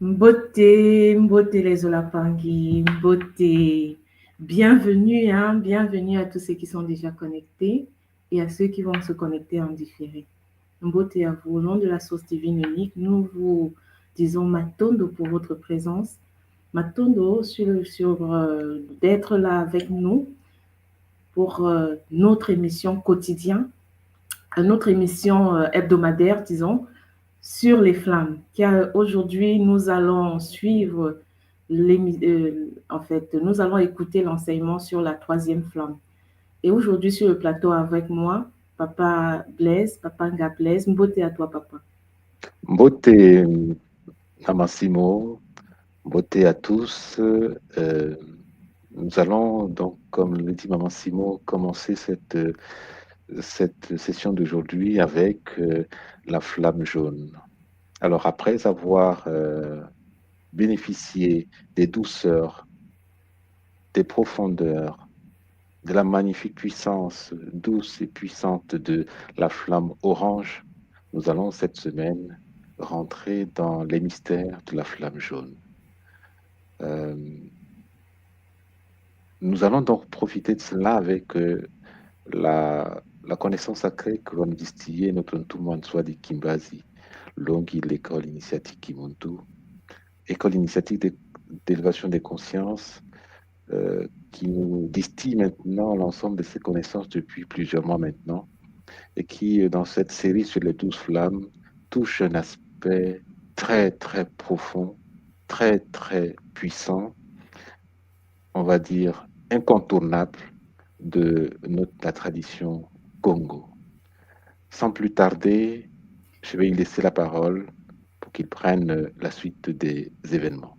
Mbote, Mbote les Olapangi, Mbote. Bienvenue, bienvenue à tous ceux qui sont déjà connectés et à ceux qui vont se connecter en différé. Mbote à vous, au nom de la source divine unique, nous vous disons Matondo pour votre présence. Matondo d'être là avec nous pour notre émission quotidienne, notre émission hebdomadaire, disons, sur les flammes. Car aujourd'hui, nous allons suivre, nous allons écouter l'enseignement sur la troisième flamme. Et aujourd'hui, sur le plateau avec moi, Papa Blaise, Papa Nga Blaise. Mbote à toi, Papa. Mbote à Massimo, mbote à tous. Nous allons donc, comme le dit Maman Simo, commencer cette session d'aujourd'hui avec la flamme jaune. Alors, après avoir bénéficié des douceurs, des profondeurs, de la magnifique puissance douce et puissante de la flamme orange, nous allons cette semaine rentrer dans les mystères de la flamme jaune. Nous allons donc profiter de cela avec la connaissance sacrée que va nous distiller notre Ntumanswa de Kimbazi, Longi, l'école initiatique Kimuntu, école initiatique d'élévation des consciences, qui nous distille maintenant l'ensemble de ces connaissances depuis plusieurs mois maintenant, et qui, dans cette série sur les 12 flammes, touche un aspect très, très profond, très, très puissant, on va dire incontournable de la tradition Congo. Sans plus tarder, je vais y laisser la parole pour qu'il prenne la suite des événements.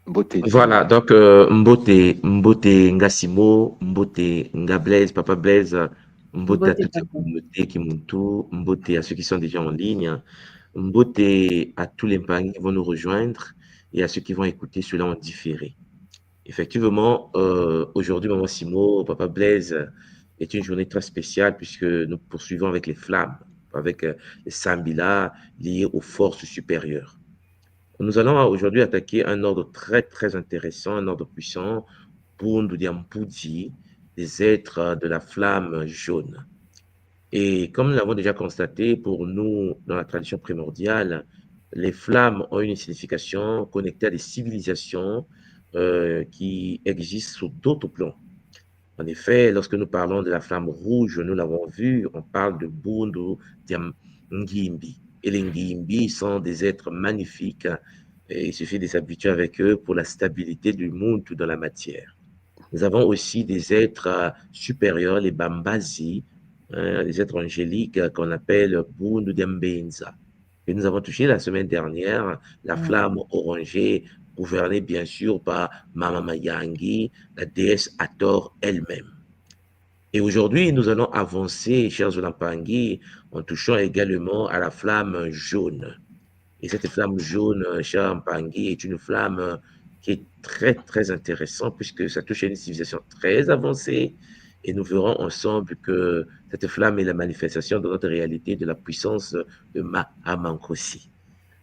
Mbote. Voilà, donc Mbote Ngasimo, Mbote Ngablaise, Papa Blaise, Mbote à toute la communauté qui m'entoure, Mbote à ceux qui sont déjà en ligne, Mbote à tous les parents qui vont nous rejoindre et à ceux qui vont écouter cela en différé. Effectivement, aujourd'hui, Maman Simo, Papa Blaise, est une journée très spéciale puisque nous poursuivons avec les flammes, avec les Sambila liés aux forces supérieures. Nous allons aujourd'hui attaquer un ordre très, très intéressant, un ordre puissant, Bundu Diampudi, des êtres de la flamme jaune. Et comme nous l'avons déjà constaté, pour nous, dans la tradition primordiale, les flammes ont une signification connectée à des civilisations qui existent sur d'autres plans. En effet, lorsque nous parlons de la flamme rouge, nous l'avons vu, on parle de Bundu Ngimbi. Et les Ngimbi sont des êtres magnifiques, et il suffit de s'habituer avec eux pour la stabilité du monde dans la matière. Nous avons aussi des êtres supérieurs, les Bambazi, des êtres angéliques qu'on appelle Bundu Dembenza. Et nous avons touché la semaine dernière la flamme orangée, gouvernée bien sûr par Mama Mayangi, la déesse Hathor elle-même. Et aujourd'hui, nous allons avancer, chers Olampangui, en touchant également à la flamme jaune. Et cette flamme jaune, cher Mpangui, est une flamme qui est très, très intéressante puisque ça touche à une civilisation très avancée. Et nous verrons ensemble que cette flamme est la manifestation de notre réalité de la puissance de Mahamankosi.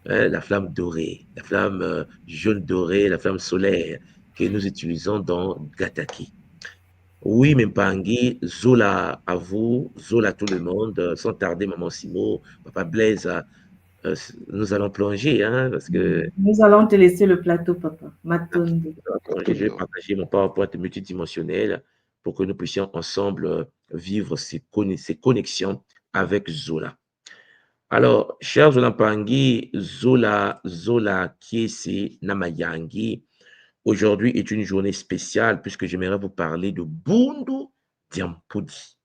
La flamme dorée, la flamme jaune dorée, la flamme solaire que nous utilisons dans Gataki. Oui, Mpangui, Zola à vous, Zola à tout le monde, sans tarder, Maman Simo, Papa Blaise, nous allons plonger, hein, parce que Nous allons te laisser le plateau, papa. Matondo. je vais partager mon PowerPoint multidimensionnel pour que nous puissions ensemble vivre ces connexions avec Zola. Alors, cher Zola Mpangui, Zola Kiese Namayangi, aujourd'hui est une journée spéciale puisque j'aimerais vous parler de Bundu Diampudi,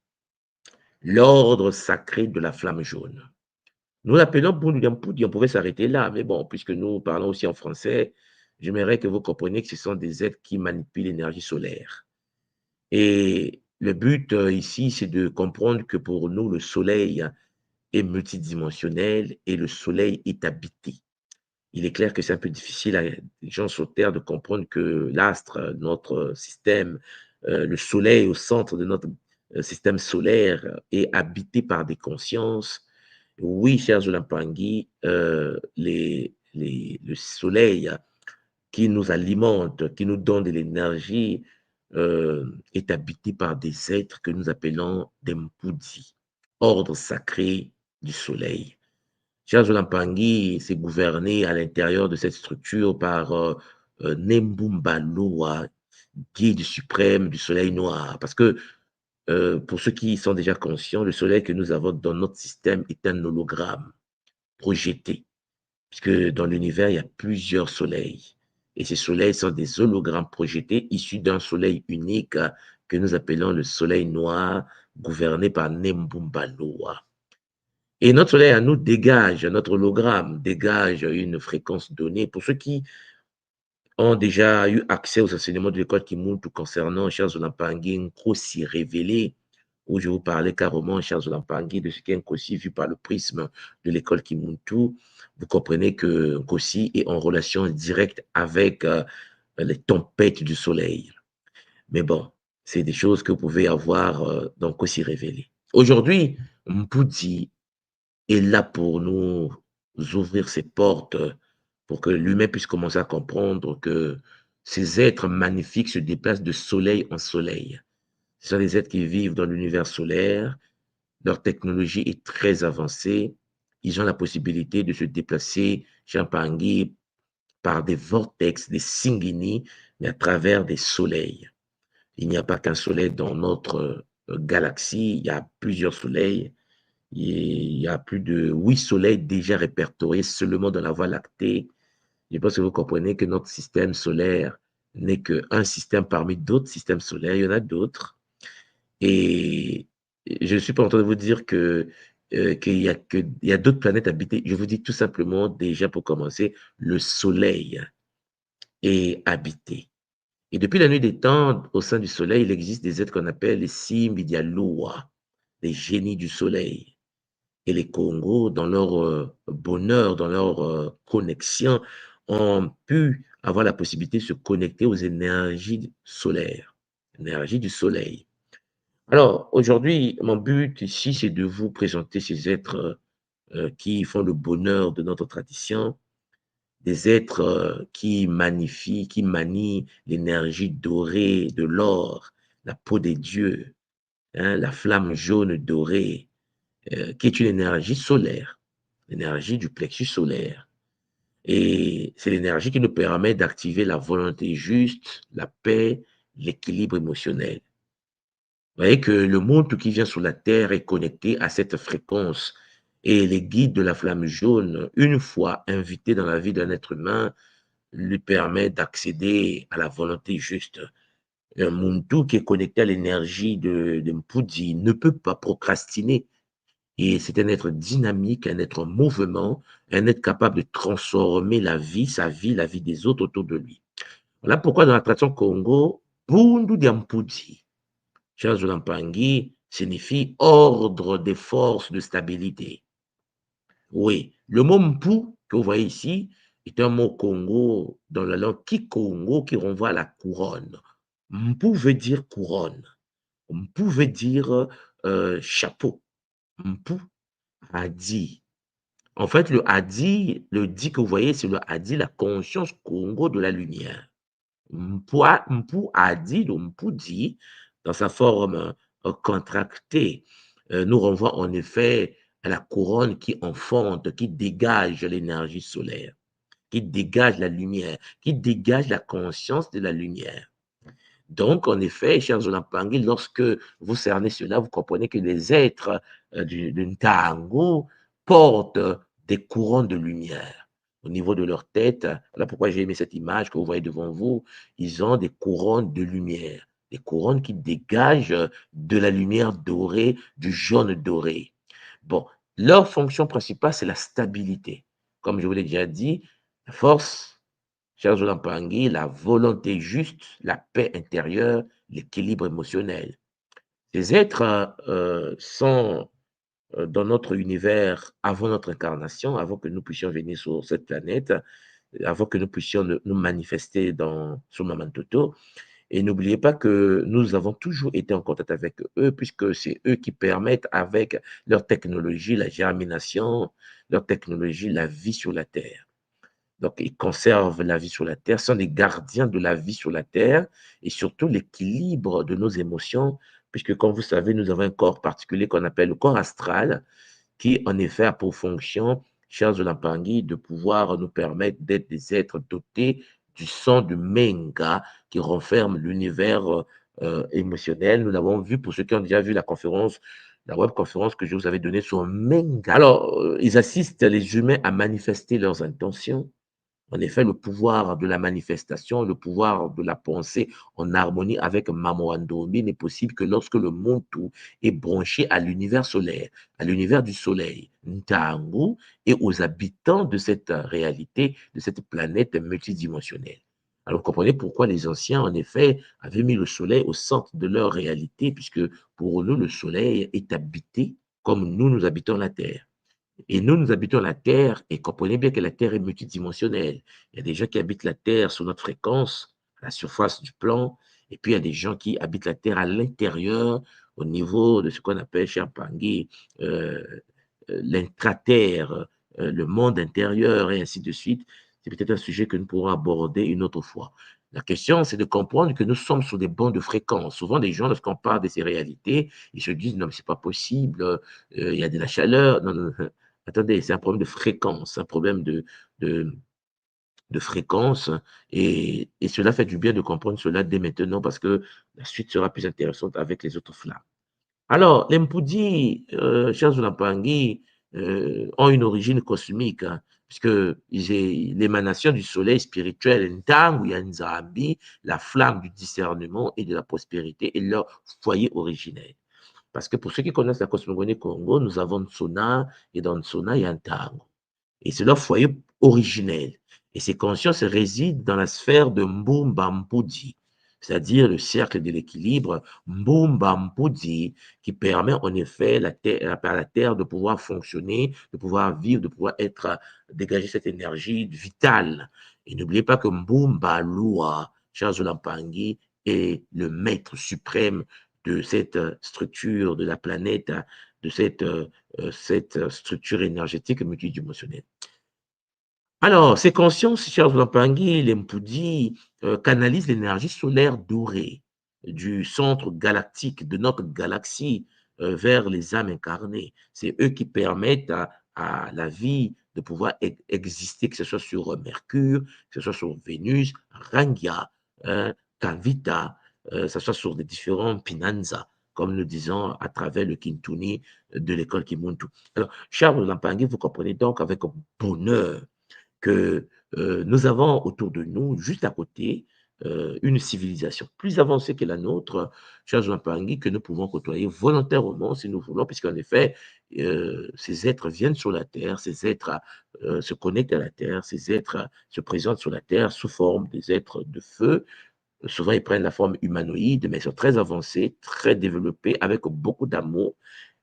l'ordre sacré de la flamme jaune. Nous l'appelons Bundu Diampudi, on pouvait s'arrêter là, mais bon, puisque nous parlons aussi en français, j'aimerais que vous compreniez que ce sont des êtres qui manipulent l'énergie solaire. Et le but ici, c'est de comprendre que pour nous, le soleil est multidimensionnel et le soleil est habité. Il est clair que c'est un peu difficile à les gens sur Terre de comprendre que l'astre, notre système, le soleil au centre de notre système solaire est habité par des consciences. Oui, cher Zolampangui, le soleil qui nous alimente, qui nous donne de l'énergie, est habité par des êtres que nous appelons des Mpudi, ordre sacré du soleil. Cher Zolampangui, c'est gouverné à l'intérieur de cette structure par Nembumba Loa, guide suprême du soleil noir. Parce que pour ceux qui sont déjà conscients, le soleil que nous avons dans notre système est un hologramme projeté, puisque dans l'univers, il y a plusieurs soleils. Et ces soleils sont des hologrammes projetés issus d'un soleil unique que nous appelons le soleil noir, gouverné par Nembumba Loa. Et notre soleil à nous dégage, notre hologramme dégage une fréquence donnée. Pour ceux qui ont déjà eu accès aux enseignements de l'école Kimuntu concernant Charles Zolampangui, Nkosi révélé, où je vous parlais carrément, Charles Zolampangui, de ce qu'est Nkosi vu par le prisme de l'école Kimuntu, vous comprenez que Nkosi est en relation directe avec les tempêtes du soleil. Mais bon, c'est des choses que vous pouvez avoir dans Nkosi révélé. Aujourd'hui, Mpudi est là pour nous ouvrir ses portes pour que l'humain puisse commencer à comprendre que ces êtres magnifiques se déplacent de soleil en soleil. Ce sont des êtres qui vivent dans l'univers solaire. Leur technologie est très avancée. Ils ont la possibilité de se déplacer, Champangui, par des vortex, des singini, mais à travers des soleils. Il n'y a pas qu'un soleil dans notre galaxie, il y a plusieurs soleils. Il y a plus de 8 soleils déjà répertoriés seulement dans la Voie lactée. Je pense que vous comprenez que notre système solaire n'est qu'un système parmi d'autres systèmes solaires. Il y en a d'autres. Et je ne suis pas en train de vous dire qu'il y a d'autres planètes habitées. Je vous dis tout simplement, déjà pour commencer, le Soleil est habité. Et depuis la nuit des temps, au sein du Soleil, il existe des êtres qu'on appelle les Simbidialoa, les génies du Soleil. Et les Congos, dans leur bonheur, dans leur connexion, ont pu avoir la possibilité de se connecter aux énergies solaires, l'énergie du soleil. Alors, aujourd'hui, mon but ici, c'est de vous présenter ces êtres qui font le bonheur de notre tradition, des êtres qui magnifient, qui manient l'énergie dorée de l'or, la peau des dieux, hein, la flamme jaune dorée, qui est une énergie solaire, l'énergie du plexus solaire. Et c'est l'énergie qui nous permet d'activer la volonté juste, la paix, l'équilibre émotionnel. Vous voyez que le monde qui vient sur la Terre est connecté à cette fréquence. Et les guides de la flamme jaune, une fois invités dans la vie d'un être humain, lui permet d'accéder à la volonté juste. Un Muntu qui est connecté à l'énergie de Mpudi ne peut pas procrastiner. Et c'est un être dynamique, un être en mouvement, un être capable de transformer la vie, sa vie, la vie des autres autour de lui. Voilà pourquoi dans la tradition Congo, Bundu Diampudi, Charles Lampangi, signifie ordre des forces de stabilité. Oui, le mot Mpu que vous voyez ici est un mot Congo dans la langue Kikongo qui renvoie à la couronne. Mpu veut dire couronne. Mpu veut dire chapeau. Mpu Adi. En fait, le Adi, le dit que vous voyez, c'est le Adi, la conscience Congo de la lumière. Mpu Adi, le Mpu dit, dans sa forme contractée, nous renvoie en effet à la couronne qui enfante, qui dégage l'énergie solaire, qui dégage la lumière, qui dégage la conscience de la lumière. Donc, en effet, chers Olampangi, lorsque vous cernez cela, vous comprenez que les êtres du Ntango portent des courants de lumière au niveau de leur tête. Voilà pourquoi j'ai aimé cette image que vous voyez devant vous. Ils ont des couronnes de lumière, des couronnes qui dégagent de la lumière dorée, du jaune doré. Bon, leur fonction principale, c'est la stabilité. Comme je vous l'ai déjà dit, la force, chers Olampangi, la volonté juste, la paix intérieure, l'équilibre émotionnel. Ces êtres sont dans notre univers avant notre incarnation, avant que nous puissions venir sur cette planète, avant que nous puissions nous manifester sur Mamantoto. Et n'oubliez pas que nous avons toujours été en contact avec eux, puisque c'est eux qui permettent, avec leur technologie, la germination, leur technologie, la vie sur la Terre. Donc, ils conservent la vie sur la Terre, sont des gardiens de la vie sur la Terre et surtout l'équilibre de nos émotions, puisque, comme vous savez, nous avons un corps particulier qu'on appelle le corps astral, qui, en effet, a pour fonction, chers Olampangi, de pouvoir nous permettre d'être des êtres dotés du sang du Menga qui renferme l'univers émotionnel. Nous l'avons vu pour ceux qui ont déjà vu la webconférence que je vous avais donnée sur Menga. Alors, ils assistent les humains à manifester leurs intentions. En effet, le pouvoir de la manifestation, le pouvoir de la pensée en harmonie avec Mamoandomi n'est possible que lorsque le monde tout est branché à l'univers solaire, à l'univers du soleil, Ntangu, et aux habitants de cette réalité, de cette planète multidimensionnelle. Alors, vous comprenez pourquoi les anciens, en effet, avaient mis le soleil au centre de leur réalité, puisque pour nous, le soleil est habité comme nous habitons la Terre. Et nous habitons la Terre et comprenez bien que la Terre est multidimensionnelle. Il y a des gens qui habitent la Terre sur notre fréquence, à la surface du plan, et puis il y a des gens qui habitent la Terre à l'intérieur, au niveau de ce qu'on appelle, cher Pangui, l'intraterre, le monde intérieur, et ainsi de suite. C'est peut-être un sujet que nous pourrons aborder une autre fois. La question, c'est de comprendre que nous sommes sur des bancs de fréquence. Souvent, les gens, lorsqu'on parle de ces réalités, ils se disent, non, mais c'est pas possible, il y a de la chaleur. Non, non, non. Attendez, c'est un problème de fréquence, un problème de, de fréquence, et cela fait du bien de comprendre cela dès maintenant parce que la suite sera plus intéressante avec les autres flammes. Alors, les Mpudi, chers Olampangi, ont une origine cosmique, hein, puisque l'émanation du soleil spirituel, Ntangu Yanzambi, la flamme du discernement et de la prospérité, est leur foyer originel. Parce que pour ceux qui connaissent la cosmogonie Congo, nous avons Nsona, et dans Nsona, il y a Ntangu. Et c'est leur foyer originel. Et ces consciences résident dans la sphère de Mbumba Mpudi, c'est-à-dire le cercle de l'équilibre Mbumba Mpudi, qui permet en effet à la Terre de pouvoir fonctionner, de pouvoir vivre, de pouvoir dégager cette énergie vitale. Et n'oubliez pas que Mbumba Lua, Charles Lampangi, est le maître suprême de cette structure de la planète, de cette structure énergétique multidimensionnelle. Alors, ces consciences, Charles Lampangi, les Mpudi, canalisent l'énergie solaire dorée du centre galactique de notre galaxie vers les âmes incarnées. C'est eux qui permettent à la vie de pouvoir exister, que ce soit sur Mercure, que ce soit sur Vénus, Rangia, Kavita, que ce soit sur des différents Pinanza, comme nous disons à travers le Kintuni de l'école Kimuntu. Alors, Charles Lampangi, vous comprenez donc avec bonheur que nous avons autour de nous, juste à côté, une civilisation plus avancée que la nôtre, cher Jean Pangui, que nous pouvons côtoyer volontairement si nous voulons, puisqu'en effet, ces êtres viennent sur la Terre, ces êtres se connectent à la Terre, ces êtres se présentent sur la Terre sous forme des êtres de feu. Souvent, ils prennent la forme humanoïde, mais ils sont très avancés, très développés, avec beaucoup d'amour,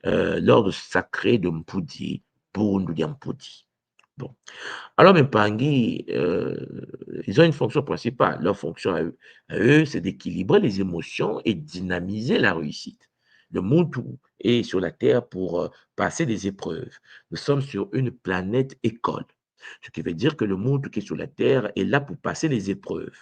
l'ordre sacré de Mpudi, Bundu Mpudi. Bon. Alors, mes Pangui, ils ont une fonction principale. Leur fonction à eux, c'est d'équilibrer les émotions et dynamiser la réussite. Le Muntu est sur la Terre pour passer des épreuves. Nous sommes sur une planète école. Ce qui veut dire que le Muntu qui est sur la Terre est là pour passer les épreuves.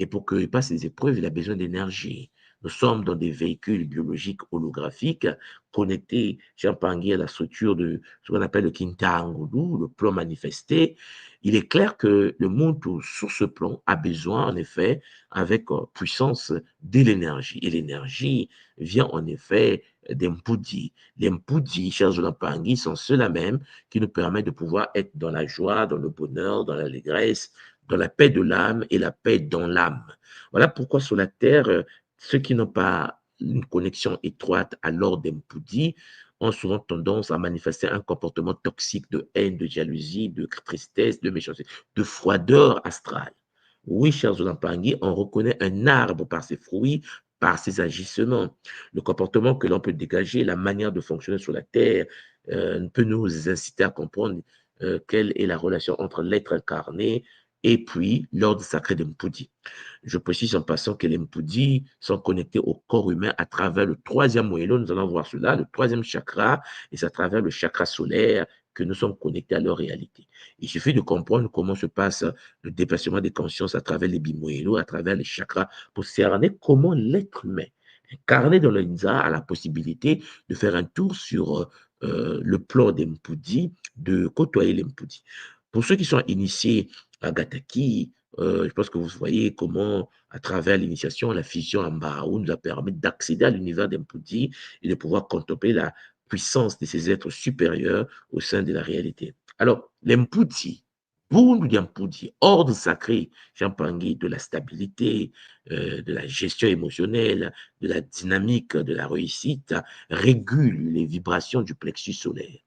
Et pour qu'il passe les épreuves, il a besoin d'énergie. Nous sommes dans des véhicules biologiques holographiques connectés, Jean Pangui, à la structure de ce qu'on appelle le Kintangoulou, le plan manifesté. Il est clair que le monde sur ce plan a besoin, en effet, avec puissance, de l'énergie. Et l'énergie vient, en effet, des Mpudi. Les Mpudi, chers Jean Pangui, sont ceux-là même qui nous permettent de pouvoir être dans la joie, dans le bonheur, dans l'allégresse, dans la paix de l'âme et la paix dans l'âme. Voilà pourquoi sur la terre, ceux qui n'ont pas une connexion étroite à l'ordre des Mpudi ont souvent tendance à manifester un comportement toxique de haine, de jalousie, de tristesse, de méchanceté, de froideur astrale. Oui, chers Olampangui, on reconnaît un arbre par ses fruits, par ses agissements. Le comportement que l'on peut dégager, la manière de fonctionner sur la terre, peut nous inciter à comprendre quelle est la relation entre l'être incarné et puis l'ordre sacré de Mpudi. Je précise en passant que les Mpudi sont connectés au corps humain à travers le troisième moello, nous allons voir cela, le troisième chakra, et c'est à travers le chakra solaire que nous sommes connectés à leur réalité. Il suffit de comprendre comment se passe le déplacement des consciences à travers les bimoello, à travers les chakras, pour cerner comment l'être humain, incarné dans l'Inza, a la possibilité de faire un tour sur le plan des Mpudi, de côtoyer les Mpudi. Pour ceux qui sont initiés à Gataki, je pense que vous voyez comment, à travers l'initiation, la fusion en Bahaou nous a permis d'accéder à l'univers d'Mpudi et de pouvoir contempler la puissance de ces êtres supérieurs au sein de la réalité. Alors, l'Mpudi, Bundu Mpudi, ordre sacré, Champangui, de la stabilité, de la gestion émotionnelle, de la dynamique, de la réussite, régule les vibrations du plexus solaire.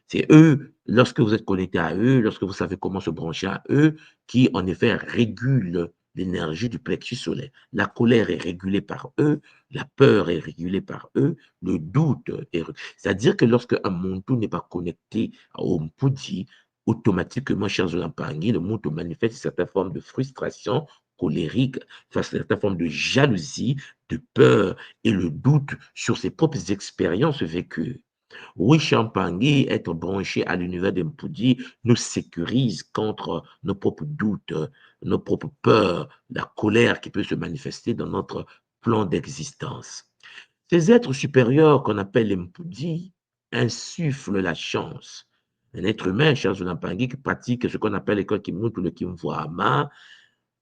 C'est eux, lorsque vous êtes connecté à eux, lorsque vous savez comment se brancher à eux, qui en effet régulent l'énergie du plexus solaire. La colère est régulée par eux, la peur est régulée par eux, le doute est régulé. C'est-à-dire que lorsque un Muntu n'est pas connecté au Mpudi, automatiquement, cher Zolampangi, le Muntu manifeste certaines formes de frustration colérique, certaines formes de jalousie, de peur et le doute sur ses propres expériences vécues. Oui, Champangui, être branché à l'univers d'Mpudi nous sécurise contre nos propres doutes, nos propres peurs, la colère qui peut se manifester dans notre plan d'existence. Ces êtres supérieurs qu'on appelle les Mpudi insufflent la chance. Un être humain, cher Zonampangui, qui pratique ce qu'on appelle l'école Kimuntu ou le Kimvoama,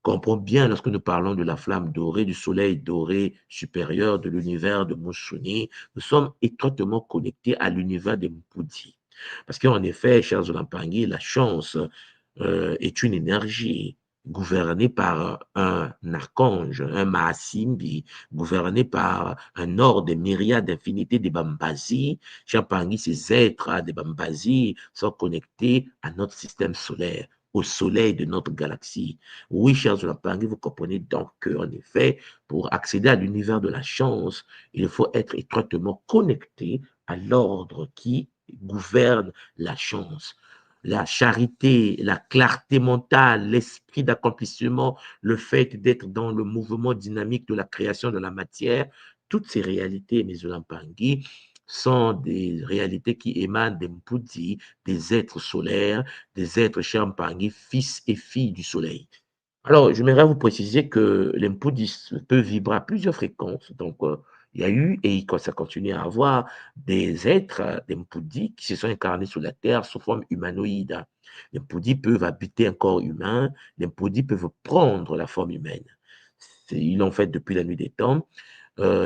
comprend bien lorsque nous parlons de la flamme dorée, du soleil doré supérieur de l'univers de Moussuni, nous sommes étroitement connectés à l'univers des Mpudi. Parce qu'en effet, chers Olampangui, la chance est une énergie gouvernée par un archange, un Mahasimbi, gouverné par un ordre des myriades d'infinité des Bambazi. Champangui, ces êtres des Bambazi sont connectés à notre système solaire, au soleil de notre galaxie. Oui, chers Olampangui, vous comprenez donc qu'en effet, pour accéder à l'univers de la chance, il faut être étroitement connecté à l'ordre qui gouverne la chance. la charité, la clarté mentale, l'esprit d'accomplissement, le fait d'être dans le mouvement dynamique de la création de la matière, toutes ces réalités, mes Olampangui, sont des réalités qui émanent des Mpudi, des êtres solaires, des êtres Champangui, fils et filles du soleil. Alors, j'aimerais vous préciser que les Mpudis peuvent vibrer à plusieurs fréquences. Donc, il y a eu et ça continue à avoir des êtres, des Mpudis, qui se sont incarnés sur la Terre sous forme humanoïde. Les Mpudis peuvent habiter un corps humain, les Mpudis peuvent prendre la forme humaine. Ils l'ont fait depuis la nuit des temps.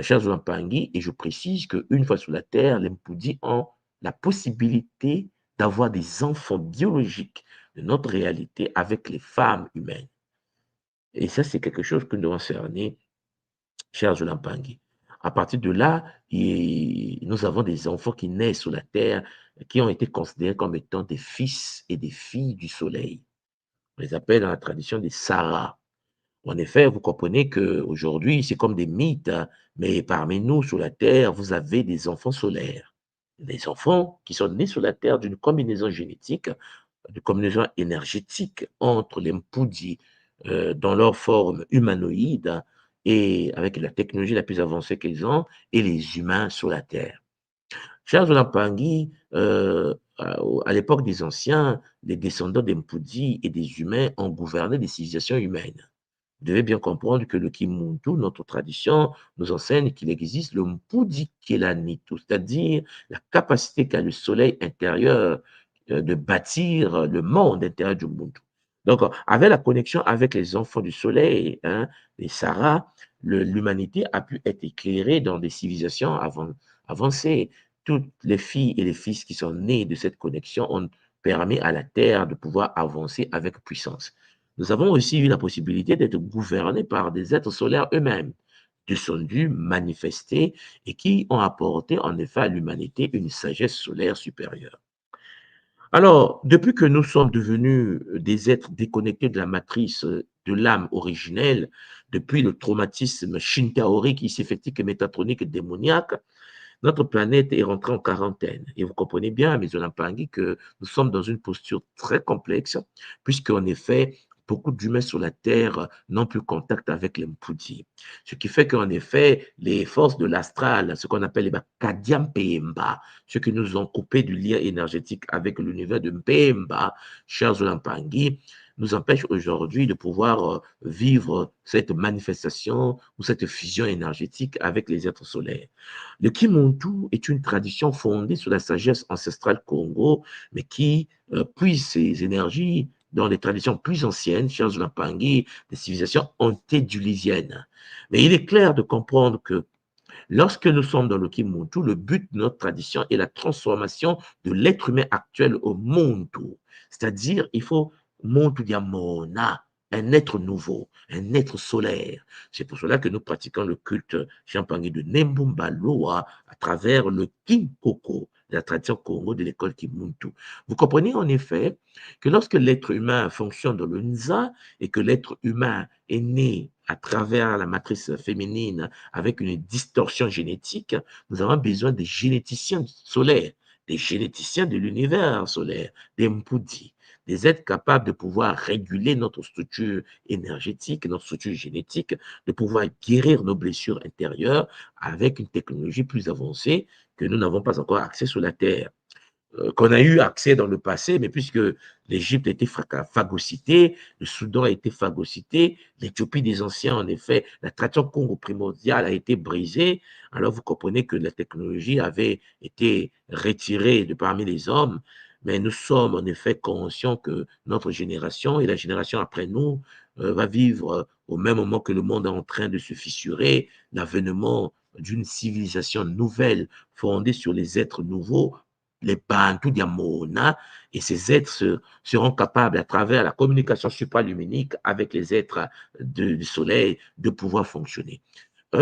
Chers Olampangui, et je précise qu'une fois sur la Terre, les Mpudis ont la possibilité d'avoir des enfants biologiques de notre réalité avec les femmes humaines. Et ça, c'est quelque chose que nous devons cerner, chers Olampangui. À partir de là, nous avons des enfants qui naissent sur la terre, qui ont été considérés comme étant des fils et des filles du soleil. On les appelle dans la tradition des Saras. En effet, vous comprenez qu'aujourd'hui, c'est comme des mythes, hein, mais parmi nous, sur la terre, vous avez des enfants solaires. Des enfants qui sont nés sur la terre d'une combinaison génétique, d'une combinaison énergétique entre les Mpudi dans leur forme humanoïde et avec la technologie la plus avancée qu'ils ont et les humains sur la terre. Chers Olampangui, à l'époque des anciens, les descendants des Mpudi et des humains ont gouverné des civilisations humaines. Vous devez bien comprendre que le Kimuntu, notre tradition, nous enseigne qu'il existe le Mpudi Kelanitu, c'est-à-dire la capacité qu'a le soleil intérieur de bâtir le monde intérieur du Muntu. Donc, avec la connexion avec les enfants du soleil, hein, les Saras, l'humanité a pu être éclairée dans des civilisations avancées. Toutes les filles et les fils qui sont nés de cette connexion ont permis à la Terre de pouvoir avancer avec puissance. Nous avons aussi eu la possibilité d'être gouvernés par des êtres solaires eux-mêmes, descendus, manifestés, et qui ont apporté en effet à l'humanité une sagesse solaire supérieure. Alors, depuis que nous sommes devenus des êtres déconnectés de la matrice de l'âme originelle, depuis le traumatisme shintaorique, iséfétique et métatronique démoniaque, notre planète est rentrée en quarantaine. Et vous comprenez bien, mes Olampangui, que nous sommes dans une posture très complexe, puisqu'en effet, beaucoup d'humains sur la Terre n'ont plus contact avec les Mpudi. Ce qui fait qu'en effet, les forces de l'astral, ce qu'on appelle les Kadiam Pemba, ceux qui nous ont coupé du lien énergétique avec l'univers de Mpemba, chers Olampangui, nous empêchent aujourd'hui de pouvoir vivre cette manifestation ou cette fusion énergétique avec les êtres solaires. Le Kimuntu est une tradition fondée sur la sagesse ancestrale Congo, mais qui puise ses énergies dans les traditions plus anciennes, chers Olampangui, des civilisations antédiluviennes. Mais il est clair de comprendre que lorsque nous sommes dans le Kimuntu, le but de notre tradition est la transformation de l'être humain actuel au Muntu. C'est-à-dire, il faut Muntu Diamona, un être nouveau, un être solaire. C'est pour cela que nous pratiquons le culte Champangui de Nembumba Loa à travers le Kinkoko, la tradition Congo de l'école Kimuntu. Vous comprenez en effet que lorsque l'être humain fonctionne dans le Nza et que l'être humain est né à travers la matrice féminine avec une distorsion génétique, nous avons besoin des généticiens solaires, des généticiens de l'univers solaire, des Mpudi, des êtres capables de pouvoir réguler notre structure énergétique, notre structure génétique, de pouvoir guérir nos blessures intérieures avec une technologie plus avancée que nous n'avons pas encore accès sur la Terre. Qu'on a eu accès dans le passé, mais puisque l'Égypte a été phagocytée, le Soudan a été phagocyté, l'Éthiopie des anciens, en effet, la tradition Congo primordiale a été brisée, alors vous comprenez que la technologie avait été retirée de parmi les hommes, mais nous sommes en effet conscients que notre génération et la génération après nous va vivre au même moment que le monde est en train de se fissurer, l'avènement d'une civilisation nouvelle fondée sur les êtres nouveaux, les Bantu Diamona, et ces êtres seront capables, à travers la communication supraluminique avec les êtres du soleil, de pouvoir fonctionner.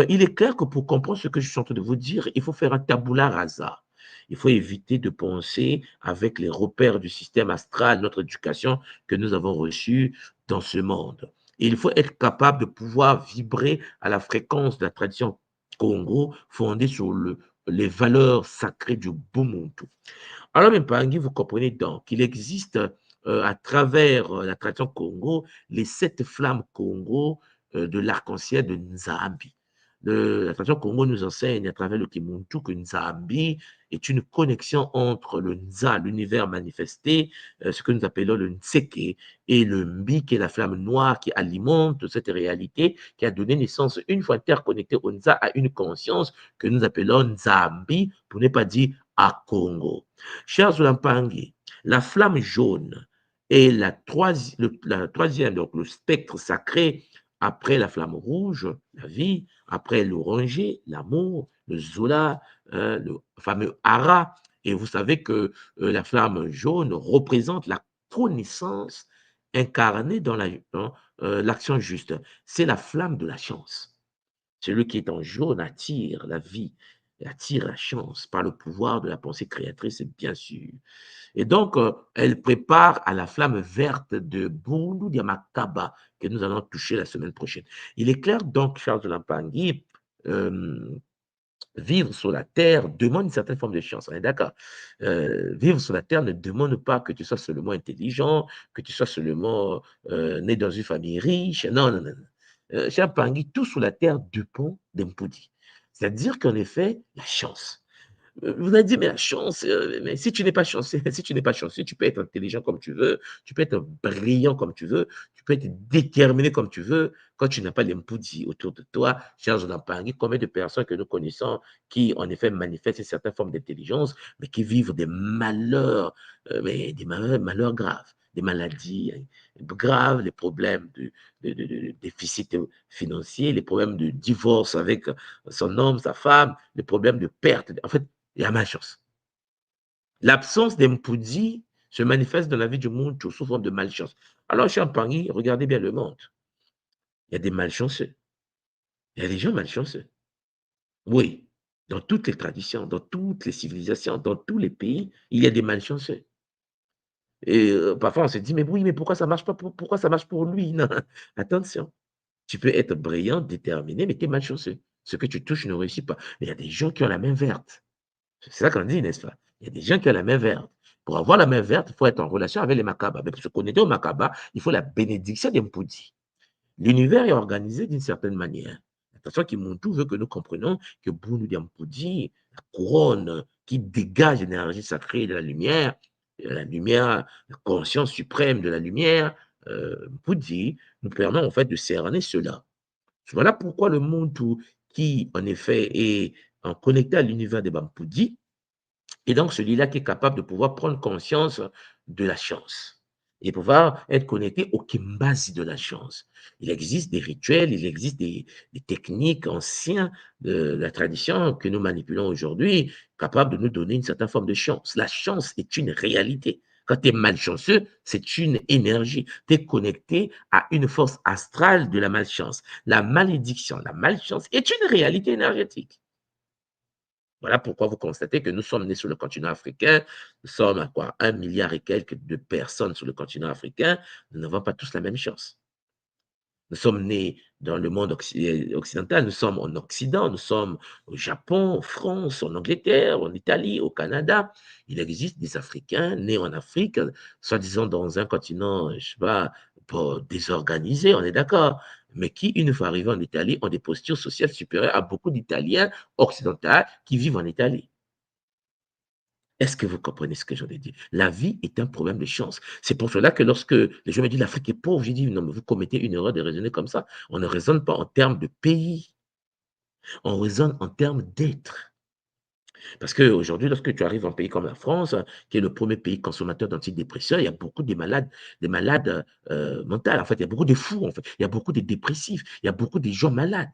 Il est clair que pour comprendre ce que je suis en train de vous dire, il faut faire un tabula rasa. Il faut éviter de penser avec les repères du système astral, notre éducation que nous avons reçue dans ce monde. Et il faut être capable de pouvoir vibrer à la fréquence de la tradition Congo, fondée sur les valeurs sacrées du Bumuntu. Alors, Mpangi, vous comprenez donc qu'il existe à travers la tradition Congo les 7 flammes Congo de l'arc-en-ciel de Nzambi. La tradition Congo nous enseigne à travers le Kimuntu que Nzambi est une connexion entre le Nza, l'univers manifesté, ce que nous appelons le Ntseke, et le Mbi, qui est la flamme noire qui alimente cette réalité, qui a donné naissance, une fois interconnecté au Nza, à une conscience que nous appelons Nzambi, pour ne pas dire à Congo. Chers Olampangi, la flamme jaune est la troisième, donc le spectre sacré après la flamme rouge, la vie, après l'oranger, l'amour, le Zola, le fameux Hara. Et vous savez que la flamme jaune représente la connaissance incarnée dans l'action juste. C'est la flamme de la chance. Celui qui est en jaune attire la vie, attire la chance par le pouvoir de la pensée créatrice, bien sûr. Et donc, elle prépare à la flamme verte de Bundu Diamakaba que nous allons toucher la semaine prochaine. Il est clair donc, Charles de Lampangui, vivre sur la terre demande une certaine forme de chance, on est d'accord. Vivre sur la terre ne demande pas que tu sois seulement intelligent, que tu sois seulement né dans une famille riche. Non, non, non. Cher Pangui, tout sur la terre dépend d'Mpudi. C'est-à-dire qu'en effet, la chance. Vous avez dit, mais la chance, mais si tu n'es pas chanceux, si tu n'es pas chanceux, tu peux être intelligent comme tu veux, tu peux être brillant comme tu veux, tu peux être déterminé comme tu veux, quand tu n'as pas l'impoudi autour de toi. Cher Jonathan Pangui, combien de personnes que nous connaissons qui, en effet, manifestent une certaine forme d'intelligence, mais qui vivent des malheurs, mais des malheurs graves, des maladies graves, les problèmes de déficit financier, les problèmes de divorce avec son homme, sa femme, les problèmes de perte. En fait, il y a malchance. L'absence d'Empoudi se manifeste dans la vie du monde sous forme de malchance. Alors, Champagny, regardez bien le monde. Il y a des malchanceux. Il y a des gens malchanceux. Oui, dans toutes les traditions, dans toutes les civilisations, dans tous les pays, il y a des malchanceux. Et parfois, on se dit, mais oui, mais pourquoi ça marche pas pourquoi ça marche pour lui? Non, attention. Tu peux être brillant, déterminé, mais tu es malchanceux. Ce que tu touches ne réussit pas. Mais il y a des gens qui ont la main verte. C'est ça qu'on dit, n'est-ce pas? Il y a des gens qui ont la main verte. Pour avoir la main verte, il faut être en relation avec les Makaba. Mais pour se connecter aux Makaba, il faut la bénédiction d'Empudi. L'univers est organisé d'une certaine manière. La façon qui Muntu veut que nous comprenions que Bunu Diampudi, la couronne qui dégage l'énergie sacrée de la lumière, la conscience suprême de la lumière, Mpudi, nous permet en fait de cerner cela. Voilà pourquoi le Muntu, qui en effet est en connecté à l'univers des Bampudi, et donc, celui-là qui est capable de pouvoir prendre conscience de la chance et pouvoir être connecté au Kimbasi de la chance. Il existe des rituels, il existe des techniques anciennes de la tradition que nous manipulons aujourd'hui, capables de nous donner une certaine forme de chance. La chance est une réalité. Quand tu es malchanceux, c'est une énergie. Tu es connecté à une force astrale de la malchance. La malédiction, la malchance est une réalité énergétique. Voilà pourquoi vous constatez que nous sommes nés sur le continent africain. Nous sommes à quoi 1 milliard et quelques de personnes sur le continent africain. Nous n'avons pas tous la même chance. Nous sommes nés dans le monde occidental, nous sommes en Occident, nous sommes au Japon, en France, en Angleterre, en Italie, au Canada. Il existe des Africains nés en Afrique, soi-disant dans un continent, je ne sais pas, désorganisé, on est d'accord, mais qui, une fois arrivés en Italie, ont des postures sociales supérieures à beaucoup d'Italiens occidentaux qui vivent en Italie. Est-ce que vous comprenez ce que je veux dire? La vie est un problème de chance. C'est pour cela que lorsque les gens me disent l'Afrique est pauvre, je dis non, mais vous commettez une erreur de raisonner comme ça. On ne raisonne pas en termes de pays, on raisonne en termes d'être. Parce qu'aujourd'hui, lorsque tu arrives en pays comme la France, qui est le premier pays consommateur d'antidépresseurs, il y a beaucoup de malades mentaux. En fait, il y a beaucoup de fous, en fait. Il y a beaucoup de dépressifs, il y a beaucoup de gens malades.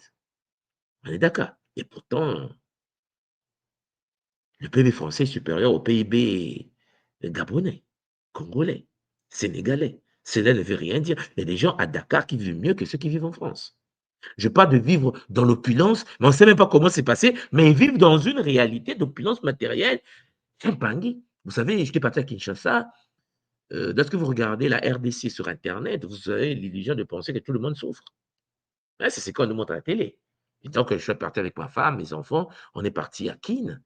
On est d'accord. Et pourtant, le PIB français est supérieur au PIB gabonais, congolais, sénégalais. Cela ne veut rien dire. Il y a des gens à Dakar qui vivent mieux que ceux qui vivent en France. Je parle de vivre dans l'opulence, mais on ne sait même pas comment c'est passé, mais ils vivent dans une réalité d'opulence matérielle. Champagne. Vous savez, j'étais parti à Kinshasa. Lorsque vous regardez la RDC sur Internet, vous avez l'illusion de penser que tout le monde souffre. Ouais, c'est ce qu'on nous montre à la télé. Et donc, je suis parti avec ma femme, mes enfants, on est parti à Kin.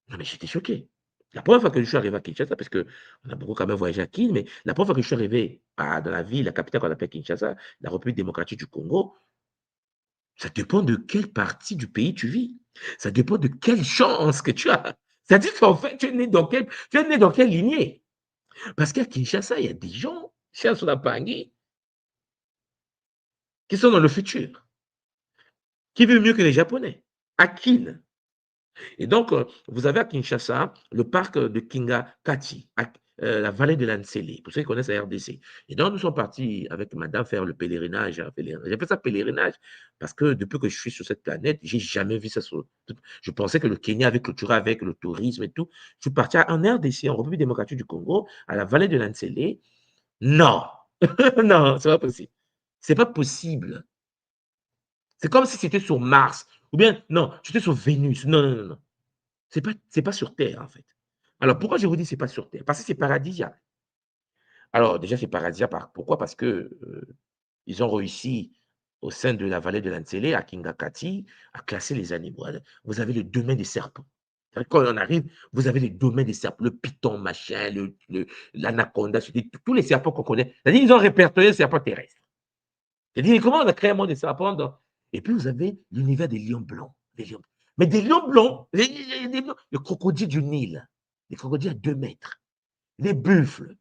Non, mais j'étais choqué. La première fois que je suis arrivé à Kinshasa, parce qu'on a beaucoup quand même voyagé à Kin, mais la première fois que je suis arrivé dans la ville, la capitale qu'on appelle Kinshasa, la République démocratique du Congo, ça dépend de quelle partie du pays tu vis. Ça dépend de quelle chance que tu as. C'est-à-dire qu'en fait, tu es né dans quelle lignée. Parce qu'à Kinshasa, il y a des gens, chez Sonapangi, qui sont dans le futur, qui vivent mieux que les Japonais. À Kin. Et donc, vous avez à Kinshasa le parc de Kingakati, la vallée de l'Ansele, pour ceux qui connaissent la RDC. Et donc, nous sommes partis avec madame faire le pèlerinage. J'appelle ça pèlerinage parce que depuis que je suis sur cette planète, j'ai jamais vu ça. Je pensais que le Kenya avait clôturé avec le tourisme et tout. Je suis parti en RDC, en République démocratique du Congo, à la vallée de l'Ansele. Non, non, c'est pas possible. C'est pas possible. C'est comme si c'était sur Mars. Ou bien, non, j'étais sur Vénus. Non, non, non, non. C'est pas sur terre, en fait. Alors, pourquoi je vous dis c'est pas sur terre? Parce que c'est paradisiaque. Alors, déjà, c'est paradisiaque. Pourquoi? Parce que ils ont réussi au sein de la vallée de l'Ansele, à Kingakati, à classer les animaux. Vous avez le domaine des serpents. Quand on arrive, vous avez les domaines des serpents, le python, machin, l'anaconda, tous les serpents qu'on connaît. C'est-à-dire, ils ont répertorié les serpents terrestres. C'est-à-dire, comment on a créé un monde des serpents? Et puis, vous avez l'univers des lions blancs. Mais des lions blancs, le crocodile du Nil, les crocodiles à 2 mètres, les buffles,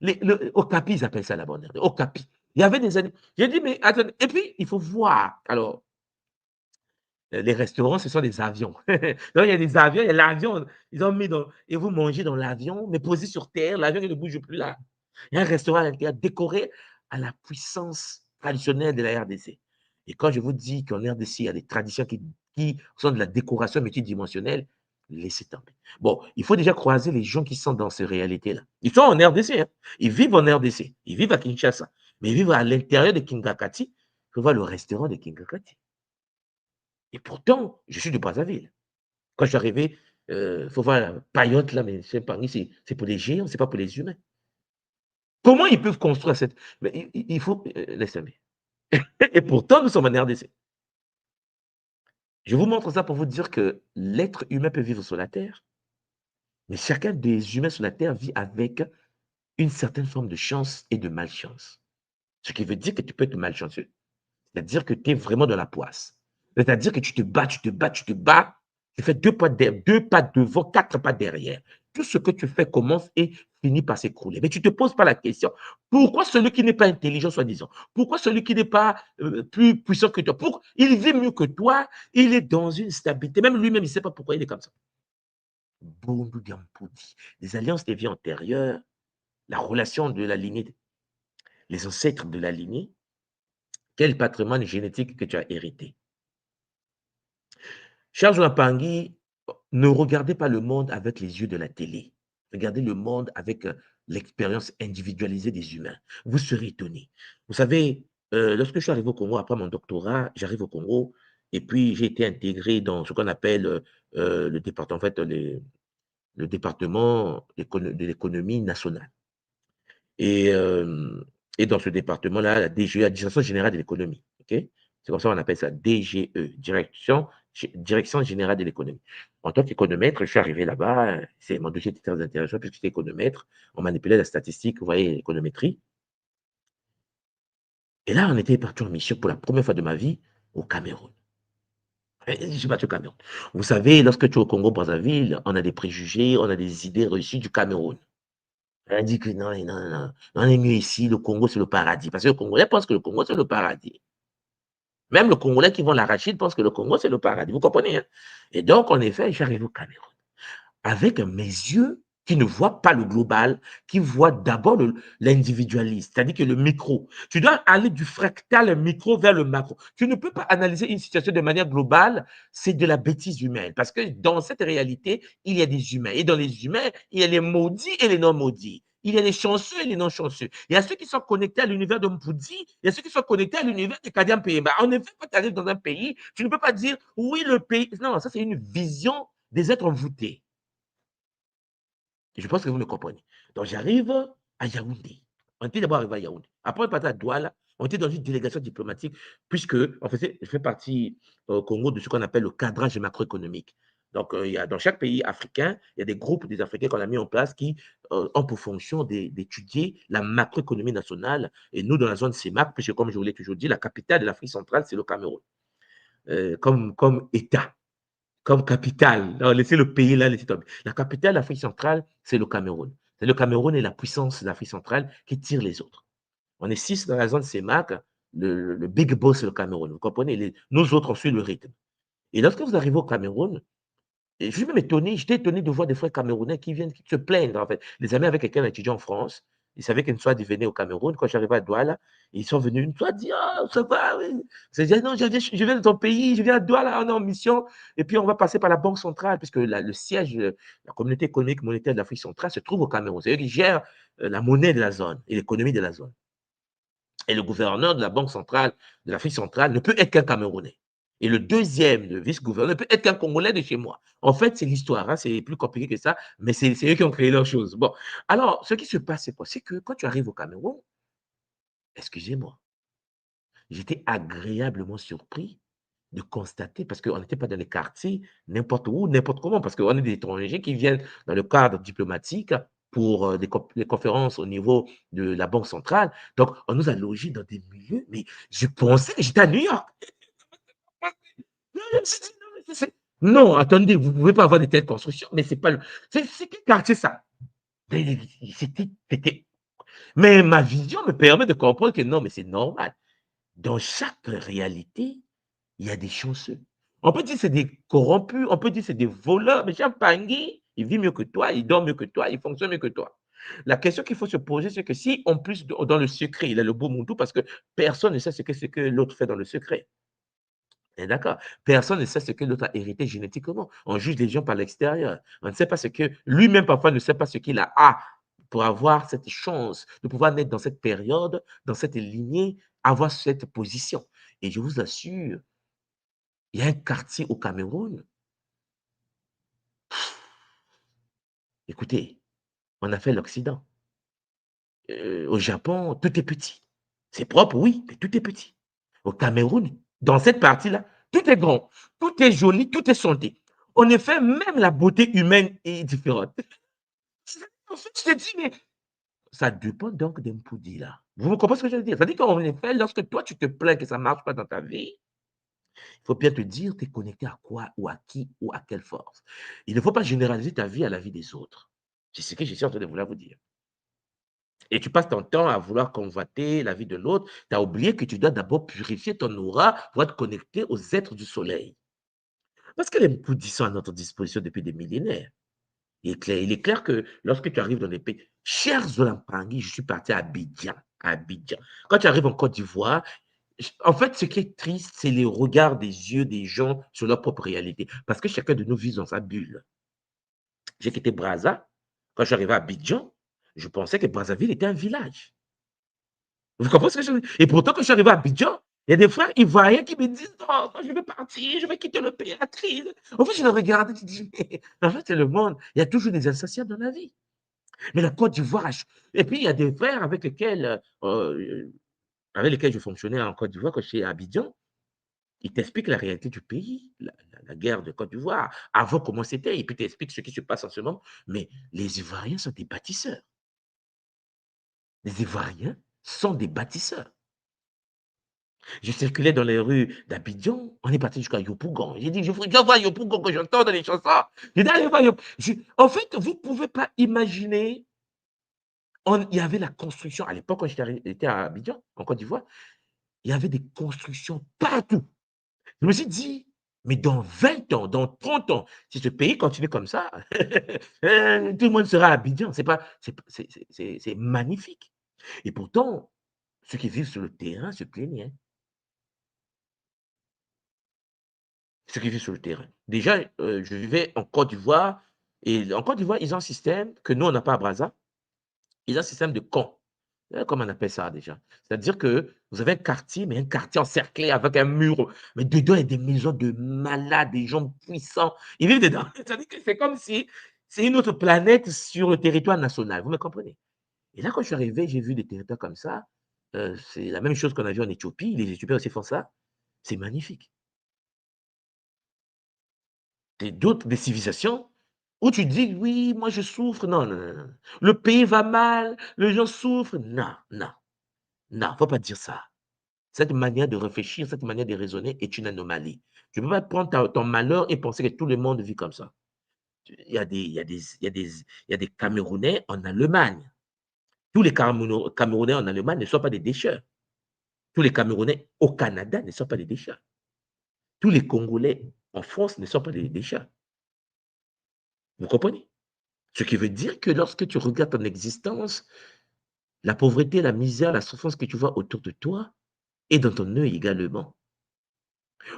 le okapi, ils appellent ça là-bas, okapi. Il y avait des animaux. J'ai dit, mais attendez, et puis, il faut voir. Alors, les restaurants, ce sont des avions. Donc, il y a des avions, il y a l'avion, ils ont mis et vous mangez dans l'avion, mais posé sur terre, l'avion ne bouge plus là. Il y a un restaurant à l'intérieur décoré à la puissance traditionnelle de la RDC. Et quand je vous dis qu'en RDC, il y a des traditions qui sont de la décoration multidimensionnelle, laissez tomber. Bon, il faut déjà croiser les gens qui sont dans ces réalités-là. Ils sont en RDC, hein. Ils vivent en RDC, ils vivent à Kinshasa, mais ils vivent à l'intérieur de Kingakati. Il faut voir le restaurant de Kingakati. Et pourtant, je suis de Brazzaville. Quand je suis arrivé, il faut voir la paillote là, mais c'est pour les géants, c'est pas pour les humains. Comment ils peuvent construire cette. Mais il faut. Laisse tomber. Et pourtant, nous sommes en RDC. Je vous montre ça pour vous dire que l'être humain peut vivre sur la Terre, mais chacun des humains sur la Terre vit avec une certaine forme de chance et de malchance. Ce qui veut dire que tu peux être malchanceux. C'est-à-dire que tu es vraiment dans la poisse. C'est-à-dire que tu te bats, tu te bats, tu te bats. Tu fais 2 pas devant, 4 pas derrière. Tout ce que tu fais commence et finit par s'écrouler. Mais tu ne te poses pas la question, pourquoi celui qui n'est pas intelligent, soi-disant, pourquoi celui qui n'est pas plus puissant que toi, il vit mieux que toi, il est dans une stabilité. Même lui-même, il ne sait pas pourquoi il est comme ça. Bondu Diampoudi. Les alliances des vies antérieures, la relation de la lignée, les ancêtres de la lignée, quel patrimoine génétique que tu as hérité. Charles Wapangui, ne regardez pas le monde avec les yeux de la télé. Regardez le monde avec l'expérience individualisée des humains. Vous serez étonné. Vous savez, lorsque je suis arrivé au Congo, après mon doctorat, j'arrive au Congo et puis j'ai été intégré dans ce qu'on appelle le département, en fait, le département de l'économie nationale. Et, dans ce département-là, la DGE, la Direction générale de l'économie. Okay? C'est comme ça qu'on appelle ça DGE, Direction générale de l'économie. En tant qu'économètre, je suis arrivé là-bas, mon dossier était très intéressant puisque j'étais économètre, on manipulait la statistique, vous voyez, l'économétrie. Et là, on était parti en mission pour la première fois de ma vie au Cameroun. Je suis parti au Cameroun. Vous savez, lorsque tu es au Congo-Brazzaville, on a des préjugés, on a des idées reçues du Cameroun. Elle dit que non, non, non, on est mieux ici, le Congo, c'est le paradis. Parce que le Congolais pense que le Congo, c'est le paradis. Même le Congolais qui vont l'arachide pense que le Congo, c'est le paradis. Vous comprenez, hein? Et donc, en effet, j'arrive au Cameroun avec mes yeux qui ne voient pas le global, qui voient d'abord l'individualiste, c'est-à-dire que le micro. Tu dois aller du fractal micro vers le macro. Tu ne peux pas analyser une situation de manière globale, c'est de la bêtise humaine. Parce que dans cette réalité, il y a des humains. Et dans les humains, il y a les maudits et les non-maudits. Il y a les chanceux et les non-chanceux. Il y a ceux qui sont connectés à l'univers de Mpoudi, il y a ceux qui sont connectés à l'univers de Kadiam Pemba. En effet, quand tu arrives dans un pays, tu ne peux pas dire, oui, le pays. Non, ça, c'est une vision des êtres voûtés. Je pense que vous me comprenez. Donc, j'arrive à Yaoundé. On était d'abord arrivé à Yaoundé. Après, on est parti à Douala On était dans une délégation diplomatique, puisque je fais partie au Congo de ce qu'on appelle le cadrage macroéconomique. Donc, il y a, dans chaque pays africain, il y a des groupes des Africains qu'on a mis en place qui ont pour fonction d'étudier la macroéconomie nationale. Et nous, dans la zone CEMAC, puisque comme je vous l'ai toujours dit, la capitale de l'Afrique centrale, c'est le Cameroun. Comme État, comme capitale. Non, laissez le pays là, laissez tomber. La capitale de l'Afrique centrale, c'est le Cameroun. C'est le Cameroun et la puissance de l'Afrique centrale qui tire les autres. On est 6 dans la zone CEMAC, le big boss, c'est le Cameroun. Vous comprenez? Nous autres, on suit le rythme. Et lorsque vous arrivez au Cameroun, et je suis même étonné, j'étais étonné de voir des frères camerounais qui viennent se plaindre, en fait. Les amis avec lesquels on étudiait en France, ils savaient qu'une fois, ils venaient au Cameroun. Quand j'arrivais à Douala, ils sont venus une fois dire, ah, ça va, oui. C'est dire, non, je viens de ton pays, je viens à Douala, on est en mission, et puis on va passer par la Banque centrale, puisque le siège, la communauté économique monétaire de l'Afrique centrale se trouve au Cameroun. C'est eux qui gèrent la monnaie de la zone et l'économie de la zone. Et le gouverneur de la Banque centrale de l'Afrique centrale ne peut être qu'un Camerounais. Et le deuxième, le vice-gouverneur, ne peut être qu'un Congolais de chez moi. En fait, c'est l'histoire, hein, c'est plus compliqué que ça, mais c'est eux qui ont créé leurs choses. Bon, alors, ce qui se passe, c'est quoi? C'est que quand tu arrives au Cameroun, excusez-moi, j'étais agréablement surpris de constater, parce qu'on n'était pas dans les quartiers, n'importe où, n'importe comment, parce qu'on est des étrangers qui viennent dans le cadre diplomatique pour des conférences au niveau de la Banque centrale. Donc, on nous a logés dans des milieux, mais je pensais que j'étais à New York. Non, attendez, vous ne pouvez pas avoir de telles constructions, mais c'est pas le. C'est quel quartier ça? C'était. Mais ma vision me permet de comprendre que non, mais c'est normal. Dans chaque réalité, il y a des chanceux. On peut dire que c'est des corrompus, on peut dire que c'est des voleurs, mais Jean Pangui, il vit mieux que toi, il dort mieux que toi, il fonctionne mieux que toi. La question qu'il faut se poser, c'est que si en plus, dans le secret, il a le beau moutou, parce que personne ne sait ce que l'autre fait dans le secret. D'accord? Personne ne sait ce que l'autre a hérité génétiquement. On juge les gens par l'extérieur. On ne sait pas ce que lui-même parfois ne sait pas ce qu'il a pour avoir cette chance de pouvoir naître dans cette période, dans cette lignée, avoir cette position. Et je vous assure, il y a un quartier au Cameroun. Écoutez, on a fait l'Occident. Au Japon, tout est petit. C'est propre, oui, mais tout est petit. Au Cameroun, dans cette partie-là, tout est grand, tout est joli, tout est sondé. En effet, même la beauté humaine est différente. En fait, je te dis, mais ça dépend donc d'un Mpoudi, là. Vous comprenez ce que je veux dire? C'est-à-dire qu'en effet, lorsque toi, tu te plains que ça ne marche pas dans ta vie, il faut bien te dire, tu es connecté à quoi ou à qui ou à quelle force. Il ne faut pas généraliser ta vie à la vie des autres. C'est ce que je suis en train de vouloir vous dire. Et tu passes ton temps à vouloir convoiter la vie de l'autre. Tu as oublié que tu dois d'abord purifier ton aura pour être connecté aux êtres du soleil. Parce que les Mpoudis sont à notre disposition depuis des millénaires. Il est clair que lorsque tu arrives dans les pays, cher Zolampangui, je suis parti à Abidjan. Quand tu arrives en Côte d'Ivoire, en fait, ce qui est triste, c'est les regards des yeux des gens sur leur propre réalité. Parce que chacun de nous vit dans sa bulle. J'ai quitté Brazza. Quand je suis arrivé à Abidjan, je pensais que Brazzaville était un village. Vous comprenez ce que je veux dire? Et pourtant, quand je suis arrivé à Abidjan, il y a des frères ivoiriens qui me disent non, moi, je vais partir, je vais quitter le pays, la crise. En fait, je les regarde et je dis mais en fait, c'est le monde. Il y a toujours des insatiables dans la vie. Mais la Côte d'Ivoire, et puis il y a des frères avec lesquels je fonctionnais en Côte d'Ivoire quand j'étais à Abidjan. Ils t'expliquent la réalité du pays, la guerre de Côte d'Ivoire, avant comment c'était, et puis t'expliquent ce qui se passe en ce moment. Mais les Ivoiriens sont des bâtisseurs. Les Ivoiriens sont des bâtisseurs. Je circulais dans les rues d'Abidjan, on est parti jusqu'à Yopougon. J'ai dit, je veux voir Yopougon que j'entends dans les chansons. J'ai dit, allez voir Yopougon. En fait, vous ne pouvez pas imaginer, il y avait la construction, à l'époque quand j'étais à Abidjan, en Côte d'Ivoire, il y avait des constructions partout. Je me suis dit, mais dans 20 ans, dans 30 ans, si ce pays continue comme ça, tout le monde sera à Abidjan. C'est magnifique. Et pourtant, ceux qui vivent sur le terrain se plaignent. Hein. Ceux qui vivent sur le terrain. Déjà, je vivais en Côte d'Ivoire, et en Côte d'Ivoire, ils ont un système que nous, on n'a pas à Brazza. Ils ont un système de camp. Comment on appelle ça déjà? C'est-à-dire que vous avez un quartier, mais un quartier encerclé avec un mur. Mais dedans, il y a des maisons de malades, des gens puissants. Ils vivent dedans. C'est-à-dire que c'est comme si c'est une autre planète sur le territoire national. Vous me comprenez? Et là, quand je suis arrivé, j'ai vu des territoires comme ça. c'est la même chose qu'on a vu en Éthiopie. Les Éthiopiens aussi font ça. C'est magnifique. Et d'autres, des civilisations où tu dis, oui, moi je souffre. Non, non, non, non. Le pays va mal, les gens souffrent. Non, non, non, faut pas dire ça. Cette manière de réfléchir, cette manière de raisonner est une anomalie. Tu ne peux pas prendre ton malheur et penser que tout le monde vit comme ça. Il y a des Camerounais en Allemagne. Tous les Camerounais en Allemagne ne sont pas des déchets. Tous les Camerounais au Canada ne sont pas des déchets. Tous les Congolais en France ne sont pas des déchets. Vous comprenez? Ce qui veut dire que lorsque tu regardes ton existence, la pauvreté, la misère, la souffrance que tu vois autour de toi est dans ton œil également.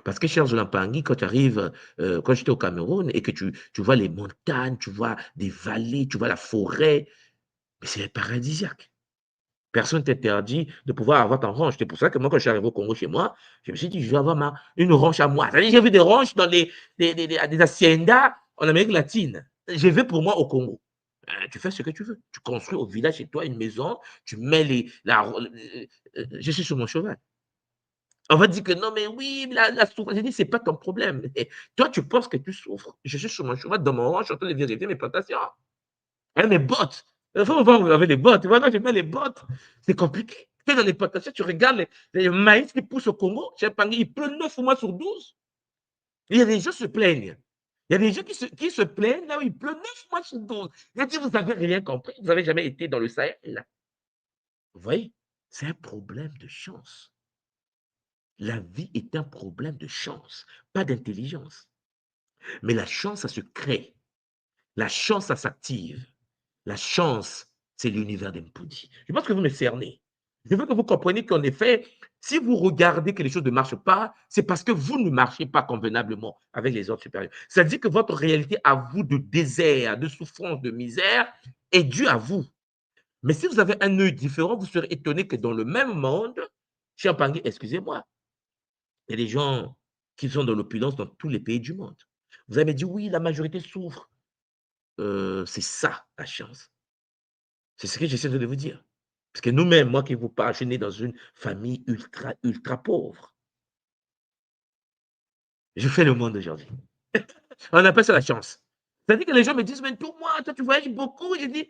Parce que cher Zolampangi, quand tu arrives, quand j'étais au Cameroun et que tu vois les montagnes, tu vois des vallées, tu vois la forêt, mais c'est paradisiaque. Personne ne t'interdit de pouvoir avoir ton ranch. C'est pour ça que moi, quand je suis arrivé au Congo chez moi, je me suis dit, je vais avoir une ranch à moi. C'est-à-dire, j'ai vu des ranches dans des haciendas en Amérique latine. Je vais pour moi au Congo. Tu fais ce que tu veux. Tu construis au village chez toi une maison, tu mets je suis sur mon cheval. On va dire que non, mais oui, la souffrance. J'ai dit, c'est pas ton problème. Et toi, tu penses que tu souffres. Je suis sur mon cheval dans mon ranch, je suis en train de vérifier mes plantations. Hein, mes bottes. Il faut voir où vous avez les bottes. Voilà, je mets les bottes. C'est compliqué. Tu es dans les plantations, tu regardes les maïs qui poussent au Congo. Il pleut 9 mois sur 12. Il y a des gens qui se plaignent. Il y a des gens qui se plaignent là où il pleut 9 mois sur 12. Je dis, vous n'avez rien compris. Vous n'avez jamais été dans le Sahel. Vous voyez, c'est un problème de chance. La vie est un problème de chance, pas d'intelligence. Mais la chance, ça se crée. La chance, ça s'active. La chance, c'est l'univers d'Empudi. Je pense que vous me cernez. Je veux que vous compreniez qu'en effet, si vous regardez que les choses ne marchent pas, c'est parce que vous ne marchez pas convenablement avec les ordres supérieurs. C'est-à-dire que votre réalité à vous de désert, de souffrance, de misère est due à vous. Mais si vous avez un œil différent, vous serez étonné que dans le même monde, Champagne, excusez-moi, il y a des gens qui sont dans l'opulence dans tous les pays du monde. Vous avez dit, oui, la majorité souffre. C'est ça, la chance. C'est ce que j'essaie de vous dire. Parce que nous-mêmes, moi qui vous parle, je suis né dans une famille ultra, ultra pauvre. Je fais le monde aujourd'hui. On appelle ça la chance. C'est-à-dire que les gens me disent, mais pour moi, toi, tu voyages beaucoup. J'ai dit,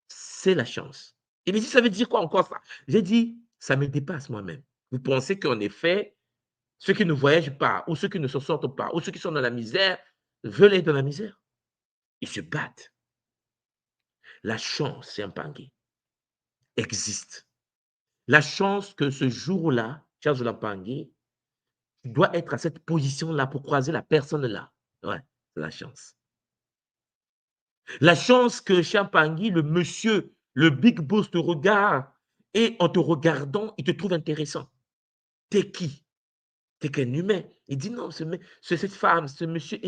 c'est la chance. Ils me disent, ça veut dire quoi encore ça? J'ai dit, ça me dépasse moi-même. Vous pensez qu'en effet, ceux qui ne voyagent pas, ou ceux qui ne se sortent pas, ou ceux qui sont dans la misère, veulent être dans la misère. Ils se battent. La chance, c'est un pangui, existe. La chance que ce jour-là, Charles Lampangué, tu dois être à cette position-là pour croiser la personne là. Ouais, c'est la chance. La chance que Champangui, le monsieur, le big boss te regarde et en te regardant, il te trouve intéressant. T'es qui? T'es qu'un humain. Il dit non, c'est cette femme, ce monsieur,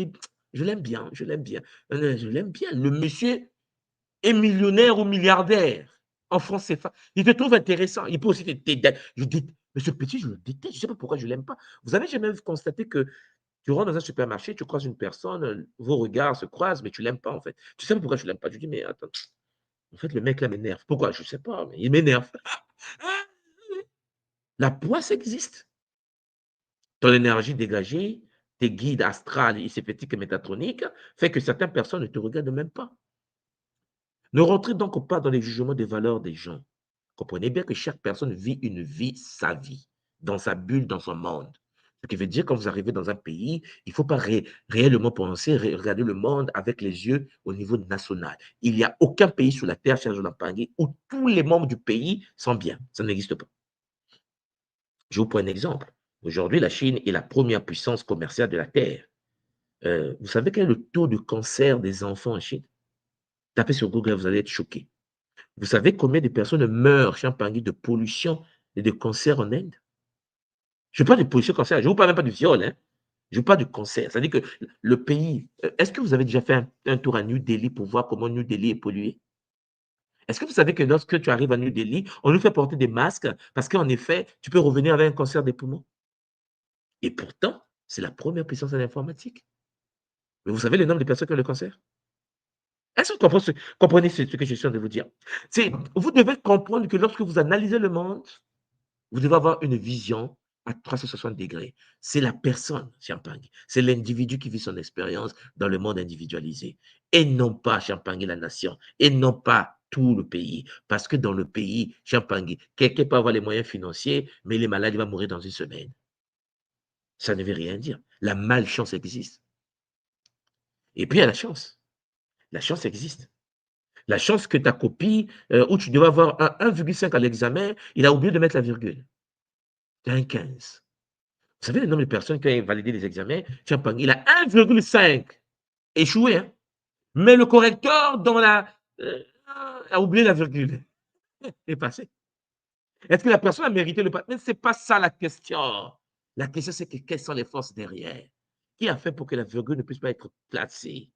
je l'aime bien, je l'aime bien. Je l'aime bien. Le monsieur est millionnaire ou milliardaire. En France, c'est il te trouve intéressant. Il peut aussi te mais ce petit, je le déteste. Je ne sais pas pourquoi je ne l'aime pas. Vous avez jamais constaté que tu rentres dans un supermarché, tu croises une personne, vos regards se croisent, mais tu ne l'aimes pas en fait. Tu sais pas pourquoi je ne l'aime pas. Je dis, mais attends, en fait, le mec là m'énerve. Pourquoi? Je ne sais pas, mais il m'énerve. La poisse existe. Ton énergie dégagée, tes guides astrales et sympathiques et métatroniques, fait que certaines personnes ne te regardent même pas. Ne rentrez donc pas dans les jugements des valeurs des gens. Comprenez bien que chaque personne vit une vie, sa vie, dans sa bulle, dans son monde. Ce qui veut dire, quand vous arrivez dans un pays, il ne faut pas réellement penser, regarder le monde avec les yeux au niveau national. Il n'y a aucun pays sur la terre, cher Jonathan Pangui, où tous les membres du pays sont bien. Ça n'existe pas. Je vous prends un exemple. Aujourd'hui, la Chine est la première puissance commerciale de la Terre. Vous savez quel est le taux de cancer des enfants en Chine? Tapez sur Google, vous allez être choqué. Vous savez combien de personnes meurent, Champangui, de pollution et de cancer en Inde? Je ne parle pas de pollution cancer, je ne vous parle même pas du viol, hein. Je vous parle du cancer. C'est-à-dire que le pays. Est-ce que vous avez déjà fait un tour à New Delhi pour voir comment New Delhi est pollué? Est-ce que vous savez que lorsque tu arrives à New Delhi, on nous fait porter des masques parce qu'en effet, tu peux revenir avec un cancer des poumons? Et pourtant, c'est la première puissance en informatique. Mais vous savez le nombre de personnes qui ont le cancer? Est-ce que vous comprenez ce que je suis en train de vous dire? Vous devez comprendre que lorsque vous analysez le monde, vous devez avoir une vision à 360 degrés. C'est la personne, Champagne. C'est l'individu qui vit son expérience dans le monde individualisé. Et non pas Champagne, la nation. Et non pas tout le pays. Parce que dans le pays, Champagne, quelqu'un peut avoir les moyens financiers, mais il est malade, il va mourir dans une semaine. Ça ne veut rien dire. La malchance existe. Et puis, il y a la chance. La chance existe. La chance que ta copie, où tu devais avoir un 1,5 à l'examen, il a oublié de mettre la virgule. Tu as un 15. Vous savez le nombre de personnes qui ont validé les examens? Champagne, il a 1,5 échoué. Hein? Mais le correcteur a oublié la virgule. Est passé. Est-ce que la personne a mérité le pass? Mais ce n'est pas ça la question. La question, c'est que quelles sont les forces derrière? Qui a fait pour que la virgule ne puisse pas être placée?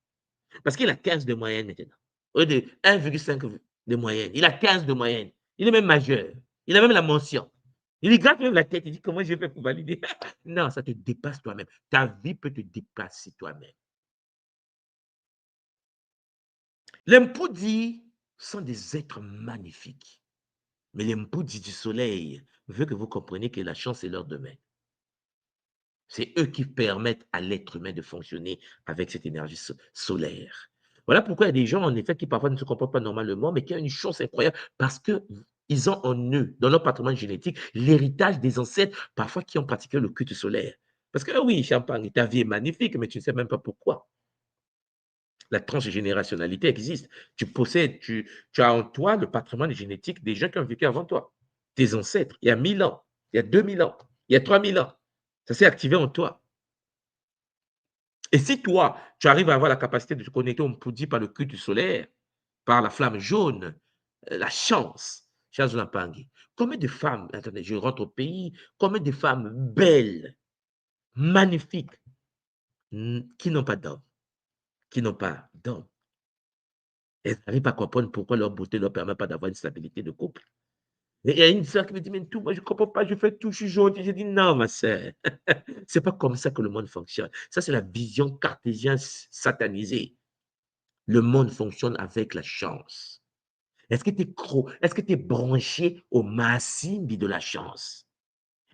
Parce qu'il a 15 de moyenne maintenant. Au lieu de 1,5 de moyenne. Il a 15 de moyenne. Il est même majeur. Il a même la mention. Il gratte même la tête. Il dit comment je fais pour valider? Non, ça te dépasse toi-même. Ta vie peut te dépasser toi-même. Les Mpudi sont des êtres magnifiques. Mais les Mpudi du soleil veulent que vous compreniez que la chance est leur domaine. C'est eux qui permettent à l'être humain de fonctionner avec cette énergie solaire. Voilà pourquoi il y a des gens, en effet, qui parfois ne se comportent pas normalement, mais qui ont une chance incroyable parce qu'ils ont en eux, dans leur patrimoine génétique, l'héritage des ancêtres, parfois qui ont pratiqué le culte solaire. Parce que oui, Champagne, ta vie est magnifique, mais tu ne sais même pas pourquoi. La transgénérationnalité existe. Tu possèdes, tu as en toi le patrimoine génétique des gens qui ont vécu avant toi. Tes ancêtres, il y a 1000 ans, il y a 2000 ans, il y a 3000 ans. Ça s'est activé en toi. Et si toi, tu arrives à avoir la capacité de te connecter au Mpudi par le culte solaire, par la flamme jaune, la chance, Charles Lampangi, combien de femmes, attendez, je rentre au pays, combien de femmes belles, magnifiques, qui n'ont pas d'homme, qui n'ont pas d'homme. Elles n'arrivent pas à comprendre pourquoi leur beauté ne leur permet pas d'avoir une stabilité de couple. Et il y a une sœur qui me dit, mais tout, moi je ne comprends pas, je fais tout, je suis gentille. J'ai dit, non, ma sœur, c'est pas comme ça que le monde fonctionne. Ça, c'est la vision cartésienne satanisée. Le monde fonctionne avec la chance. Est-ce que tu es branché au massimbi de la chance?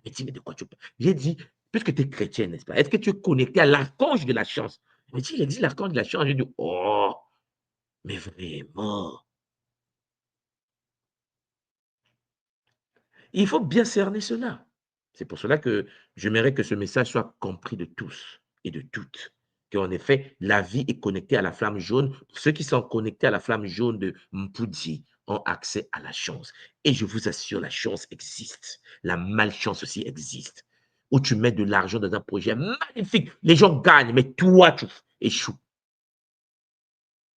Il me dit, mais de quoi tu parles? J'ai dit, puisque tu es chrétien, n'est-ce pas? Est-ce que tu es connecté à l'archange de la chance? Il me dit, il existe l'archange de la chance. J'ai dit, oh, mais vraiment. Il faut bien cerner cela. C'est pour cela que j'aimerais que ce message soit compris de tous et de toutes. Qu'en effet, la vie est connectée à la flamme jaune. Ceux qui sont connectés à la flamme jaune de Mpudi ont accès à la chance. Et je vous assure, la chance existe. La malchance aussi existe. Où tu mets de l'argent dans un projet magnifique. Les gens gagnent, mais toi, tu échoues.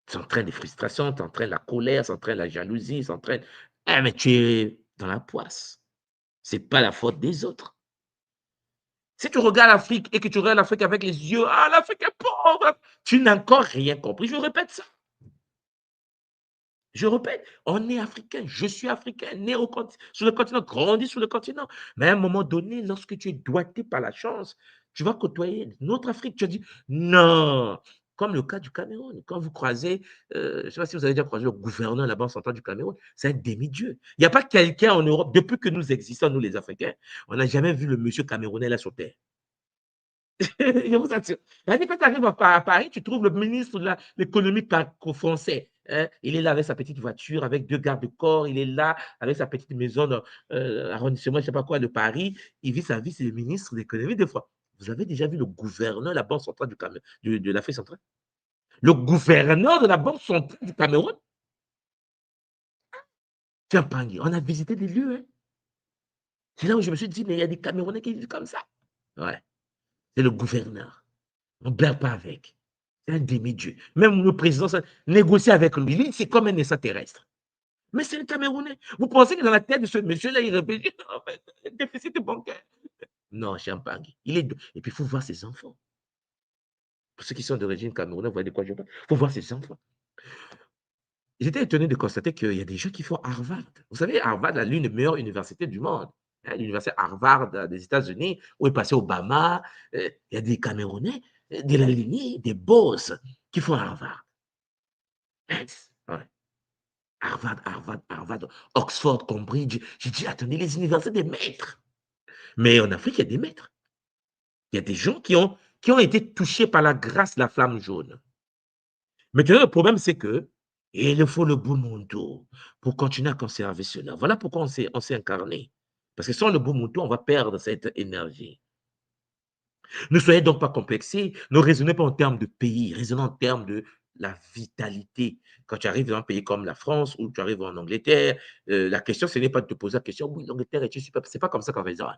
Ça entraîne des frustrations, ça entraîne la colère, ça entraîne la jalousie, ça entraîne... Eh, mais tu es dans la poisse. Ce n'est pas la faute des autres. Si tu regardes l'Afrique et que tu regardes l'Afrique avec les yeux, ah, l'Afrique est pauvre, tu n'as encore rien compris. Je répète ça. Je répète, on est africain, je suis africain, né sur le continent, grandi sur le continent. Mais à un moment donné, lorsque tu es doigté par la chance, tu vas côtoyer notre Afrique. Tu as dit, non, comme le cas du Cameroun. Quand vous croisez, je ne sais pas si vous avez déjà croisé le gouverneur de la Banque centrale du Cameroun, c'est un demi-dieu. Il n'y a pas quelqu'un en Europe, depuis que nous existons, nous les Africains, on n'a jamais vu le monsieur camerounais là sur terre. Je vous assure. Quand tu arrives à Paris, tu trouves le ministre de l'économie français. Hein? Il est là avec sa petite voiture, avec 2 gardes de corps. Il est là avec sa petite maison arrondissement, je ne sais pas quoi, de Paris. Il vit sa vie, c'est le ministre de l'économie des fois. Vous avez déjà vu le gouverneur de la Banque centrale de l'Afrique centrale? Le gouverneur de la Banque centrale du Cameroun? Tiens, Pangui, on a visité des lieux. Hein? C'est là où je me suis dit, mais il y a des Camerounais qui vivent comme ça. Ouais, c'est le gouverneur. On ne blague pas avec. C'est un demi-dieu. Même le président négocie avec lui. Lui, c'est comme un extraterrestre. Mais c'est le Camerounais. Vous pensez que dans la tête de ce monsieur-là, il réfléchit, en fait, déficit bancaire. Non, Champagne. Et puis, il faut voir ses enfants. Pour ceux qui sont d'origine camerounaise, vous voyez de quoi je parle. Il faut voir ses enfants. J'étais étonné de constater qu'il y a des gens qui font Harvard. Vous savez, Harvard est l'une des meilleures universités du monde. Hein, l'université Harvard des États-Unis, où est passé Obama. Il y a des Camerounais, de la lignée, des boss qui font Harvard. Ouais. Harvard, Oxford, Cambridge. J'ai dit, attendez, les universités des maîtres. Mais en Afrique, il y a des maîtres. Il y a des gens qui ont été touchés par la grâce de la flamme jaune. Maintenant, le problème, c'est que il faut le Ubuntu pour continuer à conserver cela. Voilà pourquoi on s'est incarné. Parce que sans le Ubuntu, on va perdre cette énergie. Ne soyez donc pas complexés, ne raisonnez pas en termes de pays, raisonnez en termes de la vitalité. Quand tu arrives dans un pays comme la France ou tu arrives en Angleterre, la question, ce n'est pas de te poser la question, oui, l'Angleterre est-tu super? C'est pas comme ça qu'on va dire.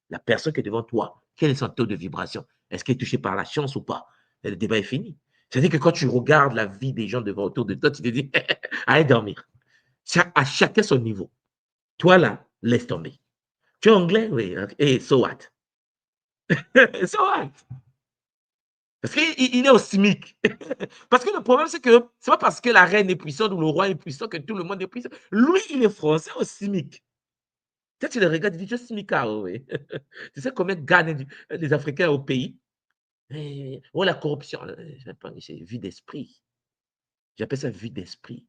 La personne qui est devant toi, quel est son taux de vibration? Est-ce qu'il est touché par la chance ou pas? Et le débat est fini. C'est-à-dire que quand tu regardes la vie des gens devant autour de toi, tu te dis, allez dormir. À chacun son niveau. Toi là, laisse tomber. Tu es anglais? Oui. Et so what? So what? Parce qu'il est au SMIC. Parce que le problème, c'est que c'est pas parce que la reine est puissante ou le roi est puissant que tout le monde est puissant. Lui, il est français au SMIC. Toi, tu le regardes, tu dis, je suis SMICAO, oui. Tu sais combien gagnent les Africains au pays? Oh, la corruption, c'est vue d'esprit. J'appelle ça vue d'esprit.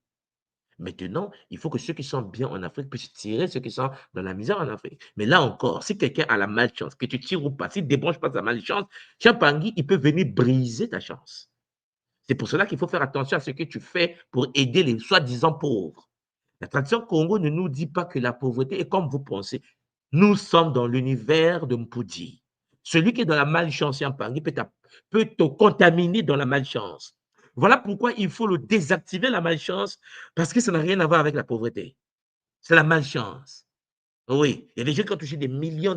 Maintenant, il faut que ceux qui sont bien en Afrique puissent tirer ceux qui sont dans la misère en Afrique. Mais là encore, si quelqu'un a la malchance, que tu tires ou pas, s'il ne débranche pas sa malchance, Champangui, il peut venir briser ta chance. C'est pour cela qu'il faut faire attention à ce que tu fais pour aider les soi-disant pauvres. La tradition Congo ne nous dit pas que la pauvreté est comme vous pensez. Nous sommes dans l'univers de Mpudi. Celui qui est dans la malchance, Champangui, peut te contaminer dans la malchance. Voilà pourquoi il faut le désactiver, la malchance, parce que ça n'a rien à voir avec la pauvreté. C'est la malchance. Oui, il y a des gens qui ont touché des millions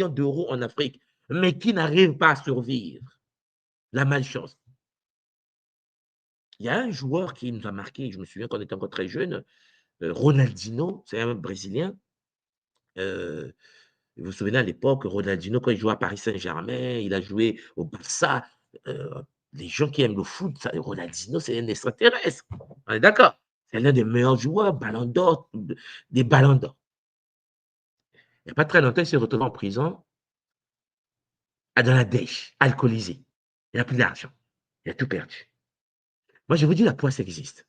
d'euros en Afrique, mais qui n'arrivent pas à survivre. La malchance. Il y a un joueur qui nous a marqué, je me souviens quand on était encore très jeune, Ronaldinho, c'est un Brésilien. Vous vous souvenez à l'époque, Ronaldinho, quand il jouait à Paris Saint-Germain, il a joué au Barça. Les gens qui aiment le foot, Ronaldinho, c'est un extraterrestre. On est d'accord? C'est l'un des meilleurs joueurs, ballon d'or, des ballons d'or. Il n'y a pas très longtemps, il s'est retrouvé en prison, dans la dèche, alcoolisé. Il n'a plus d'argent. Il a tout perdu. Moi, je vous dis, la poisse existe.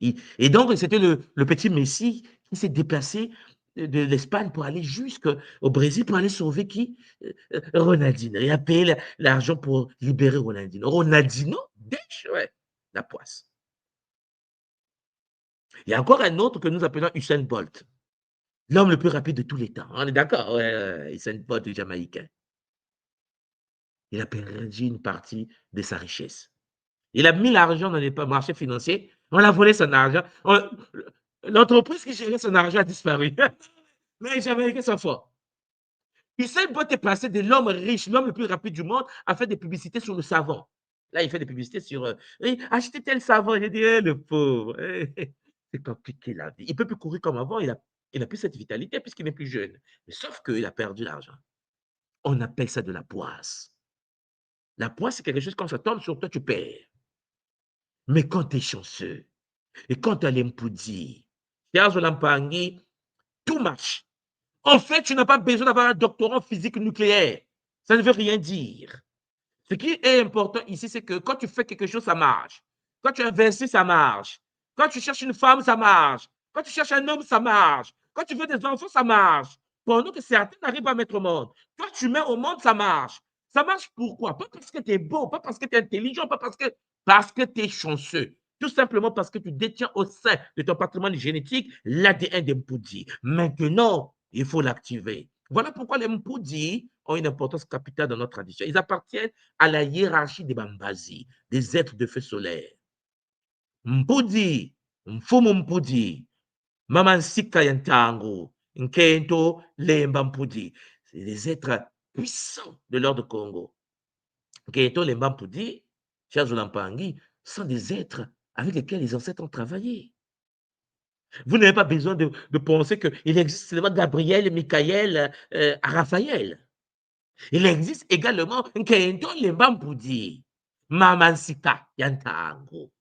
Et donc, c'était le petit Messi qui s'est déplacé de l'Espagne pour aller jusqu'au Brésil pour aller sauver qui? Ronaldinho. Il a payé l'argent pour libérer Ronaldinho. Ronaldinho, dèche, ouais, la poisse. Il y a encore un autre que nous appelons Usain Bolt, l'homme le plus rapide de tous les temps. On est d'accord? Ouais, Usain Bolt, le Jamaïcain. Il a perdu une partie de sa richesse. Il a mis l'argent dans les marchés financiers. On a volé son argent. L'entreprise qui gérait son argent a disparu. Mais les Jamaïcains sont forts. Usain Bolt est passé de l'homme riche, l'homme le plus rapide du monde, à faire des publicités sur le savon. Là, il fait des publicités sur achetez tel savon. J'ai dit, le pauvre. C'est compliqué la vie. Il ne peut plus courir comme avant. Il n'a plus cette vitalité puisqu'il n'est plus jeune. Mais sauf qu'il a perdu l'argent. On appelle ça de la poisse. La poisse, c'est quelque chose quand ça tombe sur toi, tu perds. Mais quand tu es chanceux, et quand tu as l'impoudi, tout marche. En fait, tu n'as pas besoin d'avoir un doctorat en physique nucléaire. Ça ne veut rien dire. Ce qui est important ici, c'est que quand tu fais quelque chose, ça marche. Quand tu investis, ça marche. Quand tu cherches une femme, ça marche. Quand tu cherches un homme, ça marche. Quand tu veux des enfants, ça marche. Pendant que certains n'arrivent pas à mettre au monde. Toi, tu mets au monde, ça marche. Ça marche pourquoi? Pas parce que tu es beau, pas parce que tu es intelligent, pas parce que tu es chanceux. Tout simplement parce que tu détiens au sein de ton patrimoine génétique l'ADN des Mpudi. Maintenant, il faut l'activer. Voilà pourquoi les Mpudi ont une importance capitale dans notre tradition. Ils appartiennent à la hiérarchie des Bambazi, des êtres de feu solaire. Mpudi, Mfumu Mpudi, Mamansika Yantango, Nkento Lemba Mpudi. C'est des êtres puissants de l'ordre Congo. Nkento Lemba Mpudi, chers Olampangi, sont des êtres avec lesquels les ancêtres ont travaillé. Vous n'avez pas besoin de penser qu'il existe seulement Gabriel, Michael, Raphaël. Il existe également Nkento Lemba Mpudi, Mamansika Yantango.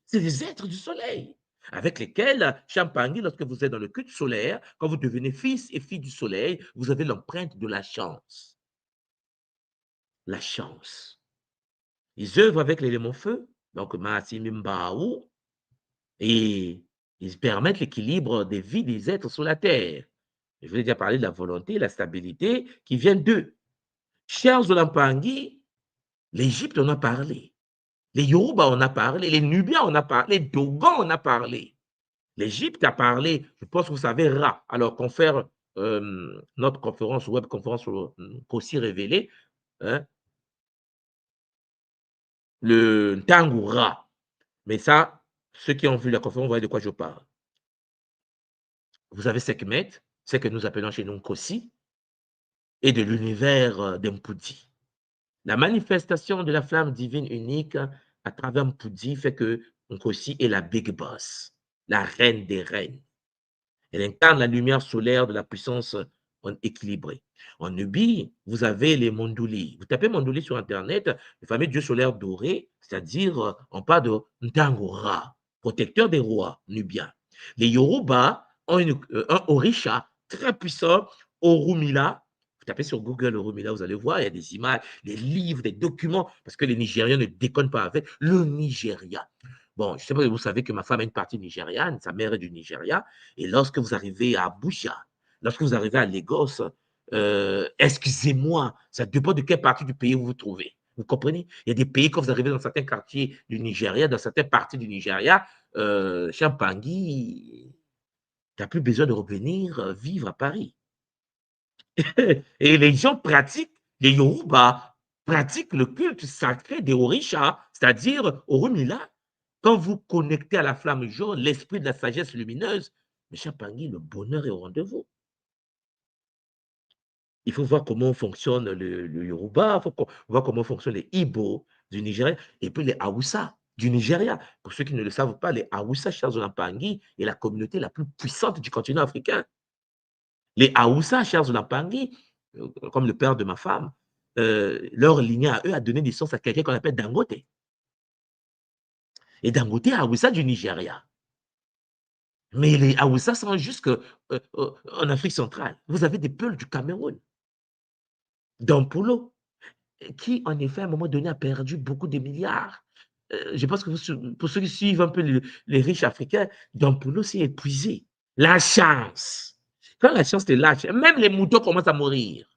C'est des êtres du soleil avec lesquels, Champagny, lorsque vous êtes dans le culte solaire, quand vous devenez fils et fille du soleil, vous avez l'empreinte de la chance. La chance. Ils œuvrent avec l'élément feu, donc Maasimi Mbaou, Et ils permettent l'équilibre des vies des êtres sur la terre. Je vous ai déjà parlé de la volonté, la stabilité qui viennent d'eux. Chers Zolampangi, l'Égypte, on a parlé. Les Yoruba, on a parlé. Les Nubiens, on a parlé. Les Dogons, on a parlé. L'Égypte a parlé. Je pense que vous savez Ra. Alors qu'on fait notre conférence, web conférence sur Kossi révélé, hein, le Ntangu Ra. Mais ça, ceux qui ont vu la conférence voient de quoi je parle. Vous avez Sekhmet, ce que nous appelons chez nous Kossi, et de l'univers d'Mpudi. La manifestation de la flamme divine unique à travers Mpudi fait que Nkosi est la big boss, la reine des reines. Elle incarne la lumière solaire de la puissance équilibrée. En Nubie, vous avez les Mondouli. Vous tapez Mondouli sur Internet, le fameux dieu solaire doré, c'est-à-dire, on parle de Ntangora, protecteur des rois nubiens. Les Yoruba ont un Orisha très puissant, Orumila. Vous tapez sur Google Orumila, vous allez voir, il y a des images, des livres, des documents, parce que les Nigériens ne déconnent pas avec le Nigeria. Bon, je ne sais pas si vous savez que ma femme a une partie nigériane, sa mère est du Nigeria, et lorsque vous arrivez à Abuja, lorsque vous arrivez à Lagos, excusez-moi, ça dépend de quelle partie du pays vous vous trouvez. Vous comprenez? Il y a des pays, quand vous arrivez dans certains quartiers du Nigeria, dans certaines parties du Nigeria, Champangui, tu n'as plus besoin de revenir vivre à Paris. Et les gens pratiquent, les Yoruba pratiquent le culte sacré des Orishas, c'est-à-dire Orumila. Quand vous connectez à la flamme jaune, l'esprit de la sagesse lumineuse, M. Champangui, le bonheur est au rendez-vous. Il faut voir comment fonctionne le Yoruba, il faut voir comment fonctionnent les Igbo du Nigeria et puis les Hausa du Nigeria. Pour ceux qui ne le savent pas, les Hausa, Charles Zolampangi, est la communauté la plus puissante du continent africain. Les Hausa, Charles Zolampangi, comme le père de ma femme, leur lignée à eux a donné naissance à quelqu'un qu'on appelle Dangote. Et Dangote est Hausa du Nigeria. Mais les Hausa sont jusqu'en Afrique centrale. Vous avez des peuples du Cameroun, d'Ampulo, qui, en effet, à un moment donné, a perdu beaucoup de milliards. Je pense que pour ceux qui suivent un peu les riches africains, Dampulo s'est épuisé. La chance. Quand la chance te lâche, même les moutons commencent à mourir.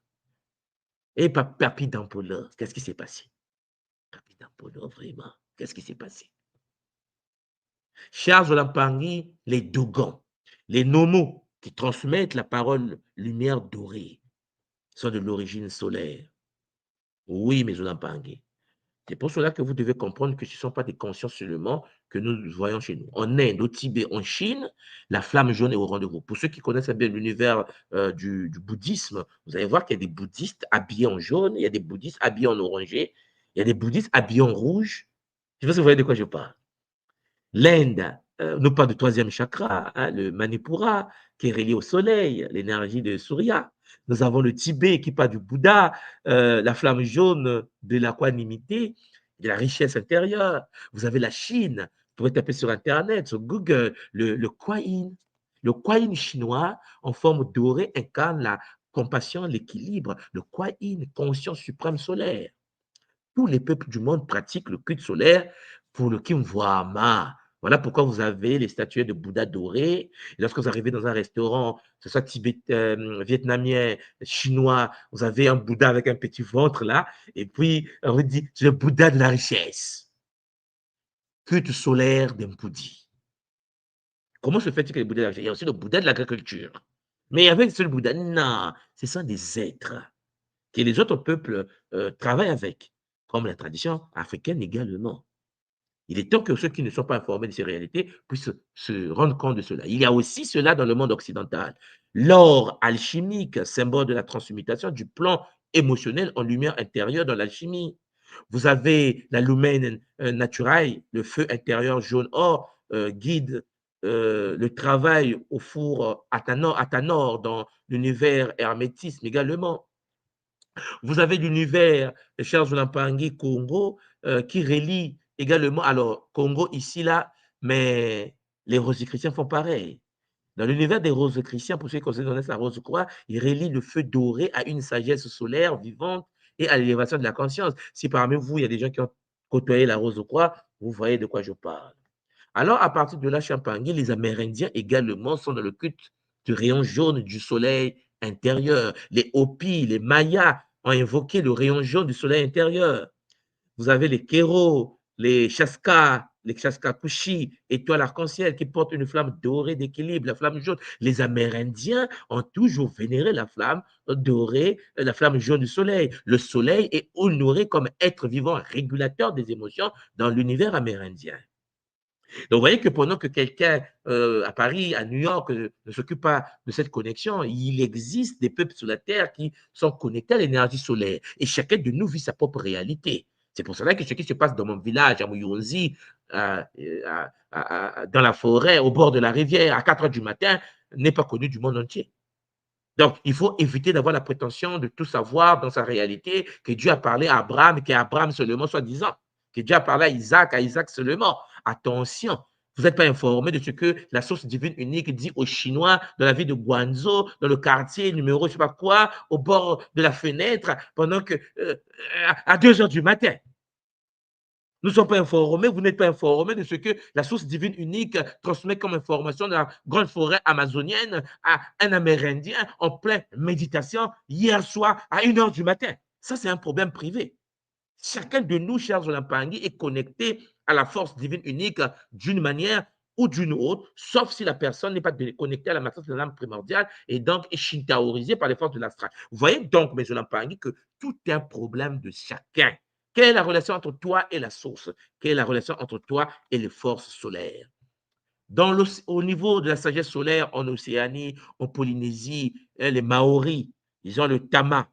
Et Papi Dampulo, qu'est-ce qui s'est passé? Papi Dampulo, vraiment, qu'est-ce qui s'est passé? Charles Zolampangi, les Dogons, les Nomos, qui transmettent la parole lumière dorée, sont de l'origine solaire. Oui, mes Zolampangi. C'est pour cela que vous devez comprendre que ce ne sont pas des consciences seulement que nous voyons chez nous. En Inde, au Tibet, en Chine, la flamme jaune est au rendez-vous. Pour ceux qui connaissent bien l'univers du bouddhisme, vous allez voir qu'il y a des bouddhistes habillés en jaune, il y a des bouddhistes habillés en orangé, il y a des bouddhistes habillés en rouge. Je ne sais pas si vous voyez de quoi je parle. L'Inde nous parle du troisième chakra, hein, le Manipura, qui est relié au soleil, l'énergie de Surya. Nous avons le Tibet qui parle du Bouddha, la flamme jaune de l'aquanimité, de la richesse intérieure. Vous avez la Chine, vous pouvez taper sur Internet, sur Google, le Kuan Yin. Le Kuan Yin chinois, en forme dorée, incarne la compassion, l'équilibre. Le Kuan Yin, conscience suprême solaire. Tous les peuples du monde pratiquent le culte solaire pour le Kimwama. Voilà pourquoi vous avez les statuettes de Bouddha dorées. Et lorsque vous arrivez dans un restaurant, que ce soit vietnamien, chinois, vous avez un Bouddha avec un petit ventre là, et puis on vous dit, c'est le Bouddha de la richesse. Culte solaire d'Mpudi. Comment se fait-il que le Bouddha de la richesse? Il y a aussi le Bouddha de l'agriculture. Mais avec ce Bouddha, non, ce sont des êtres que les autres peuples travaillent avec, comme la tradition africaine également. Il est temps que ceux qui ne sont pas informés de ces réalités puissent se rendre compte de cela. Il y a aussi cela dans le monde occidental. L'or alchimique, symbole de la transmutation du plan émotionnel en lumière intérieure dans l'alchimie. Vous avez la lumen naturae, le feu intérieur jaune or, guide le travail au four Athanor dans l'univers hermétisme également. Vous avez l'univers de Charles Zolampangi Congo qui relie également, alors Congo ici, là, mais les rosicruciens font pareil. Dans l'univers des rosicruciens, pour ceux qui connaissent la rose-croix, ils relient le feu doré à une sagesse solaire vivante et à l'élévation de la conscience. Si parmi vous, il y a des gens qui ont côtoyé la rose-croix, vous voyez de quoi je parle. Alors, à partir de là, Champangui, les Amérindiens également sont dans le culte du rayon jaune du soleil intérieur. Les Hopis, les Mayas ont invoqué le rayon jaune du soleil intérieur. Vous avez les Kéros, les Chaskakushi, étoiles arc-en-ciel qui portent une flamme dorée d'équilibre, la flamme jaune. Les Amérindiens ont toujours vénéré la flamme dorée, la flamme jaune du soleil. Le soleil est honoré comme être vivant régulateur des émotions dans l'univers amérindien. Donc, vous voyez que pendant que quelqu'un à Paris, à New York, ne s'occupe pas de cette connexion, il existe des peuples sur la Terre qui sont connectés à l'énergie solaire. Et chacun de nous vit sa propre réalité. C'est pour cela que ce qui se passe dans mon village, à Muyonzi, dans la forêt, au bord de la rivière, à 4 heures du matin, n'est pas connu du monde entier. Donc, il faut éviter d'avoir la prétention de tout savoir dans sa réalité, que Dieu a parlé à Abraham, et qu'à Abraham seulement, soi-disant, que Dieu a parlé à Isaac seulement. Attention, vous n'êtes pas informé de ce que la source divine unique dit aux Chinois dans la ville de Guangzhou, dans le quartier numéro je ne sais pas quoi, au bord de la fenêtre, pendant que à 2 heures du matin. Nous ne sommes pas informés, vous n'êtes pas informés de ce que la source divine unique transmet comme information dans la grande forêt amazonienne à un Amérindien en pleine méditation hier soir à 1 heure du matin. Ça, c'est un problème privé. Chacun de nous, chers Olampangui, est connecté à la force divine unique d'une manière ou d'une autre, sauf si la personne n'est pas connectée à la matrice de l'âme primordiale et donc est shintaorisée par les forces de l'astral. Vous voyez donc, mes Olampangui, que tout est un problème de chacun. Quelle est la relation entre toi et la source? Quelle est la relation entre toi et les forces solaires? Au niveau de la sagesse solaire en Océanie, en Polynésie, les Maoris, ils ont le Tama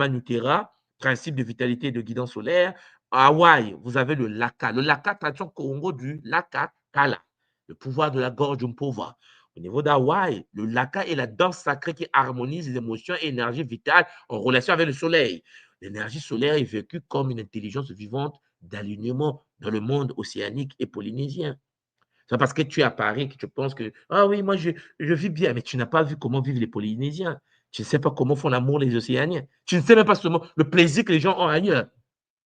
Nutera, principe de vitalité et de guidance solaire. À Hawaï, vous avez le Laka. Le Laka, traduction Congo du Laka Kala, le pouvoir de la gorge Mpova. Au niveau d'Hawaï, le Laka est la danse sacrée qui harmonise les émotions et énergies vitales en relation avec le soleil. L'énergie solaire est vécue comme une intelligence vivante d'alignement dans le monde océanique et polynésien. C'est parce que tu es à Paris que tu penses que, ah oui, moi je vis bien, mais tu n'as pas vu comment vivent les Polynésiens. Tu ne sais pas comment font l'amour les Océaniens. Tu ne sais même pas seulement le plaisir que les gens ont ailleurs.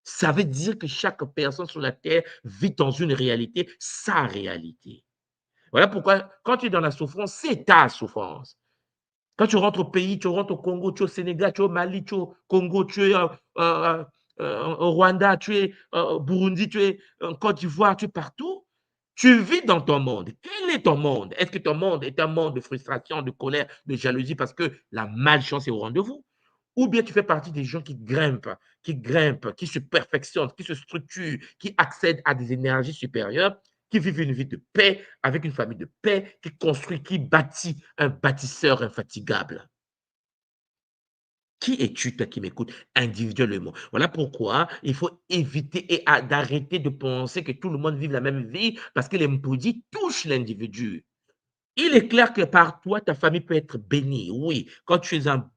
Ça veut dire que chaque personne sur la Terre vit dans une réalité, sa réalité. Voilà pourquoi, quand tu es dans la souffrance, c'est ta souffrance. Quand tu rentres au pays, tu rentres au Congo, tu es au Sénégal, tu es au Mali, tu es au Congo, tu es au Rwanda, tu es au Burundi, tu es en Côte d'Ivoire, tu es partout. Tu vis dans ton monde. Quel est ton monde? Est-ce que ton monde est un monde de frustration, de colère, de jalousie parce que la malchance est au rendez-vous? Ou bien tu fais partie des gens qui qui se perfectionnent, qui se structurent, qui accèdent à des énergies supérieures, qui vivent une vie de paix, avec une famille de paix, qui construit, qui bâtit un bâtisseur infatigable. Qui es-tu, toi qui m'écoutes, individuellement? Voilà pourquoi il faut éviter et d'arrêter de penser que tout le monde vive la même vie parce que les Mpudi touchent l'individu. Il est clair que par toi, ta famille peut être bénie. Oui, quand tu es un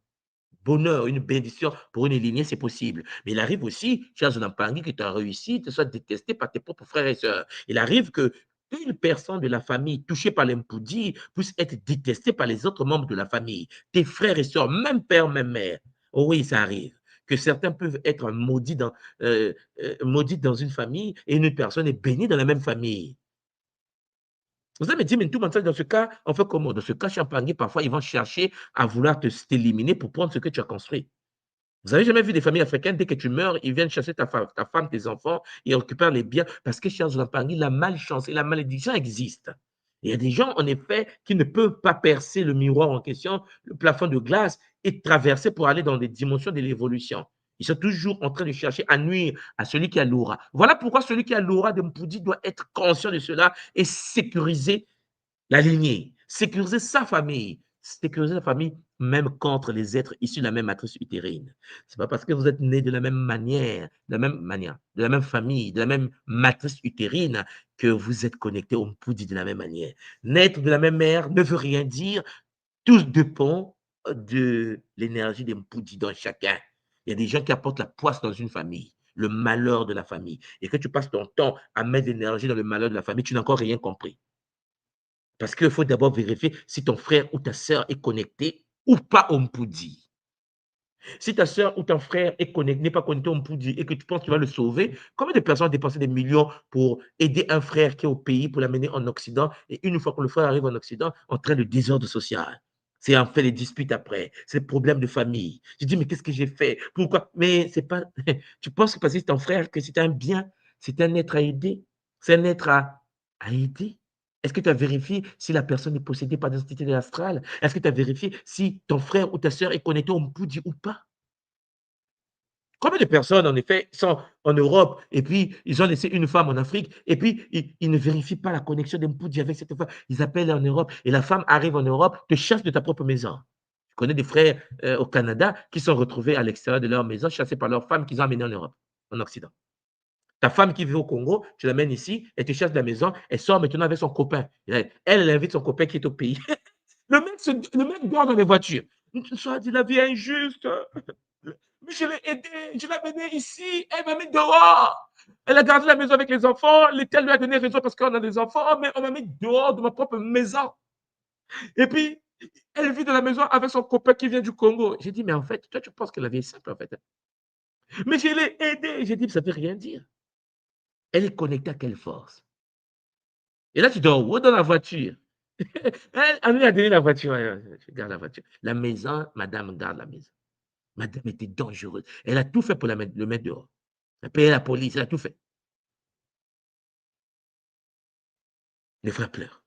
bonheur, une bénédiction pour une lignée, c'est possible. Mais il arrive aussi, chers Onampangui, que tu as réussi, tu sois détesté par tes propres frères et sœurs. Il arrive que une personne de la famille touchée par l'impoudie puisse être détestée par les autres membres de la famille, tes frères et sœurs, même père, même mère. Oh oui, ça arrive. Que certains peuvent être maudits dans une famille et une personne est bénie dans la même famille. Vous allez me dire, mais tout le monde, dans ce cas, on fait comment? Dans ce cas, Champagne, parfois, ils vont chercher à vouloir t'éliminer pour prendre ce que tu as construit. Vous n'avez jamais vu des familles africaines, dès que tu meurs, ils viennent chercher ta femme, tes enfants, ils récupèrent les biens parce que, chers Champagne, la malchance et la malédiction existent. Il y a des gens, en effet, qui ne peuvent pas percer le miroir en question, le plafond de glace, et traverser pour aller dans des dimensions de l'évolution. Ils sont toujours en train de chercher à nuire à celui qui a l'aura. Voilà pourquoi celui qui a l'aura de Mpoudi doit être conscient de cela et sécuriser la lignée, sécuriser sa famille, sécuriser la famille même contre les êtres issus de la même matrice utérine. Ce n'est pas parce que vous êtes nés de la même manière, de la même famille, de la même matrice utérine que vous êtes connectés au Mpoudi de la même manière. Naître de la même mère ne veut rien dire. Tout dépend de l'énergie des Mpoudi dans chacun. Il y a des gens qui apportent la poisse dans une famille, le malheur de la famille. Et que tu passes ton temps à mettre de l'énergie dans le malheur de la famille, tu n'as encore rien compris. Parce qu'il faut d'abord vérifier si ton frère ou ta sœur est connecté ou pas au Mpoudi. Si ta soeur ou ton frère n'est pas connecté au Mpoudi et que tu penses que tu vas le sauver, combien de personnes ont dépensé des millions pour aider un frère qui est au pays, pour l'amener en Occident, et une fois que le frère arrive en Occident, on traite le désordre social. C'est en fait les disputes après, c'est le problème de famille. Je dis, mais qu'est-ce que j'ai fait? Pourquoi? Mais c'est pas. Tu penses que parce que c'est ton frère, que c'est un bien, c'est un être à aider, c'est un être à aider. Est-ce que tu as vérifié si la personne est possédée par des entités de l'astral? Est-ce que tu as vérifié si ton frère ou ta soeur est connecté au Mpoudi ou pas? Combien de personnes, en effet, sont en Europe et puis ils ont laissé une femme en Afrique et puis ils ne vérifient pas la connexion des Mpoudji avec cette femme. Ils appellent en Europe et la femme arrive en Europe, te chasse de ta propre maison. Je connais des frères au Canada qui sont retrouvés à l'extérieur de leur maison, chassés par leur femme qu'ils ont amenée en Europe, en Occident. Ta femme qui vit au Congo, tu l'amènes ici, elle te chasse de la maison, elle sort maintenant avec son copain. Elle invite son copain qui est au pays. Le mec dort dans les voitures. Tu sois dit la vie est injuste. Mais je l'ai aidée, je l'ai amenée ici, elle m'a mis dehors. Elle a gardé la maison avec les enfants, l'État lui a donné raison parce qu'on a des enfants, mais on m'a mis dehors de ma propre maison. Et puis, elle vit dans la maison avec son copain qui vient du Congo. J'ai dit, mais en fait, toi, tu penses que la vie est simple, en fait. Mais je l'ai aidée. J'ai dit, ça ne veut rien dire. Elle est connectée à quelle force? Et là, tu dors où? Dans la voiture. Elle lui a donné la voiture. Je garde la voiture. La maison, madame garde la maison. Madame était dangereuse. Elle a tout fait pour le mettre dehors. Elle a payé la police, elle a tout fait. Les frères pleurent.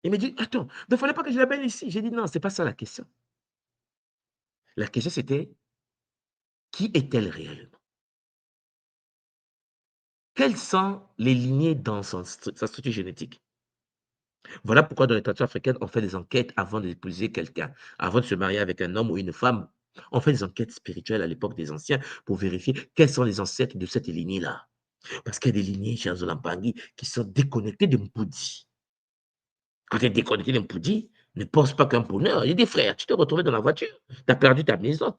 Il me dit, attends, il ne fallait pas que je l'appelle ici. J'ai dit, non, ce n'est pas ça la question. La question, c'était, qui est-elle réellement? Quelles sont les lignées dans sa structure génétique? Voilà pourquoi dans les traditions africaines, on fait des enquêtes avant d'épouser quelqu'un, avant de se marier avec un homme ou une femme. On fait des enquêtes spirituelles à l'époque des anciens pour vérifier quels sont les ancêtres de cette lignée-là. Parce qu'il y a des lignées chez Azolampangi qui sont déconnectées de Mpoudi. Quand tu es déconnecté d'un Mpoudi, ne pense pas qu'un bonheur. Il y a des frères, tu t'es retrouvé dans la voiture. Tu as perdu ta maison.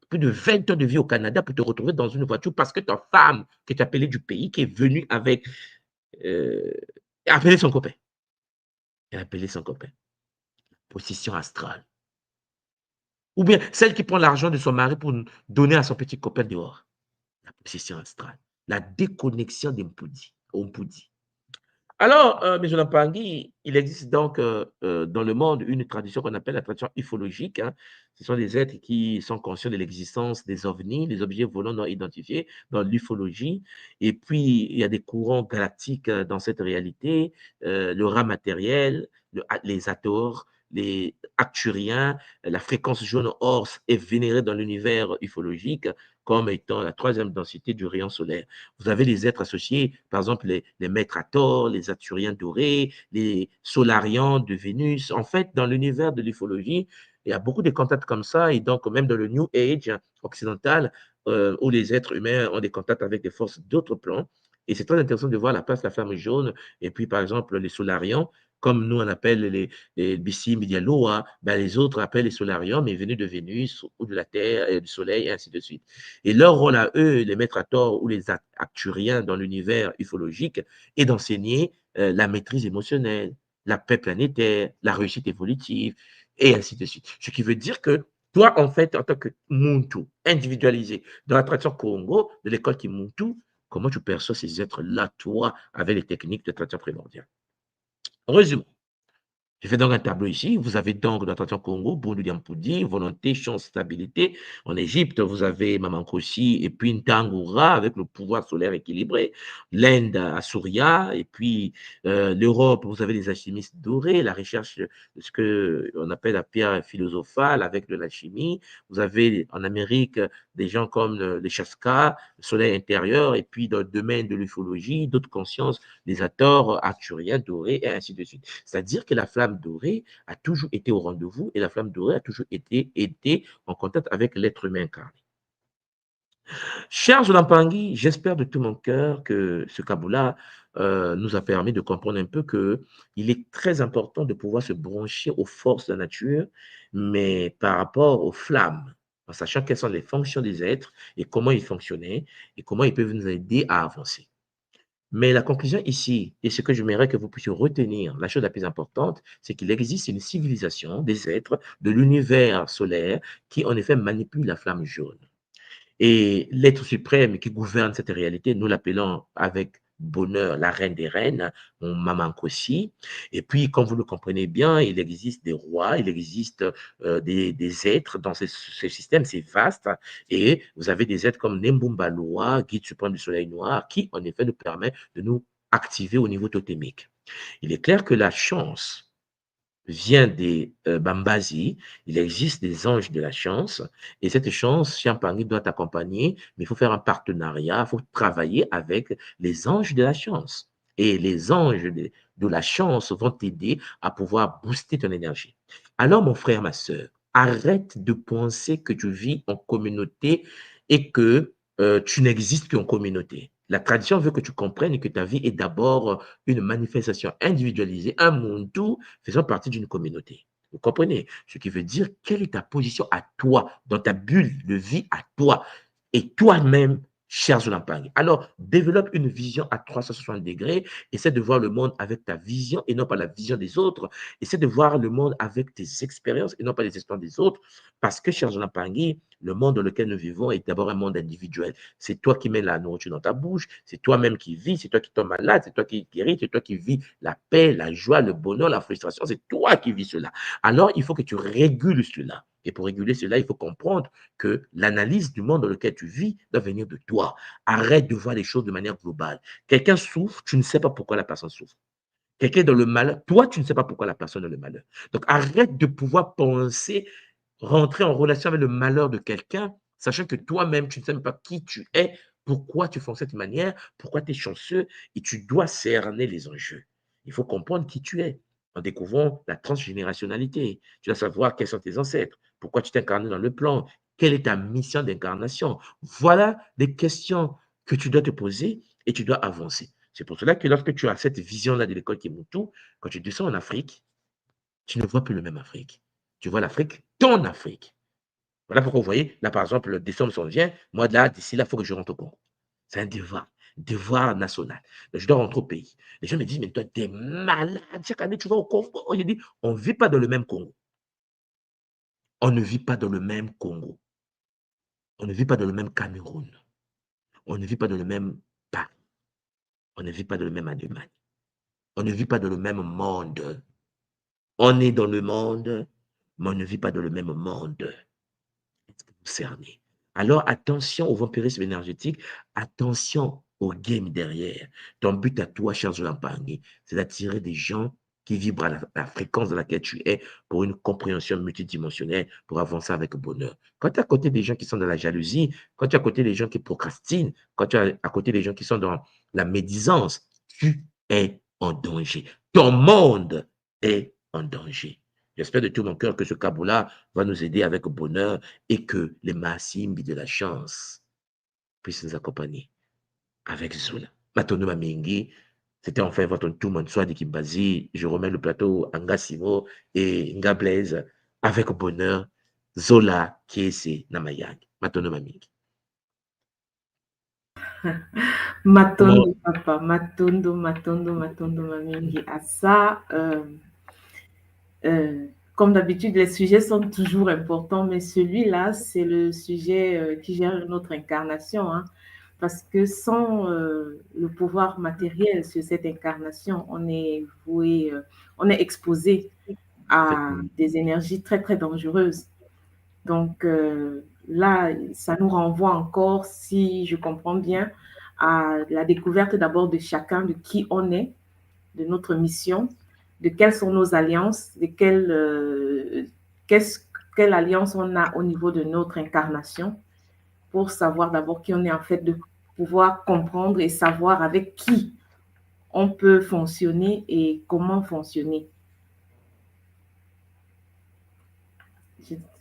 Plus de 20 ans de vie au Canada pour te retrouver dans une voiture parce que ta femme, qui est appelée du pays, qui est venue avec. Euh, appeler son copain. Elle a appelé son copain. Possession astrale. Ou bien celle qui prend l'argent de son mari pour donner à son petit copain dehors. La possession astrale. La déconnexion d'Mpoudi. Alors, M. Lampangi, il existe donc dans le monde une tradition qu'on appelle la tradition ufologique. Hein. Ce sont des êtres qui sont conscients de l'existence des ovnis, des objets volants non identifiés dans l'ufologie. Et puis, il y a des courants galactiques dans cette réalité, le rat matériel, les Hathors, les Acturiens, la fréquence jaune Horse est vénérée dans l'univers ufologique comme étant la troisième densité du rayon solaire. Vous avez les êtres associés, par exemple les maîtres Hathor, les Arthuriens dorés, les Solarians de Vénus. En fait, dans l'univers de l'ufologie, il y a beaucoup de contacts comme ça, et donc même dans le New Age occidental, où les êtres humains ont des contacts avec des forces d'autres plans. Et c'est très intéressant de voir la place de la flamme jaune, et puis par exemple les Solarians, comme nous on appelle les Bissi Medialoa, ben les autres appellent les Solarians, mais venus de Vénus ou de la Terre, et du Soleil, et ainsi de suite. Et leur rôle à eux, les maîtres Hathor ou les acturiens dans l'univers ufologique, est d'enseigner la maîtrise émotionnelle, la paix planétaire, la réussite évolutive, et ainsi de suite. Ce qui veut dire que toi, en fait, en tant que Muntu, individualisé, dans la tradition Congo, de l'école qui Muntu, comment tu perçois ces êtres-là, toi, avec les techniques de tradition primordiale? Résumons. Je fais donc un tableau ici. Vous avez donc dans le Congo, Bundu Diampoudi, volonté, chance, stabilité. En Égypte, vous avez Mamankosi et puis Ntangura avec le pouvoir solaire équilibré. L'Inde, Assouria. Et puis l'Europe, vous avez les alchimistes dorés, la recherche de ce qu'on appelle la pierre philosophale avec de l'alchimie. Vous avez en Amérique des gens comme les Chaska, le soleil intérieur. Et puis dans le domaine de l'ufologie, d'autres consciences, les Hathors, arthuriens, dorés, et ainsi de suite. C'est-à-dire que la flamme dorée a toujours été au rendez-vous et la flamme dorée a toujours été en contact avec l'être humain incarné. Cher Zolampangi, j'espère de tout mon cœur que ce Kaboula nous a permis de comprendre un peu qu'il est très important de pouvoir se brancher aux forces de la nature, mais par rapport aux flammes, en sachant quelles sont les fonctions des êtres et comment ils fonctionnaient et comment ils peuvent nous aider à avancer. Mais la conclusion ici, et ce que j'aimerais que vous puissiez retenir, la chose la plus importante, c'est qu'il existe une civilisation des êtres de l'univers solaire qui, en effet, manipule la flamme jaune. Et l'être suprême qui gouverne cette réalité, nous l'appelons avec bonheur la reine des reines, mon maman Kossi. Et puis, comme vous le comprenez bien, il existe des rois, il existe des êtres dans ce système, c'est vaste. Et vous avez des êtres comme Nembumba Loa, guide suprême du soleil noir, qui en effet nous permet de nous activer au niveau totémique. Il est clair que la chance vient des Bambazi, il existe des anges de la chance, et cette chance, Champagne doit t'accompagner, mais il faut faire un partenariat, il faut travailler avec les anges de la chance. Et les anges de la chance vont t'aider à pouvoir booster ton énergie. Alors, mon frère, ma soeur, arrête de penser que tu vis en communauté et que tu n'existes qu'en communauté. La tradition veut que tu comprennes que ta vie est d'abord une manifestation individualisée, un monde tout faisant partie d'une communauté. Vous comprenez? Ce qui veut dire quelle est ta position à toi, dans ta bulle de vie à toi, et toi-même, cher Zolampang. Alors, développe une vision à 360 degrés, essaie de voir le monde avec ta vision et non pas la vision des autres, essaie de voir le monde avec tes expériences et non pas les expériences des autres, parce que, cher Zolampang, le monde dans lequel nous vivons est d'abord un monde individuel. C'est toi qui mets la nourriture dans ta bouche, c'est toi-même qui vis, c'est toi qui tombes malade, c'est toi qui guéris, c'est toi qui vis la paix, la joie, le bonheur, la frustration, c'est toi qui vis cela. Alors, il faut que tu régules cela. Et pour réguler cela, il faut comprendre que l'analyse du monde dans lequel tu vis doit venir de toi. Arrête de voir les choses de manière globale. Quelqu'un souffre, tu ne sais pas pourquoi la personne souffre. Quelqu'un est dans le malheur, toi, tu ne sais pas pourquoi la personne est dans le malheur. Donc, arrête de pouvoir penser, rentrer en relation avec le malheur de quelqu'un, sachant que toi-même, tu ne sais même pas qui tu es, pourquoi tu fais de cette manière, pourquoi tu es chanceux, et tu dois cerner les enjeux. Il faut comprendre qui tu es en découvrant la transgénérationnalité. Tu dois savoir quels sont tes ancêtres, pourquoi tu t'es incarné dans le plan, quelle est ta mission d'incarnation. Voilà des questions que tu dois te poser et tu dois avancer. C'est pour cela que lorsque tu as cette vision-là de l'école Kimuntu, quand tu descends en Afrique, tu ne vois plus le même Afrique. Tu vois l'Afrique, ton Afrique. Voilà pourquoi vous voyez, là par exemple, le décembre s'en vient, moi là, d'ici là, il faut que je rentre au Congo. C'est un devoir national. Je dois rentrer au pays. Les gens me disent, mais toi, t'es malade, chaque année tu vas au Congo. Je dis, on ne vit pas dans le même Congo. On ne vit pas dans le même Congo. On ne vit pas dans le même Cameroun. On ne vit pas dans le même Paris. On ne vit pas dans le même Allemagne. On ne vit pas dans le même monde. On est dans le monde, mais on ne vit pas dans le même monde. Cerné. Alors attention au vampirisme énergétique, attention au game derrière. Ton but à toi, cher Zolampangui, c'est d'attirer des gens qui vibrent à la fréquence dans laquelle tu es pour une compréhension multidimensionnelle, pour avancer avec bonheur. Quand tu es à côté des gens qui sont dans la jalousie, quand tu es à côté des gens qui procrastinent, quand tu es à côté des gens qui sont dans la médisance, tu es en danger. Ton monde est en danger. J'espère de tout mon cœur que ce Kaboula va nous aider avec bonheur et que les Massimbi de la chance puissent nous accompagner avec Zola. Matono Mamingi, c'était enfin votre tout mon soir de Kimbazi. Je remets le plateau à Ngassimo et Ngablaise avec bonheur. Zola Kiese Namayang. Matono Mamingi. Matondo, papa, matondo, mamingi. À ça, comme d'habitude, les sujets sont toujours importants, mais celui-là, c'est le sujet qui gère notre incarnation, hein, parce que sans le pouvoir matériel sur cette incarnation, on est voué, on est exposé à des énergies très, très dangereuses. Donc là, ça nous renvoie encore, si je comprends bien, à la découverte d'abord de chacun, de qui on est, de notre mission, de quelles sont nos alliances, de quelle alliance on a au niveau de notre incarnation, pour savoir d'abord qui on est en fait, de pouvoir comprendre et savoir avec qui on peut fonctionner et comment fonctionner.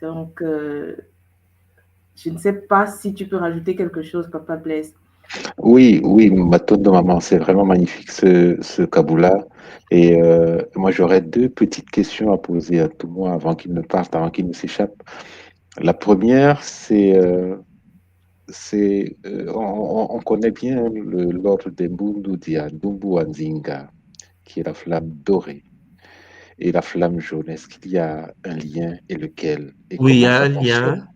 Donc, je ne sais pas si tu peux rajouter quelque chose, Papa Blaise. Oui, Matondo Maman, c'est vraiment magnifique ce Kaboula. Et moi, j'aurais deux petites questions à poser à tout le monde avant qu'il ne parte, avant qu'il ne s'échappe. La première, c'est on connaît bien l'ordre des Mbundudia, Ndumbu Anzinga, qui est la flamme dorée, et la flamme jaune. Est-ce qu'il y a un lien et lequel et Oui, il y comment a ça un fonctionne? lien.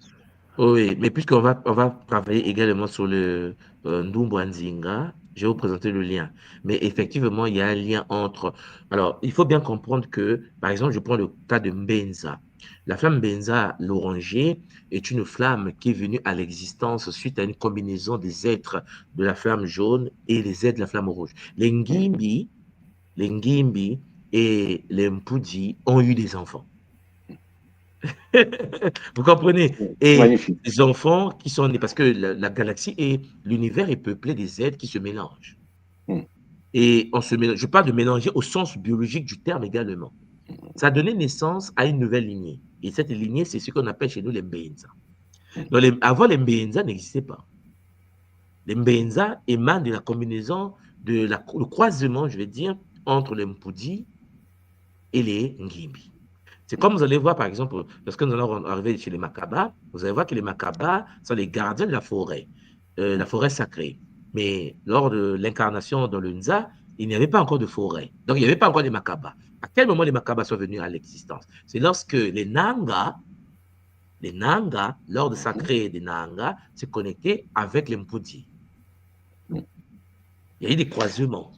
Oui, mais on va travailler également sur le Ndumbo-Nzinga, je vais vous présenter le lien. Mais effectivement, il y a un lien entre... Alors, il faut bien comprendre que, par exemple, je prends le cas de Mbenza. La flamme Mbenza, l'oranger, est une flamme qui est venue à l'existence suite à une combinaison des êtres de la flamme jaune et les êtres de la flamme rouge. Les Ngimbi et les Mpudi ont eu des enfants. Vous comprenez? Et Magnifique. les enfants qui sont nés, parce que la galaxie et l'univers est peuplé des êtres qui se mélangent. Mm. Et on se mélange, je parle de mélanger au sens biologique du terme également. Ça a donné naissance à une nouvelle lignée. Et cette lignée, c'est ce qu'on appelle chez nous les Mbenza. Donc, avant, les Mbenza n'existaient pas. Les Mbenza émanent de la combinaison, le croisement, je vais dire, entre les Mpudi et les Ngimbi. C'est comme vous allez voir, par exemple, lorsque nous allons arriver chez les Makaba, vous allez voir que les Makaba sont les gardiens de la forêt sacrée. Mais lors de l'incarnation dans le Nza, il n'y avait pas encore de forêt. Donc, il n'y avait pas encore les Makaba. À quel moment les Makaba sont venus à l'existence? C'est lorsque les Nanga, lors de sacré des Nanga, se connectaient avec les Mpudi. Il y a eu des croisements.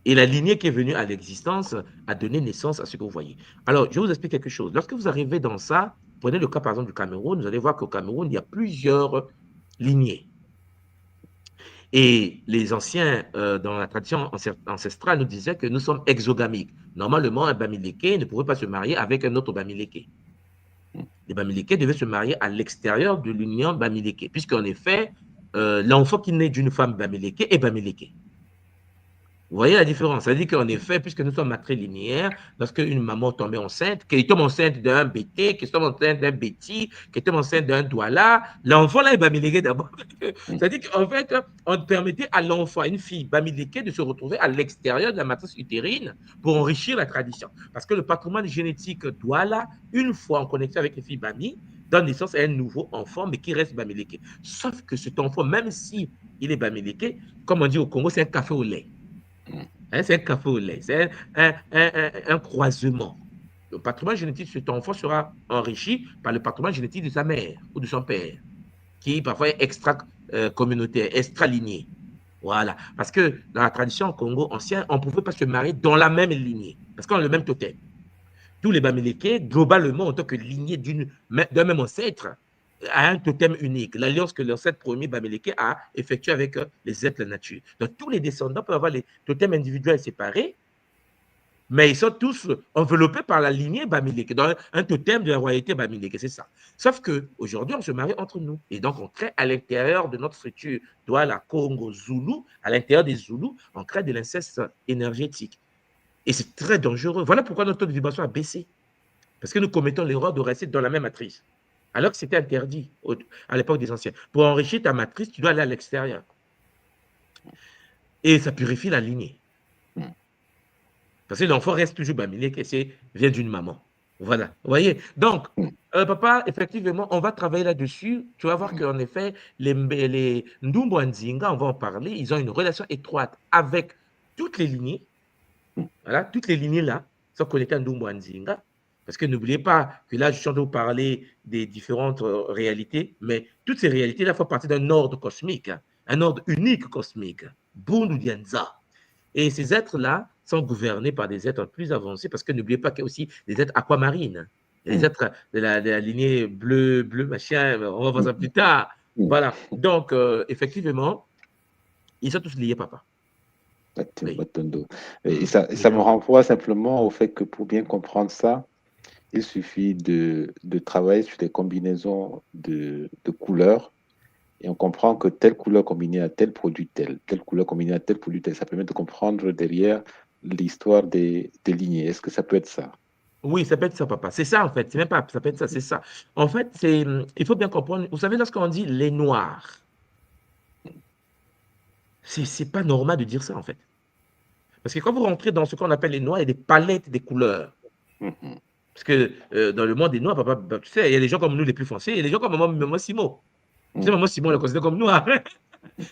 Et la lignée qui est venue à l'existence a donné naissance à ce que vous voyez. Alors, je vous explique quelque chose. Lorsque vous arrivez dans ça, prenez le cas par exemple du Cameroun, vous allez voir qu'au Cameroun, il y a plusieurs lignées. Et les anciens, dans la tradition ancestrale, nous disaient que nous sommes exogamiques. Normalement, un Bamileke ne pouvait pas se marier avec un autre Bamileke. Les Bamileke devaient se marier à l'extérieur de l'union Bamileke, puisqu'en effet, l'enfant qui naît d'une femme Bamileke est Bamileke. Vous voyez la différence? C'est-à-dire qu'en effet, puisque nous sommes matrilinéaires, lorsque une maman tombait enceinte, qu'elle tombe enceinte d'un Bété, qu'elle tombe enceinte d'un Béti, qu'elle tombe enceinte d'un Douala, l'enfant là est bamilégué d'abord. C'est-à-dire qu'en fait, on permettait à l'enfant, à une fille bamiléguée, de se retrouver à l'extérieur de la matrice utérine pour enrichir la tradition. Parce que le patrimoine génétique Douala, une fois en connexion avec les filles Bami, donne naissance à un nouveau enfant, mais qui reste bamilégué. Sauf que cet enfant, même si il est bamilégué, comme on dit au Congo, c'est un café au lait. Hein, c'est un café au lait, c'est un croisement. Le patrimoine génétique de cet enfant sera enrichi par le patrimoine génétique de sa mère ou de son père, qui parfois est extra-communautaire, extra-lignée. Voilà. Parce que dans la tradition Congo ancien, on ne pouvait pas se marier dans la même lignée, parce qu'on a le même totem. Tous les Bamileke, globalement, en tant que lignée d'un même ancêtre, a un totem unique, l'alliance que l'ancêtre premier Bamileke a effectuée avec les êtres de la nature. Donc, tous les descendants peuvent avoir les totems individuels séparés, mais ils sont tous enveloppés par la lignée Bamileke, dans un totem de la royauté Bamileke, c'est ça. Sauf qu'aujourd'hui, on se marie entre nous. Et donc, on crée à l'intérieur de notre structure, la Congo Zoulou, à l'intérieur des Zoulous, on crée de l'inceste énergétique. Et c'est très dangereux. Voilà pourquoi notre taux de vibration a baissé. Parce que nous commettons l'erreur de rester dans la même matrice. Alors que c'était interdit à l'époque des anciens. Pour enrichir ta matrice, tu dois aller à l'extérieur. Et ça purifie la lignée. Parce que l'enfant reste toujours bamilé, qui vient d'une maman. Voilà. Vous voyez? Donc, papa, effectivement, on va travailler là-dessus. Tu vas voir qu'en effet, les Ndumbo Nzinga, on va en parler, ils ont une relation étroite avec toutes les lignées. Voilà, toutes les lignées là sont connectées à Ndumbo Nzinga. Parce que n'oubliez pas que là, je suis en train de vous parler des différentes réalités, mais toutes ces réalités-là font partie d'un ordre cosmique, hein, un ordre unique cosmique, Bundu Dianza. Et ces êtres-là sont gouvernés par des êtres plus avancés, parce que n'oubliez pas qu'il y a aussi des êtres aquamarines, des êtres de la lignée bleu, machin, on va voir ça plus tard. Voilà. Donc, effectivement, ils sont tous liés, papa. Oui. Et ça me renvoie simplement au fait que pour bien comprendre ça, il suffit de travailler sur des combinaisons de couleurs et on comprend que telle couleur combinée à tel produit telle couleur combinée à tel produit tel. Ça permet de comprendre derrière l'histoire des lignées. Est-ce que ça peut être ça? Oui, ça peut être ça, papa. C'est ça, en fait. C'est même pas, ça peut être ça, c'est ça. En fait, il faut bien comprendre. Vous savez, lorsqu'on dit les noirs, c'est pas normal de dire ça, en fait. Parce que quand vous rentrez dans ce qu'on appelle les noirs, il y a des palettes des couleurs. Parce que dans le monde des noirs, papa, tu sais, il y a des gens comme nous les plus foncés, il y a des gens comme moi Simo. C'est Maman Simon, on le considère comme noir.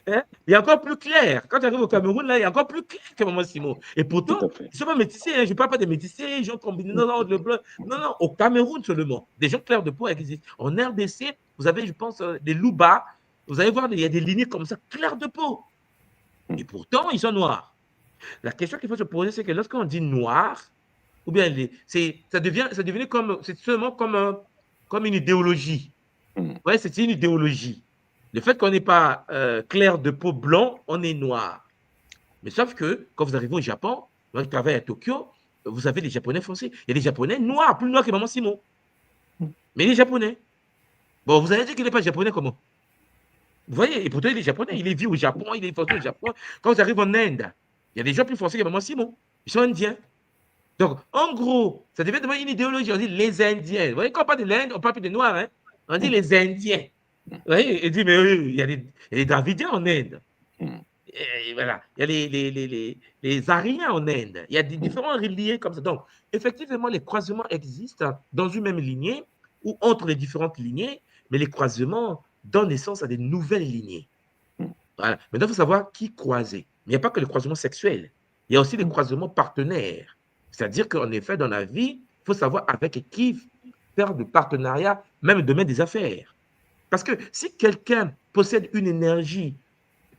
Hein? Il est encore plus clair. Quand tu arrives au Cameroun, là, il est encore plus clair que Maman Simon. Et pourtant, Tout à fait. ils ne sont pas métissés. Hein. Je ne parle pas des métissés, gens combinés. Non, non, le blanc. Non, non, au Cameroun seulement. Des gens clairs de peau existent. En RDC, vous avez, je pense, des Louba. Vous allez voir, il y a des lignées comme ça, clairs de peau. Et pourtant, ils sont noirs. La question qu'il faut se poser, c'est que lorsqu'on dit noir, ou bien ça devenait comme, c'est seulement comme une idéologie. Ouais, c'est une idéologie. Le fait qu'on n'est pas clair de peau blanc, on est noir. Mais sauf que quand vous arrivez au Japon, vous travaillez à Tokyo, vous avez des Japonais foncés. Il y a des Japonais noirs, plus noirs que Maman Simon. Mais il est japonais. Bon, vous allez dire qu'il n'est pas japonais comment? Vous voyez, et pourtant il est japonais, il est vu au Japon, il est foncé au Japon. Quand vous arrivez en Inde, il y a des gens plus foncés que Maman Simon. Ils sont indiens. Donc, en gros, ça devient une idéologie. On dit les Indiens. Vous voyez, quand on parle de l'Inde, on ne parle plus des Noirs. Hein? On dit les Indiens. Vous voyez, il dit, mais il y a des Dravidiens en Inde. Et voilà. Il y a les Aryens en Inde. Il y a des différents reliés comme ça. Donc, effectivement, les croisements existent dans une même lignée ou entre les différentes lignées, mais les croisements donnent naissance à des nouvelles lignées. Voilà. Maintenant, il faut savoir qui croiser. Mais il n'y a pas que les croisements sexuels. Il y a aussi les croisements partenaires. C'est-à-dire qu'en effet, dans la vie, il faut savoir avec qui faire de partenariat, même le domaine des affaires. Parce que si quelqu'un possède une énergie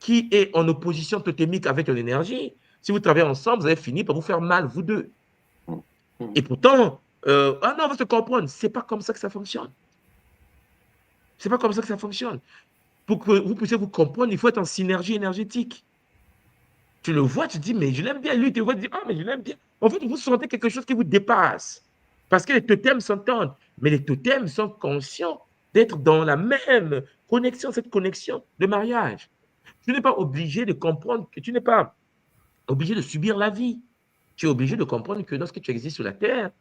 qui est en opposition totémique avec une énergie, si vous travaillez ensemble, vous allez finir par vous faire mal, vous deux. Et pourtant, ah non, on va se comprendre. Ce n'est pas comme ça que ça fonctionne. Ce n'est pas comme ça que ça fonctionne. Pour que vous puissiez vous comprendre, il faut être en synergie énergétique. Tu le vois, tu te dis, mais je l'aime bien. Lui, tu vois, tu dis, ah, mais je l'aime bien. En fait, vous sentez quelque chose qui vous dépasse. Parce que les totems s'entendent. Mais les totems sont conscients d'être dans la même connexion, cette connexion de mariage. Tu n'es pas obligé de comprendre que tu n'es pas obligé de subir la vie. Tu es obligé de comprendre que lorsque tu existes sur la terre,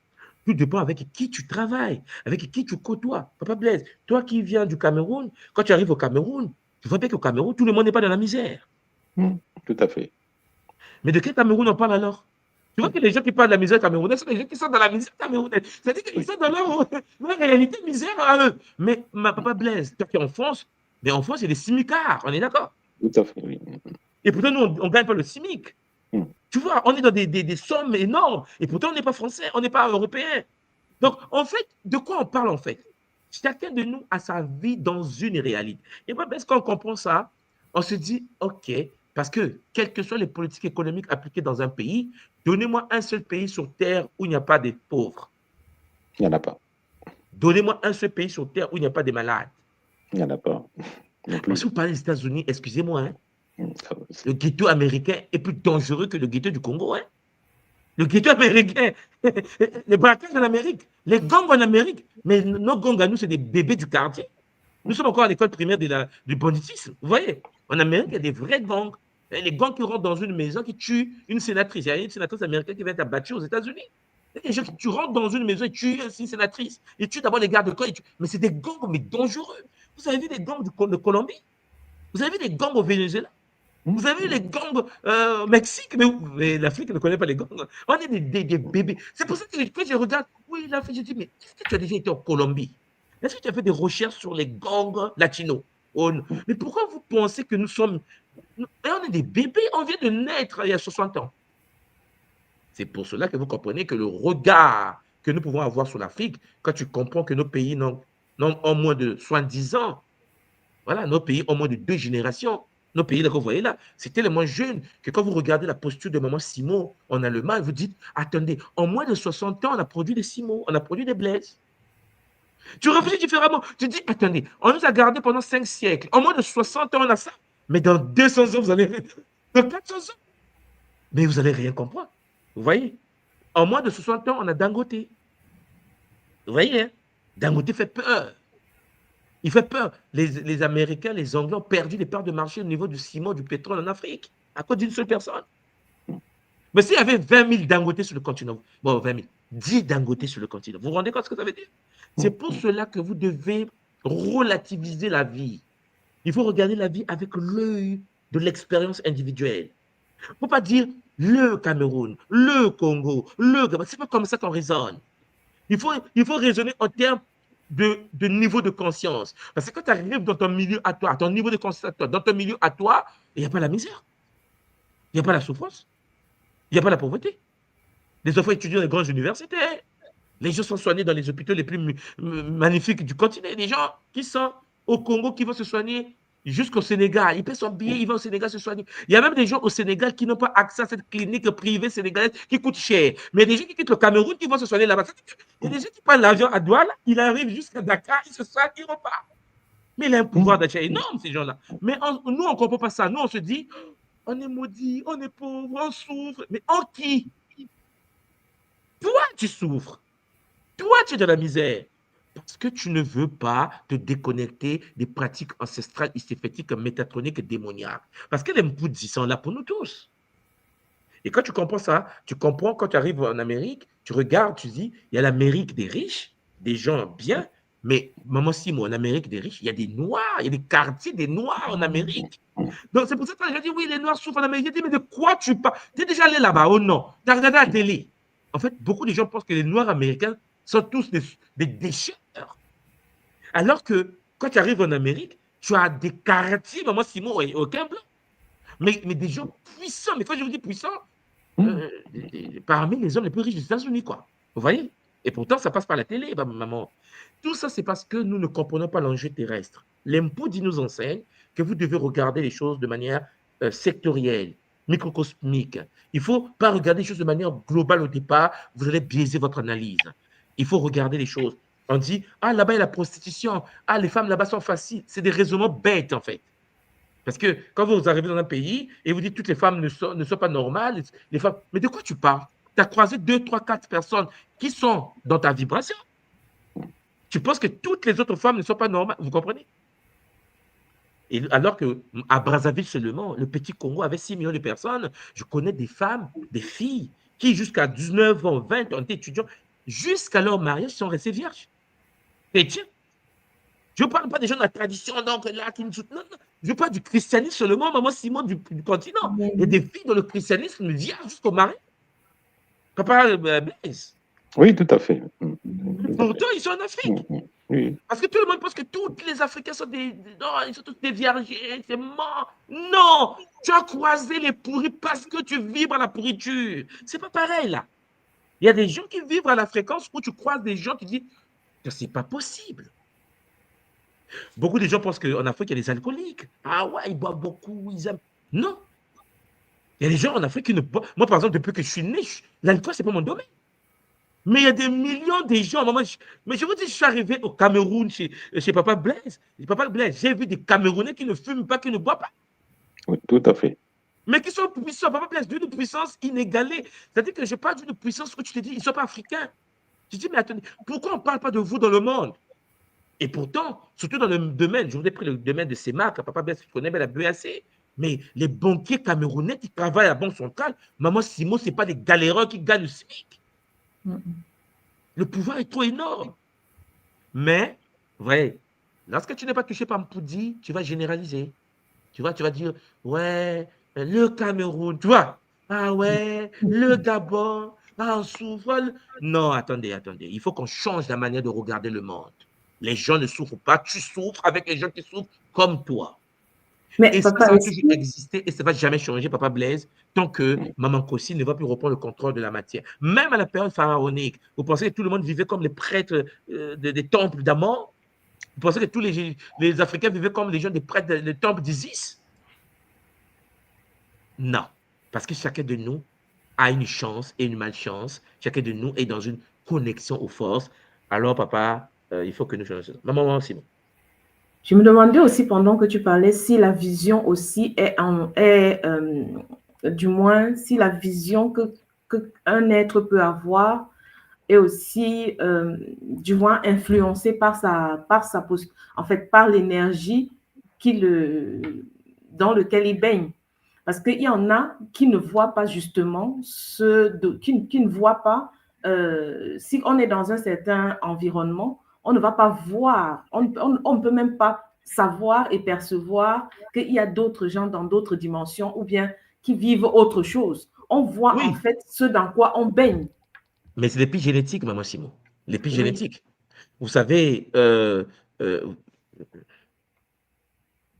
tout dépend avec qui tu travailles, avec qui tu côtoies. Papa Blaise, toi qui viens du Cameroun, quand tu arrives au Cameroun, tu vois bien qu'au Cameroun, tout le monde n'est pas dans la misère. Tout à fait. Mais de quel Cameroun on parle alors? Tu vois que les gens qui parlent de la misère camerounaise sont les gens qui sont dans la misère camerounaise. C'est-à-dire qu'ils sont dans leur réalité misère à eux. Mais ma Papa Blaise, toi qui es en France, mais en France, il y a des simicards, on est d'accord? Tout à fait, oui. Et pourtant, nous, on ne gagne pas le simic. Tu vois, on est dans des sommes énormes. Et pourtant, on n'est pas français, on n'est pas européen. Donc, en fait, de quoi on parle en fait? Chacun de nous a sa vie dans une réalité. Et bien, quand on comprend ça, on se dit, OK, parce que quelles que soient les politiques économiques appliquées dans un pays, donnez-moi un seul pays sur Terre où il n'y a pas de pauvres. Il n'y en a pas. Donnez-moi un seul pays sur Terre où il n'y a pas de malades. Il n'y en a pas. Parce que vous parlez des États-Unis, excusez-moi, hein, le ghetto américain est plus dangereux que le ghetto du Congo. Hein. Le ghetto américain, les braquages en Amérique, les gangs en Amérique, mais nos gangs à nous, c'est des bébés du quartier. Nous sommes encore à l'école primaire du banditisme. Vous voyez, en Amérique, il y a des vrais gangs. Les gangs qui rentrent dans une maison, qui tuent une sénatrice. Il y a une sénatrice américaine qui vient être abattue aux États-Unis. Les gens qui rentrent dans une maison et tuent une sénatrice. Ils tuent d'abord les gardes de corps. Mais c'est des gangs mais dangereux. Vous avez vu des gangs de Colombie? Vous avez vu des gangs au Venezuela? Vous avez vu les gangs au Mexique? Mais l'Afrique ne connaît pas les gangs. On est des bébés. C'est pour ça que quand je regarde, oui, l'Afrique, je dis, mais est-ce que tu as déjà été en Colombie? Est-ce que tu as fait des recherches sur les gangs latinos? Oh, mais pourquoi vous pensez que nous sommes... On est des bébés, on vient de naître il y a 60 ans. C'est pour cela que vous comprenez que le regard que nous pouvons avoir sur l'Afrique, quand tu comprends que nos pays n'ont moins de 70 ans, voilà, nos pays ont moins de 2 générations. Nos pays, là, que vous voyez là, c'est tellement jeune que quand vous regardez la posture de Maman Simon en Allemagne, vous dites, attendez, en moins de 60 ans, on a produit des Simons, on a produit des Blaise. Tu réfléchis différemment. Tu dis, attendez, on nous a gardés pendant 5 siècles. En moins de 60 ans, on a ça. Mais dans 200 ans, vous allez... Dans 400 ans. Mais vous n'allez rien comprendre. Vous voyez? En moins de 60 ans, on a Dangote. Vous voyez? Hein? Dangote fait peur. Il fait peur. Les Américains, les Anglais ont perdu des parts de marché au niveau du ciment, du pétrole en Afrique, à cause d'une seule personne. Mais s'il y avait 20 000 Dangote sur le continent, bon, 20 000, 10 Dangote sur le continent, vous vous rendez compte de ce que ça veut dire? C'est pour cela que vous devez relativiser la vie. Il faut regarder la vie avec l'œil de l'expérience individuelle. Il ne faut pas dire le Cameroun, le Congo, le Gabon. Ce n'est pas comme ça qu'on raisonne. Il faut raisonner en termes de niveau de conscience. Parce que quand tu arrives dans ton milieu à toi, à ton niveau de conscience à toi, dans ton milieu à toi, il n'y a pas la misère, il n'y a pas la souffrance, il n'y a pas la pauvreté. Les enfants étudient dans les grandes universités. Les gens sont soignés dans les hôpitaux les plus magnifiques du continent. Les gens qui sont au Congo qui vont se soigner jusqu'au Sénégal. Ils paient son billet, ils vont au Sénégal se soigner. Il y a même des gens au Sénégal qui n'ont pas accès à cette clinique privée sénégalaise qui coûte cher. Mais des gens qui quittent le Cameroun qui vont se soigner là-bas. Il y a des gens qui prennent l'avion à Douala, il arrive jusqu'à Dakar, il se soigne, il repart. Mais il a un pouvoir d'achat énorme, ces gens-là. Mais nous, on ne comprend pas ça. Nous, on se dit, on est maudit, on est pauvre, on souffre. Mais en qui? Toi, tu souffres. Toi, tu es dans la misère. Parce que tu ne veux pas te déconnecter des pratiques ancestrales, istéfétiques, métatroniques et démoniaques. Parce que les Mpoudzi sont là pour nous tous. Et quand tu comprends ça, tu comprends quand tu arrives en Amérique, tu regardes, tu dis, il y a l'Amérique des riches, des gens bien, mais maman Simo, en Amérique des riches, il y a des noirs, il y a des quartiers des noirs en Amérique. Donc c'est pour ça que les gens disent, oui, les noirs souffrent en Amérique. Je dis, mais de quoi tu parles? Tu es déjà allé là-bas, oh non? Tu as regardé la télé. En fait, beaucoup de gens pensent que les noirs américains sont tous des déchets. Alors que quand tu arrives en Amérique, tu as des quartiers, maman Simon, et aucun blanc. Mais des gens puissants. Mais quand je vous dis puissants, parmi les hommes les plus riches des États-Unis, quoi. Vous voyez? Et pourtant, ça passe par la télé, maman. Tout ça, c'est parce que nous ne comprenons pas l'enjeu terrestre. L'Empudi nous enseigne que vous devez regarder les choses de manière sectorielle, microcosmique. Il ne faut pas regarder les choses de manière globale au départ, vous allez biaiser votre analyse. Il faut regarder les choses. On dit, ah, là-bas, il y a la prostitution. Ah, les femmes là-bas sont faciles. C'est des raisonnements bêtes, en fait. Parce que quand vous arrivez dans un pays et vous dites que toutes les femmes ne sont pas normales, les femmes, mais de quoi tu parles? Tu as croisé 2, 3, 4 personnes qui sont dans ta vibration. Tu penses que toutes les autres femmes ne sont pas normales, vous comprenez? Et alors qu'à Brazzaville seulement, le petit Congo avait 6 millions de personnes, je connais des femmes, des filles, qui jusqu'à 19 ans, 20 ans, étaient étudiants, jusqu'à leur mariage, sont restées vierges. Chrétiens. Je ne parle pas des gens de la tradition, donc là, qui nous non, non. Je parle du christianisme seulement, maman Simon, du continent. Il y a des filles dans le christianisme vierges jusqu'au mariage. Papa Blaise. Oui, tout à fait. Pourtant, ils sont en Afrique. Oui. Parce que tout le monde pense que tous les Africains sont non, ils sont tous des vierges, c'est mort. Non, tu as croisé les pourris parce que tu vibres à la pourriture. C'est pas pareil, là. Il y a des gens qui vivent à la fréquence où tu croises des gens qui disent que c'est pas possible. Beaucoup de gens pensent qu'en Afrique, il y a des alcooliques. Ah ouais, ils boivent beaucoup, ils aiment. Non. Il y a des gens en Afrique qui ne boivent. Moi, par exemple, depuis que je suis né, l'alcool, ce n'est pas mon domaine. Mais il y a des millions de gens. Mais je vous dis, je suis arrivé au Cameroun chez Papa Blaise. Papa Blaise, j'ai vu des Camerounais qui ne fument pas, qui ne boivent pas. Oui, tout à fait. Mais qui sont puissants. Papa Blaise, d'une puissance inégalée. C'est-à-dire que je parle d'une puissance où tu te dis, ils ne sont pas africains. Je dis, mais attendez, pourquoi on ne parle pas de vous dans le monde? Et pourtant, surtout dans le domaine, je vous ai pris le domaine de CEMAC, Papa Blaise, tu connais bien la BAC, mais les banquiers camerounais qui travaillent à la Banque centrale, maman Simon, ce n'est pas des galérins qui gagnent le SMIC. Le pouvoir est trop énorme. Mais, ouais, lorsque tu n'es pas touché par Mpoudi, tu vas généraliser. Tu vas dire, ouais, le Cameroun, tu vois, ah ouais, le Gabon, ah, on souffre. Non, attendez. Il faut qu'on change la manière de regarder le monde. Les gens ne souffrent pas, tu souffres avec les gens qui souffrent comme toi. Mais et papa, ça va toujours exister et ça ne va jamais changer, Papa Blaise, tant que Maman Kossi ne va plus reprendre le contrôle de la matière. Même à la période pharaonique, vous pensez que tout le monde vivait comme les prêtres des temples d'Amon? Vous pensez que tous les Africains vivaient comme les gens des prêtres des temples d'Isis? Non, parce que chacun de nous a une chance et une malchance. Chacun de nous est dans une connexion aux forces. Alors, papa, il faut que nous changions. Maman aussi. Je me demandais aussi pendant que tu parlais si la vision aussi du moins, si la vision qu'un être peut avoir est aussi, du moins, influencée par en fait, par l'énergie dans lequel il baigne. Parce qu'il y en a qui ne voient pas justement qui ne voient pas, si on est dans un certain environnement, on ne va pas voir, on ne peut même pas savoir et percevoir qu'il y a d'autres gens dans d'autres dimensions ou bien qui vivent autre chose. On voit en fait ce dans quoi on baigne. Mais c'est l'épigénétique, Maman Simon. L'épigénétique. Vous savez, euh,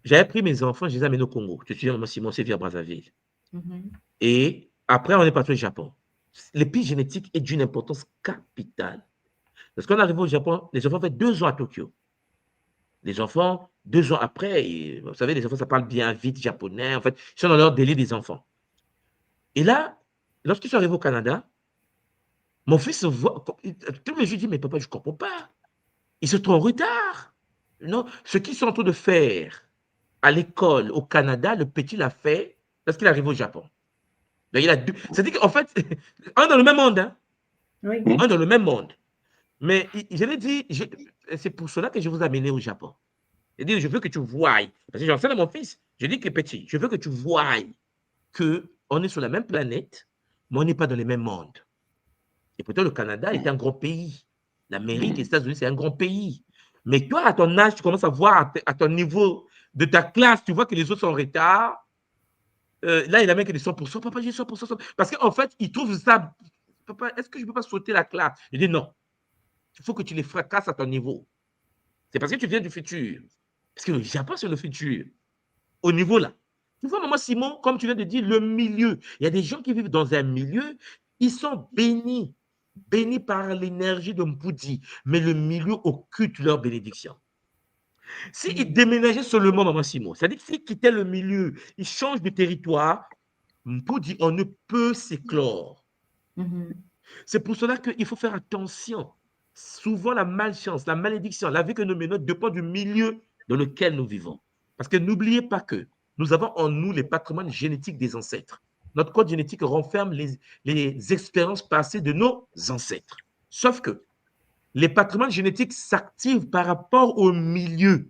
j'avais pris mes enfants, je les ai amenés au Congo. Je suis dans Simon Sévère Brazzaville. Et après, on est parti au Japon. L'épigénétique est d'une importance capitale. Lorsqu'on arrive au Japon, les enfants ont fait 2 ans à Tokyo. Les enfants, 2 ans après, vous savez, les enfants, ça parle bien vite japonais. En fait, ils sont dans leur délai des enfants. Et là, lorsqu'ils sont arrivés au Canada, mon fils se voit. Tous les jours, il dit, mais papa, je ne comprends pas. Ils sont trop en retard. Non, ce qu'ils sont en train de faire à l'école au Canada, le petit l'a fait lorsqu'il arrive au Japon. Donc, c'est-à-dire qu'en fait, on est dans le même monde. Hein? Oui. On est dans le même monde. Mais je l'ai dit, c'est pour cela que je vous ai amené au Japon. C'est-à-dire, je veux que tu voies, parce que j'enseigne à mon fils, je dis que petit, je veux que tu voies qu'on est sur la même planète, mais on n'est pas dans les mêmes mondes. Et pourtant, le Canada est un grand pays. L'Amérique et les États-Unis, c'est un grand pays. Mais toi, à ton âge, tu commences à voir à ton niveau de ta classe, tu vois que les autres sont en retard. Là, il a même que des 100%. Papa, j'ai 100%. Parce qu'en fait, il trouve ça. Papa, est-ce que je ne peux pas sauter la classe? Il dit non. Il faut que tu les fracasses à ton niveau. C'est parce que tu viens du futur. Parce que le Japon, c'est le futur. Au niveau là. Tu vois, maman Simon, comme tu viens de dire, le milieu. Il y a des gens qui vivent dans un milieu, ils sont bénis par l'énergie de Mpoudi, mais le milieu occulte leur bénédiction. S'ils déménageaient seulement, maman Simon, c'est-à-dire s'ils quittaient le milieu, ils changent de territoire, Mpoudi, on ne peut s'éclore. C'est pour cela qu'il faut faire attention. Souvent, la malchance, la malédiction, la vie que nous menons dépend du milieu dans lequel nous vivons. Parce que n'oubliez pas que nous avons en nous les patrimoines génétiques des ancêtres. Notre code génétique renferme les expériences passées de nos ancêtres. Sauf que les patrimoines génétiques s'activent par rapport au milieu.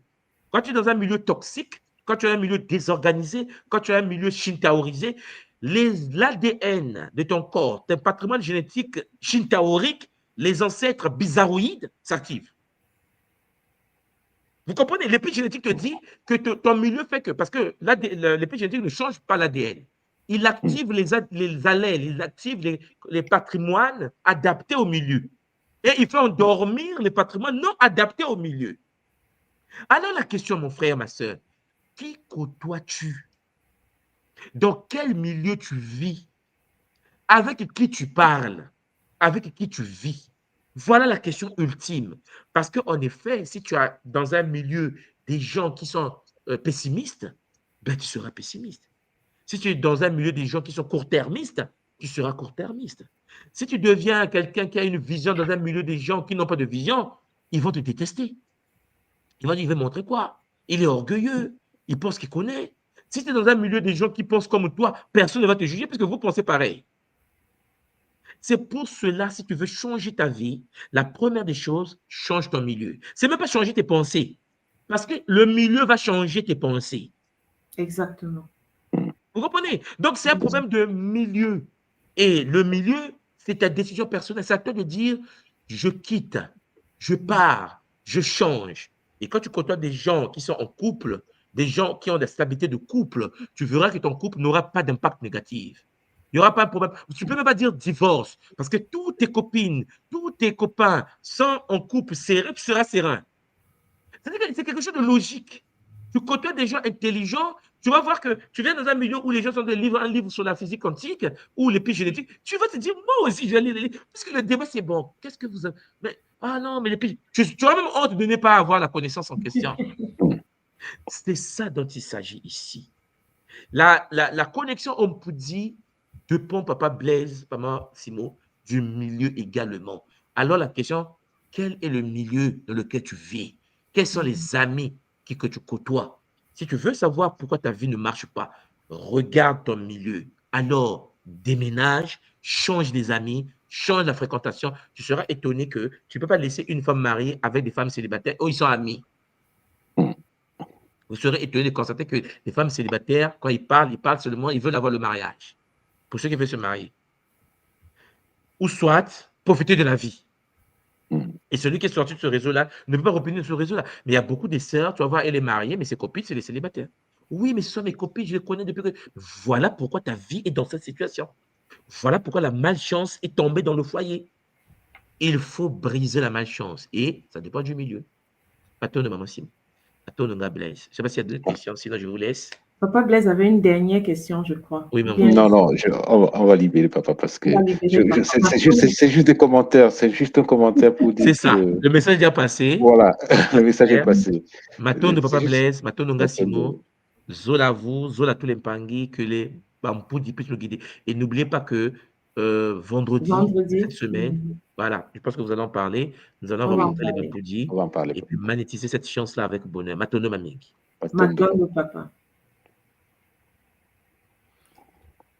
Quand tu es dans un milieu toxique, quand tu as un milieu désorganisé, quand tu as un milieu shintaorisé, l'ADN de ton corps, ton patrimoine génétique shintaorique, les ancêtres bizarroïdes s'activent. Vous comprenez? L'épigénétique te dit que ton milieu fait que, parce que l'épigénétique ne change pas l'ADN. Il active les allèles, il active les patrimoines adaptés au milieu. Et il fait endormir les patrimoines non adaptés au milieu. Alors la question, mon frère, ma soeur, qui côtoies-tu? Dans quel milieu tu vis? Avec qui tu parles? Avec qui tu vis? Voilà la question ultime. Parce qu'en effet, si tu as dans un milieu des gens qui sont pessimistes, ben tu seras pessimiste. Si tu es dans un milieu des gens qui sont court-termistes, tu seras court-termiste. Si tu deviens quelqu'un qui a une vision dans un milieu des gens qui n'ont pas de vision, ils vont te détester. Ils vont dire, il veut montrer quoi? Il est orgueilleux, il pense qu'il connaît. Si tu es dans un milieu des gens qui pensent comme toi, personne ne va te juger parce que vous pensez pareil. C'est pour cela, si tu veux changer ta vie, la première des choses, change ton milieu. C'est même pas changer tes pensées, parce que le milieu va changer tes pensées. Exactement. Vous comprenez? Donc, c'est un problème de milieu. Et le milieu, c'est ta décision personnelle. C'est à toi de dire, je quitte, je pars, je change. Et quand tu côtoies des gens qui sont en couple, des gens qui ont des stabilités de couple, tu verras que ton couple n'aura pas d'impact négatif. Il n'y aura pas de problème. Tu ne peux même pas dire divorce, parce que toutes tes copines, tous tes copains sont en couple serré, tu seras serein. C'est quelque chose de logique. Tu côtoies des gens intelligents, tu vas voir que tu viens dans un milieu où les gens sont des livres, un livre sur la physique quantique ou l'épigénétique, tu vas te dire, moi aussi, je vais lire les livres, parce que le débat, c'est bon. Qu'est-ce que vous avez... Mais, ah non, mais tu auras même honte de ne pas avoir la connaissance en question. C'est ça dont il s'agit ici. La connexion Mpoudi dépend, papa Blaise, papa Simo, du milieu également. Alors la question, quel est le milieu dans lequel tu vis? Quels sont les amis que tu côtoies? Si tu veux savoir pourquoi ta vie ne marche pas, regarde ton milieu. Alors, déménage, change les amis, change la fréquentation. Tu seras étonné que tu ne peux pas laisser une femme mariée avec des femmes célibataires. Oh, ils sont amis. Vous serez étonné de constater que les femmes célibataires, quand ils parlent seulement, ils veulent avoir le mariage. Pour ceux qui veulent se marier. Ou soit, profiter de la vie. Et celui qui est sorti de ce réseau-là ne peut pas revenir de ce réseau-là. Mais il y a beaucoup de sœurs, tu vas voir, elle est mariée, mais ses copines, c'est les célibataires. Oui, mais ce sont mes copines, je les connais depuis que... Voilà pourquoi ta vie est dans cette situation. Voilà pourquoi la malchance est tombée dans le foyer. il faut briser la malchance. Et ça dépend du milieu. Pas de Maman Sim. Pas de Blaise. Je ne sais pas s'il y a d'autres questions, sinon je vous laisse. Papa Blaise avait une dernière question, je crois. Oui, Ou maman. bien Non, on va libérer papa parce que on va libérer papa. c'est juste des commentaires. C'est juste un commentaire pour dire C'est ça. que Le message est déjà passé. voilà, le message est passé. Maton de C'est Papa juste Blaise, Maton de Maton Ngassimo, de- Zola vous, Zola tous les Mpangi, que les Bampoudi puissent nous guider. Et n'oubliez pas que vendredi, cette Vendredi, semaine, voilà, je pense que vous allez en parler. Nous allons on va en rencontrer les parler. Bampoudi On va en parler. et puis magnétiser cette chance-là avec bonheur. Maton de Maming. Maton de Maton de papa.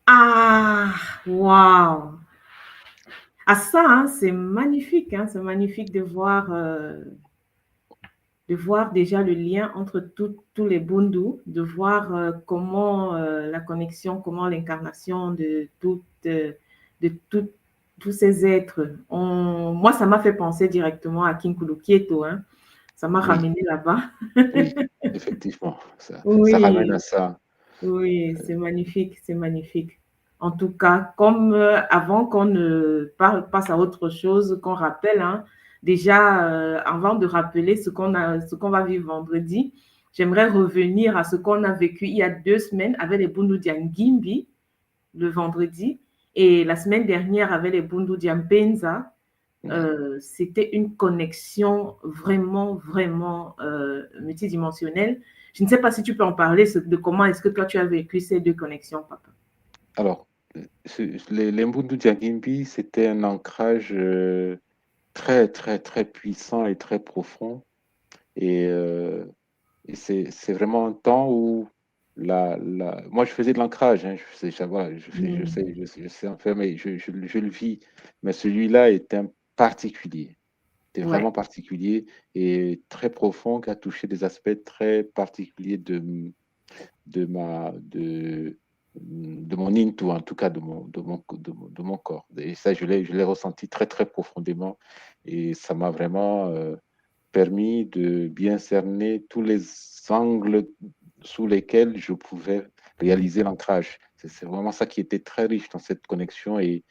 Ah, waouh! Ah ça, hein, c'est magnifique, hein, c'est magnifique de voir déjà le lien entre tous les Bundu, de voir comment la connexion, comment l'incarnation de tous ces êtres. Moi, ça m'a fait penser directement à Kinkulu Kieto, hein. Ça m'a ramené là-bas. Oui, effectivement, ça ramène à Oui, ça. oui, c'est magnifique, c'est magnifique. En tout cas, comme avant qu'on ne passe à autre chose, qu'on rappelle, hein, déjà, avant de rappeler ce qu'on va vivre vendredi, j'aimerais revenir à ce qu'on a vécu il y a 2 semaines avec les Bundu Gimbi, le vendredi, et la semaine dernière avec les Bundu Mpenza. C'était une connexion vraiment, vraiment multidimensionnelle. Je ne sais pas si tu peux en parler, de comment est-ce que toi tu as vécu ces 2 connexions, papa. Alors, les Mbundu Diagimbi, c'était un ancrage très, très, très puissant et très profond. Et c'est vraiment un temps où moi, je faisais de l'ancrage, hein, je sais en faire, mais je le vis. Mais celui-là était un particulier. C'était Ouais. vraiment particulier et très profond, qui a touché des aspects très particuliers de mon into, en tout cas de mon corps. Et ça, je l'ai ressenti très, très profondément. Et ça m'a vraiment permis de bien cerner tous les angles sous lesquels je pouvais réaliser l'ancrage. C'est vraiment ça qui était très riche dans cette connexion et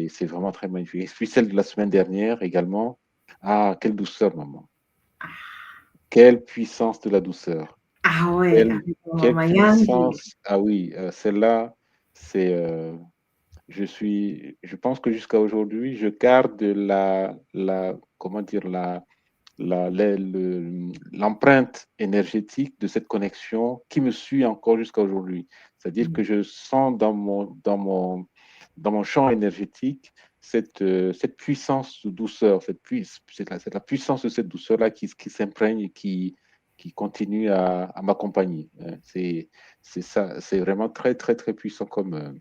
c'est vraiment très magnifique. Et puis celle de la semaine dernière également. Ah, quelle douceur, maman. Quelle puissance de la douceur. Ah ouais, avec Quelle Maman Yangi. puissance. Ah oui, celle-là, c'est. Je pense que jusqu'à aujourd'hui, je garde comment dire, l'empreinte énergétique de cette connexion qui me suit encore jusqu'à aujourd'hui. C'est-à-dire que je sens dans mon champ énergétique cette puissance de douceur, c'est la puissance de cette douceur-là qui s'imprègne et qui continue à m'accompagner. C'est ça, c'est vraiment très, très, très puissant comme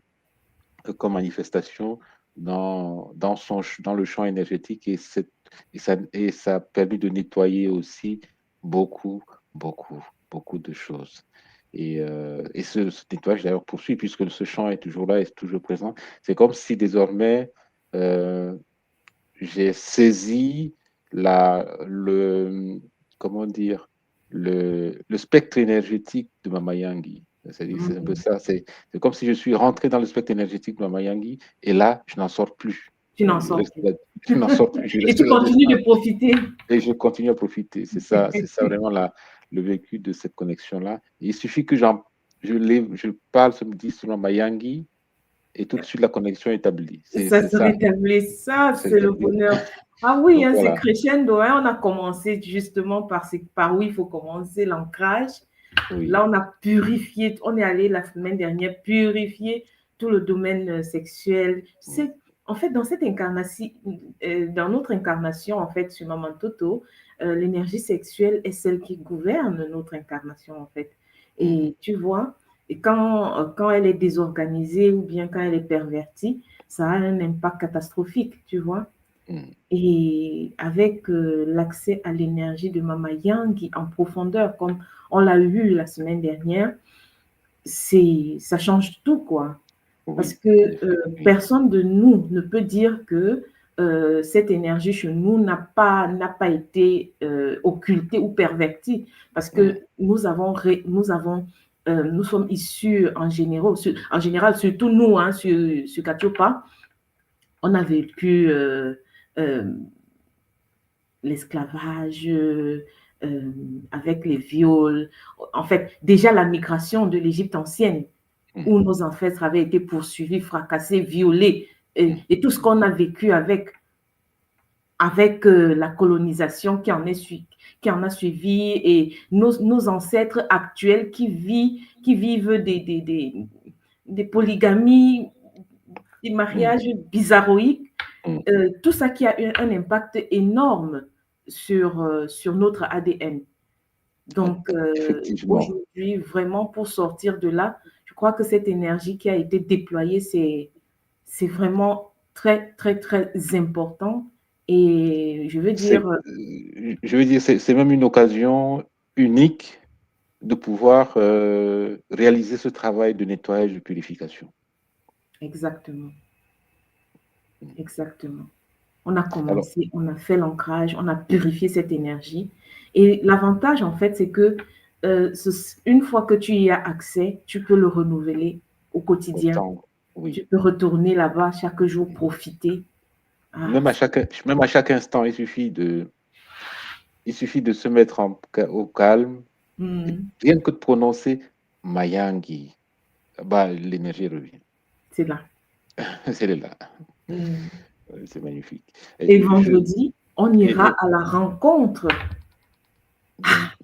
manifestation dans le champ énergétique et ça a permis de nettoyer aussi beaucoup, beaucoup, beaucoup de choses. Et ce nettoyage d'ailleurs poursuit puisque ce champ est toujours là, est toujours présent. C'est comme si désormais j'ai saisi comment dire, le spectre énergétique de Mama Yangi. C'est un peu ça. C'est comme si je suis rentré dans le spectre énergétique de Mama Yangi et là, je n'en sors plus. Tu n'en sors plus. Je n'en sors plus. Et tu continues de profiter. Et je continue à profiter. C'est ça vraiment le vécu de cette connexion-là. Il suffit que je parle ce midi sur Mama Yangi et tout de suite la connexion est établie. Ça se rétablit, ça, c'est le bonheur. Ah oui, hein, voilà. C'est crescendo. Hein. On a commencé justement par où il faut commencer, l'ancrage. Oui. Là, on a purifié, on est allé la semaine dernière purifier tout le domaine sexuel. C'est, en fait, dans cette incarnation, dans notre incarnation, en fait, sur Maman Toto, l'énergie sexuelle est celle qui gouverne notre incarnation, en fait. Et tu vois, et quand elle est désorganisée ou bien quand elle est pervertie, ça a un impact catastrophique, tu vois. Et avec l'accès à l'énergie de Mama Yangi en profondeur, comme on l'a eu la semaine dernière, ça change tout, quoi. Parce que personne de nous ne peut dire que cette énergie chez nous n'a pas été occultée ou pervertie. Parce que nous sommes issus en général, surtout nous, hein, sur Katiopa, on a vécu l'esclavage, avec les viols. En fait, déjà la migration de l'Égypte ancienne, où nos ancêtres avaient été poursuivis, fracassés, violés, et tout ce qu'on a vécu avec la colonisation qui en a suivi, et nos ancêtres actuels qui vivent des polygamies, des mariages bizarroïques, tout ça qui a eu un impact énorme sur notre ADN. Donc, aujourd'hui, vraiment, pour sortir de là, je crois que cette énergie qui a été déployée, c'est vraiment très, très, très important. Et je veux dire, c'est même une occasion unique de pouvoir réaliser ce travail de nettoyage, de purification. Exactement. Exactement. On a commencé, on a fait l'ancrage, on a purifié cette énergie. Et l'avantage, en fait, c'est que une fois que tu y as accès, tu peux le renouveler au quotidien. Oui. Tu peux retourner là-bas chaque jour, profiter. Même à chaque instant, il suffit de se mettre au calme. Rien que de prononcer Mayangi, bah, l'énergie revient. C'est là. C'est là. C'est magnifique. Et vendredi, on ira à la rencontre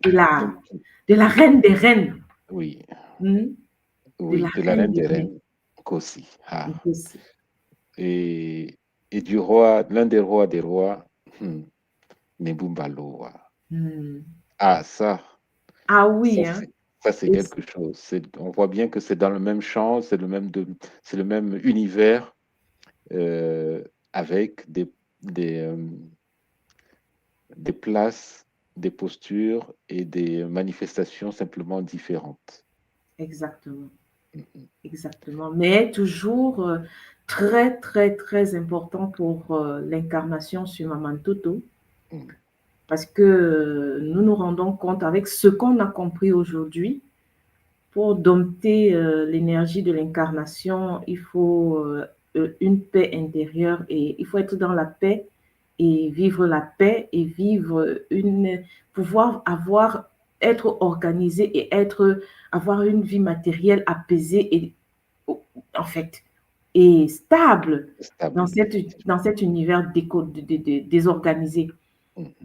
de la reine des reines. Oui. Oui, de la reine des reines, Kossi. Et du roi, l'un des rois des rois, Nebumbaloa. Ah, ça. Ah oui, ça c'est quelque chose. On voit bien que c'est dans le même champ, c'est le même univers, avec des places, des postures et des manifestations simplement différentes. Exactement. Exactement. Mais toujours très, très, très important pour l'incarnation sur Maman Toto. Parce que nous nous rendons compte avec ce qu'on a compris aujourd'hui, pour dompter l'énergie de l'incarnation, il faut une paix intérieure, et il faut être dans la paix et vivre la paix et pouvoir être organisé et avoir une vie matérielle apaisée et en fait et stable. Dans cet univers désorganisé.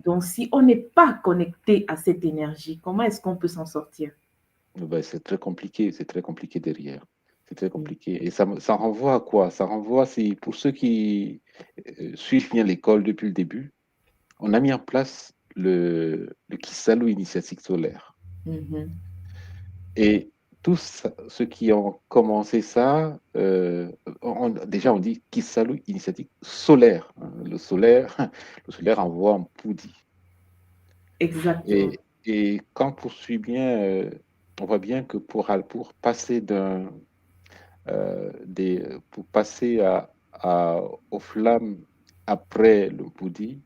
Donc, si on n'est pas connecté à cette énergie, comment est-ce qu'on peut s'en sortir? C'est très compliqué derrière. C'est très compliqué. Et ça renvoie à quoi? Ça renvoie, pour ceux qui suivent bien l'école depuis le début, on a mis en place le Kisalu initiatique solaire. Et tous ceux qui ont commencé ça, déjà on dit Kisalu initiatique solaire. Le solaire envoie en Poudi. Exactement. Et quand on poursuit bien, on voit bien que pour passer pour passer aux flammes après le Poudi,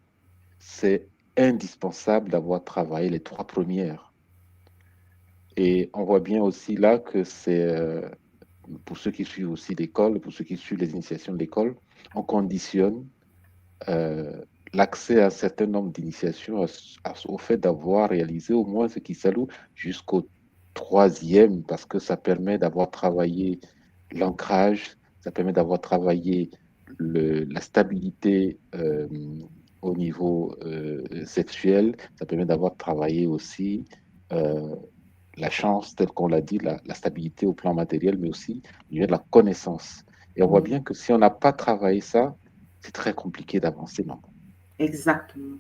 c'est indispensable d'avoir travaillé les 3 premières. Et on voit bien aussi là que c'est, pour ceux qui suivent aussi l'école, pour ceux qui suivent les initiations de l'école, on conditionne l'accès à un certain nombre d'initiations au fait d'avoir réalisé au moins ce qui s'alloue jusqu'au 3e, parce que ça permet d'avoir travaillé l'ancrage, ça permet d'avoir travaillé la stabilité au niveau sexuel, ça permet d'avoir travaillé aussi la chance, telle qu'on l'a dit, la stabilité au plan matériel, mais aussi au niveau de la connaissance. Et on voit bien que si on n'a pas travaillé ça, c'est très compliqué d'avancer, non? Exactement.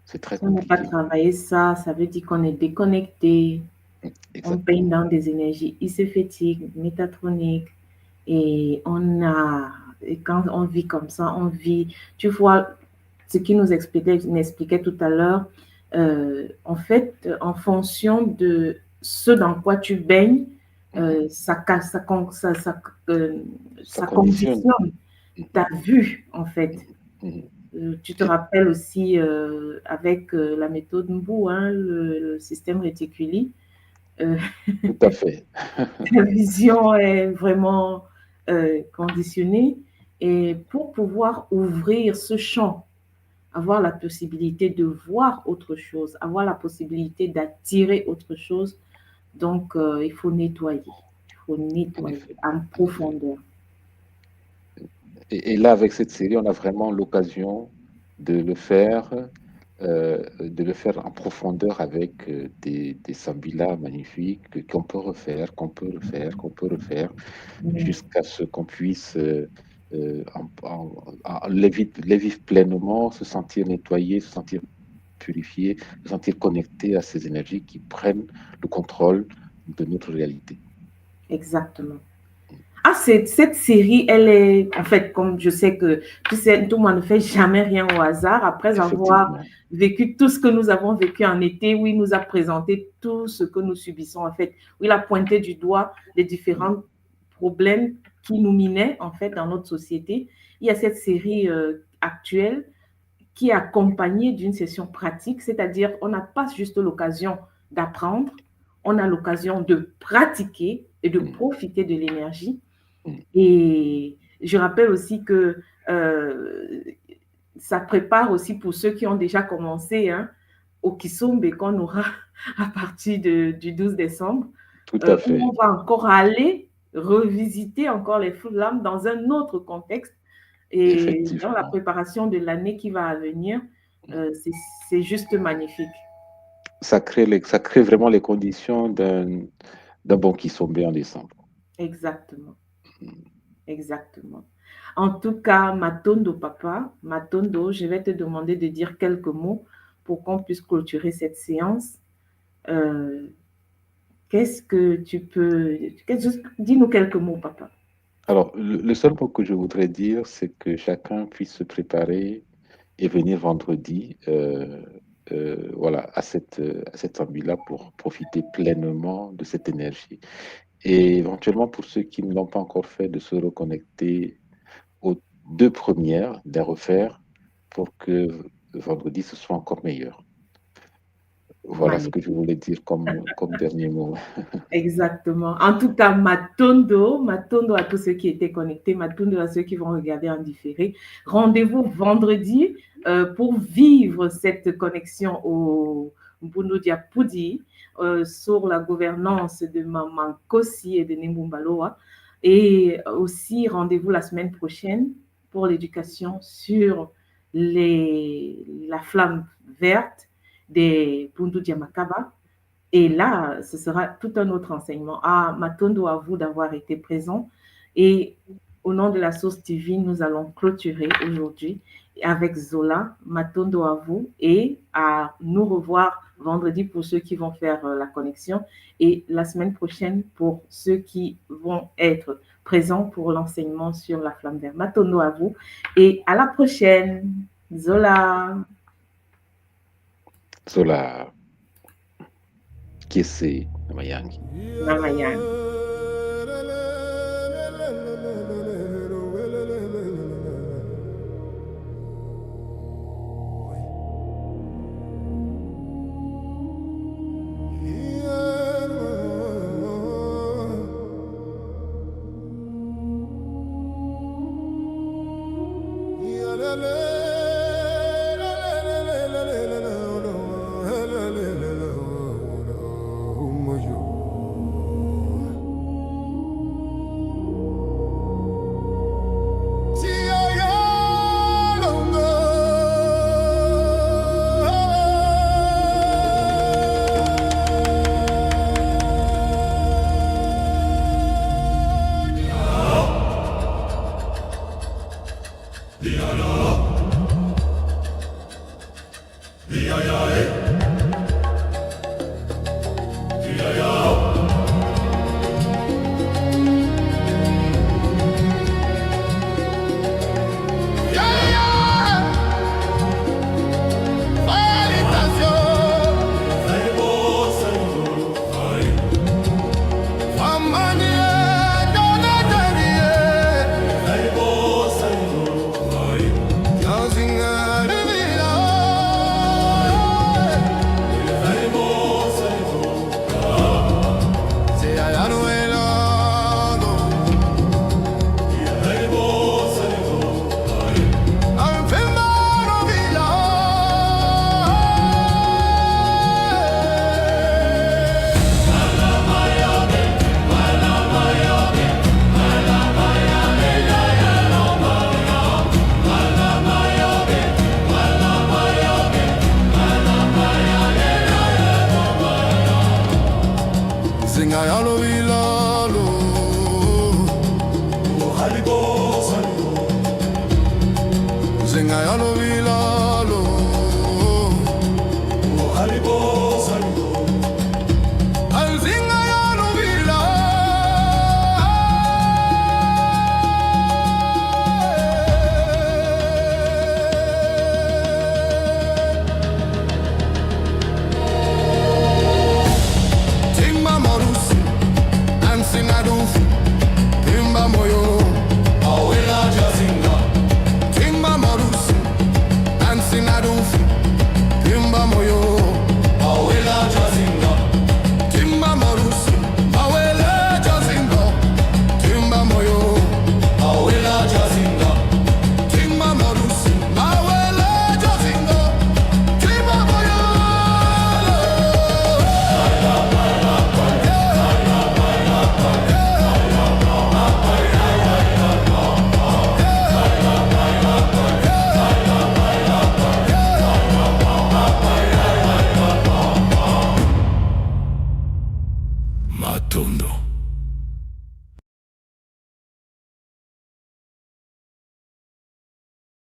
C'est très compliqué. Si on n'a pas travaillé ça, ça veut dire qu'on est déconnecté. Exactement. On baigne dans des énergies isophétiques, métatroniques, et quand on vit comme ça, tu vois, ce qui nous expliquait tout à l'heure, en fait, en fonction de ce dans quoi tu baignes, ça conditionne ta vue, en fait. Tu te rappelles aussi avec la méthode Mbu, le système réticuli. Tout à fait. La vision est vraiment conditionnée. Et pour pouvoir ouvrir ce champ avoir la possibilité de voir autre chose, avoir la possibilité d'attirer autre chose. Donc, il faut nettoyer. Il faut nettoyer en En effet. profondeur. Et là, avec cette série, on a vraiment l'occasion de le faire, en profondeur avec des sambila magnifiques qu'on peut refaire, jusqu'à ce qu'on puisse les vivre pleinement, se sentir nettoyé, se sentir purifié, se sentir connecté à ces énergies qui prennent le contrôle de notre réalité. Exactement. Ah, cette série, elle est, en fait, comme je sais que tout le monde ne fait jamais rien au hasard, après avoir Effectivement. vécu tout ce que nous avons vécu en été, où il nous a présenté tout ce que nous subissons, en fait, où il a pointé du doigt les différents problèmes qui nous minaient, en fait, dans notre société. Il y a cette série actuelle qui est accompagnée d'une session pratique, c'est-à-dire on n'a pas juste l'occasion d'apprendre, on a l'occasion de pratiquer et de profiter de l'énergie. Et je rappelle aussi que ça prépare aussi pour ceux qui ont déjà commencé au Kisombe qu'on aura à partir du 12 décembre. Tout à fait. Où on va encore aller revisiter encore les flammes dans un autre contexte. Et dans la préparation de l'année qui va venir, c'est juste magnifique. Ça crée vraiment les conditions d'un bon Kisombe en décembre. Exactement. Exactement. En tout cas, Matondo, papa, Matondo, je vais te demander de dire quelques mots pour qu'on puisse clôturer cette séance. Qu'est-ce que tu peux... Dis-nous quelques mots, papa. Alors, le seul mot que je voudrais dire, c'est que chacun puisse se préparer et venir vendredi voilà, à cette sambila pour profiter pleinement de cette énergie. Et éventuellement, pour ceux qui ne l'ont pas encore fait, de se reconnecter aux 2 premières, de les refaire pour que vendredi, ce soit encore meilleur. Voilà ce que je voulais dire comme dernier mot. Exactement. En tout cas, Matondo à tous ceux qui étaient connectés, Matondo à ceux qui vont regarder en différé. Rendez-vous vendredi pour vivre cette connexion au Mbundu Diapudi sur la gouvernance de Maman Kosi et de Nimbumbaloa. Et aussi, rendez-vous la semaine prochaine pour l'éducation sur la flamme verte des Bundu Diamakaba. Et là, ce sera tout un autre enseignement. Ah, Matondo, à vous d'avoir été présent. Et au nom de la source divine, nous allons clôturer aujourd'hui avec Zola. Matondo à vous et à nous revoir vendredi pour ceux qui vont faire la connexion et la semaine prochaine pour ceux qui vont être présents pour l'enseignement sur la flamme verte. Matondo à vous et à la prochaine. Zola. Zola. Kese Namayangi. Namayangi. Zinga yalo vilalo Haribo salibo Alzinga yalo vilalo Timba morusi Ansina dufu Timba moyo Awela jazinga Timba morusi Ansina dufu Timba moyo Awela jazinga Timba morusi Awela jazinga Timba moyo Awela jazinga Timba morusi Awela jazinga Timba moyo Matondo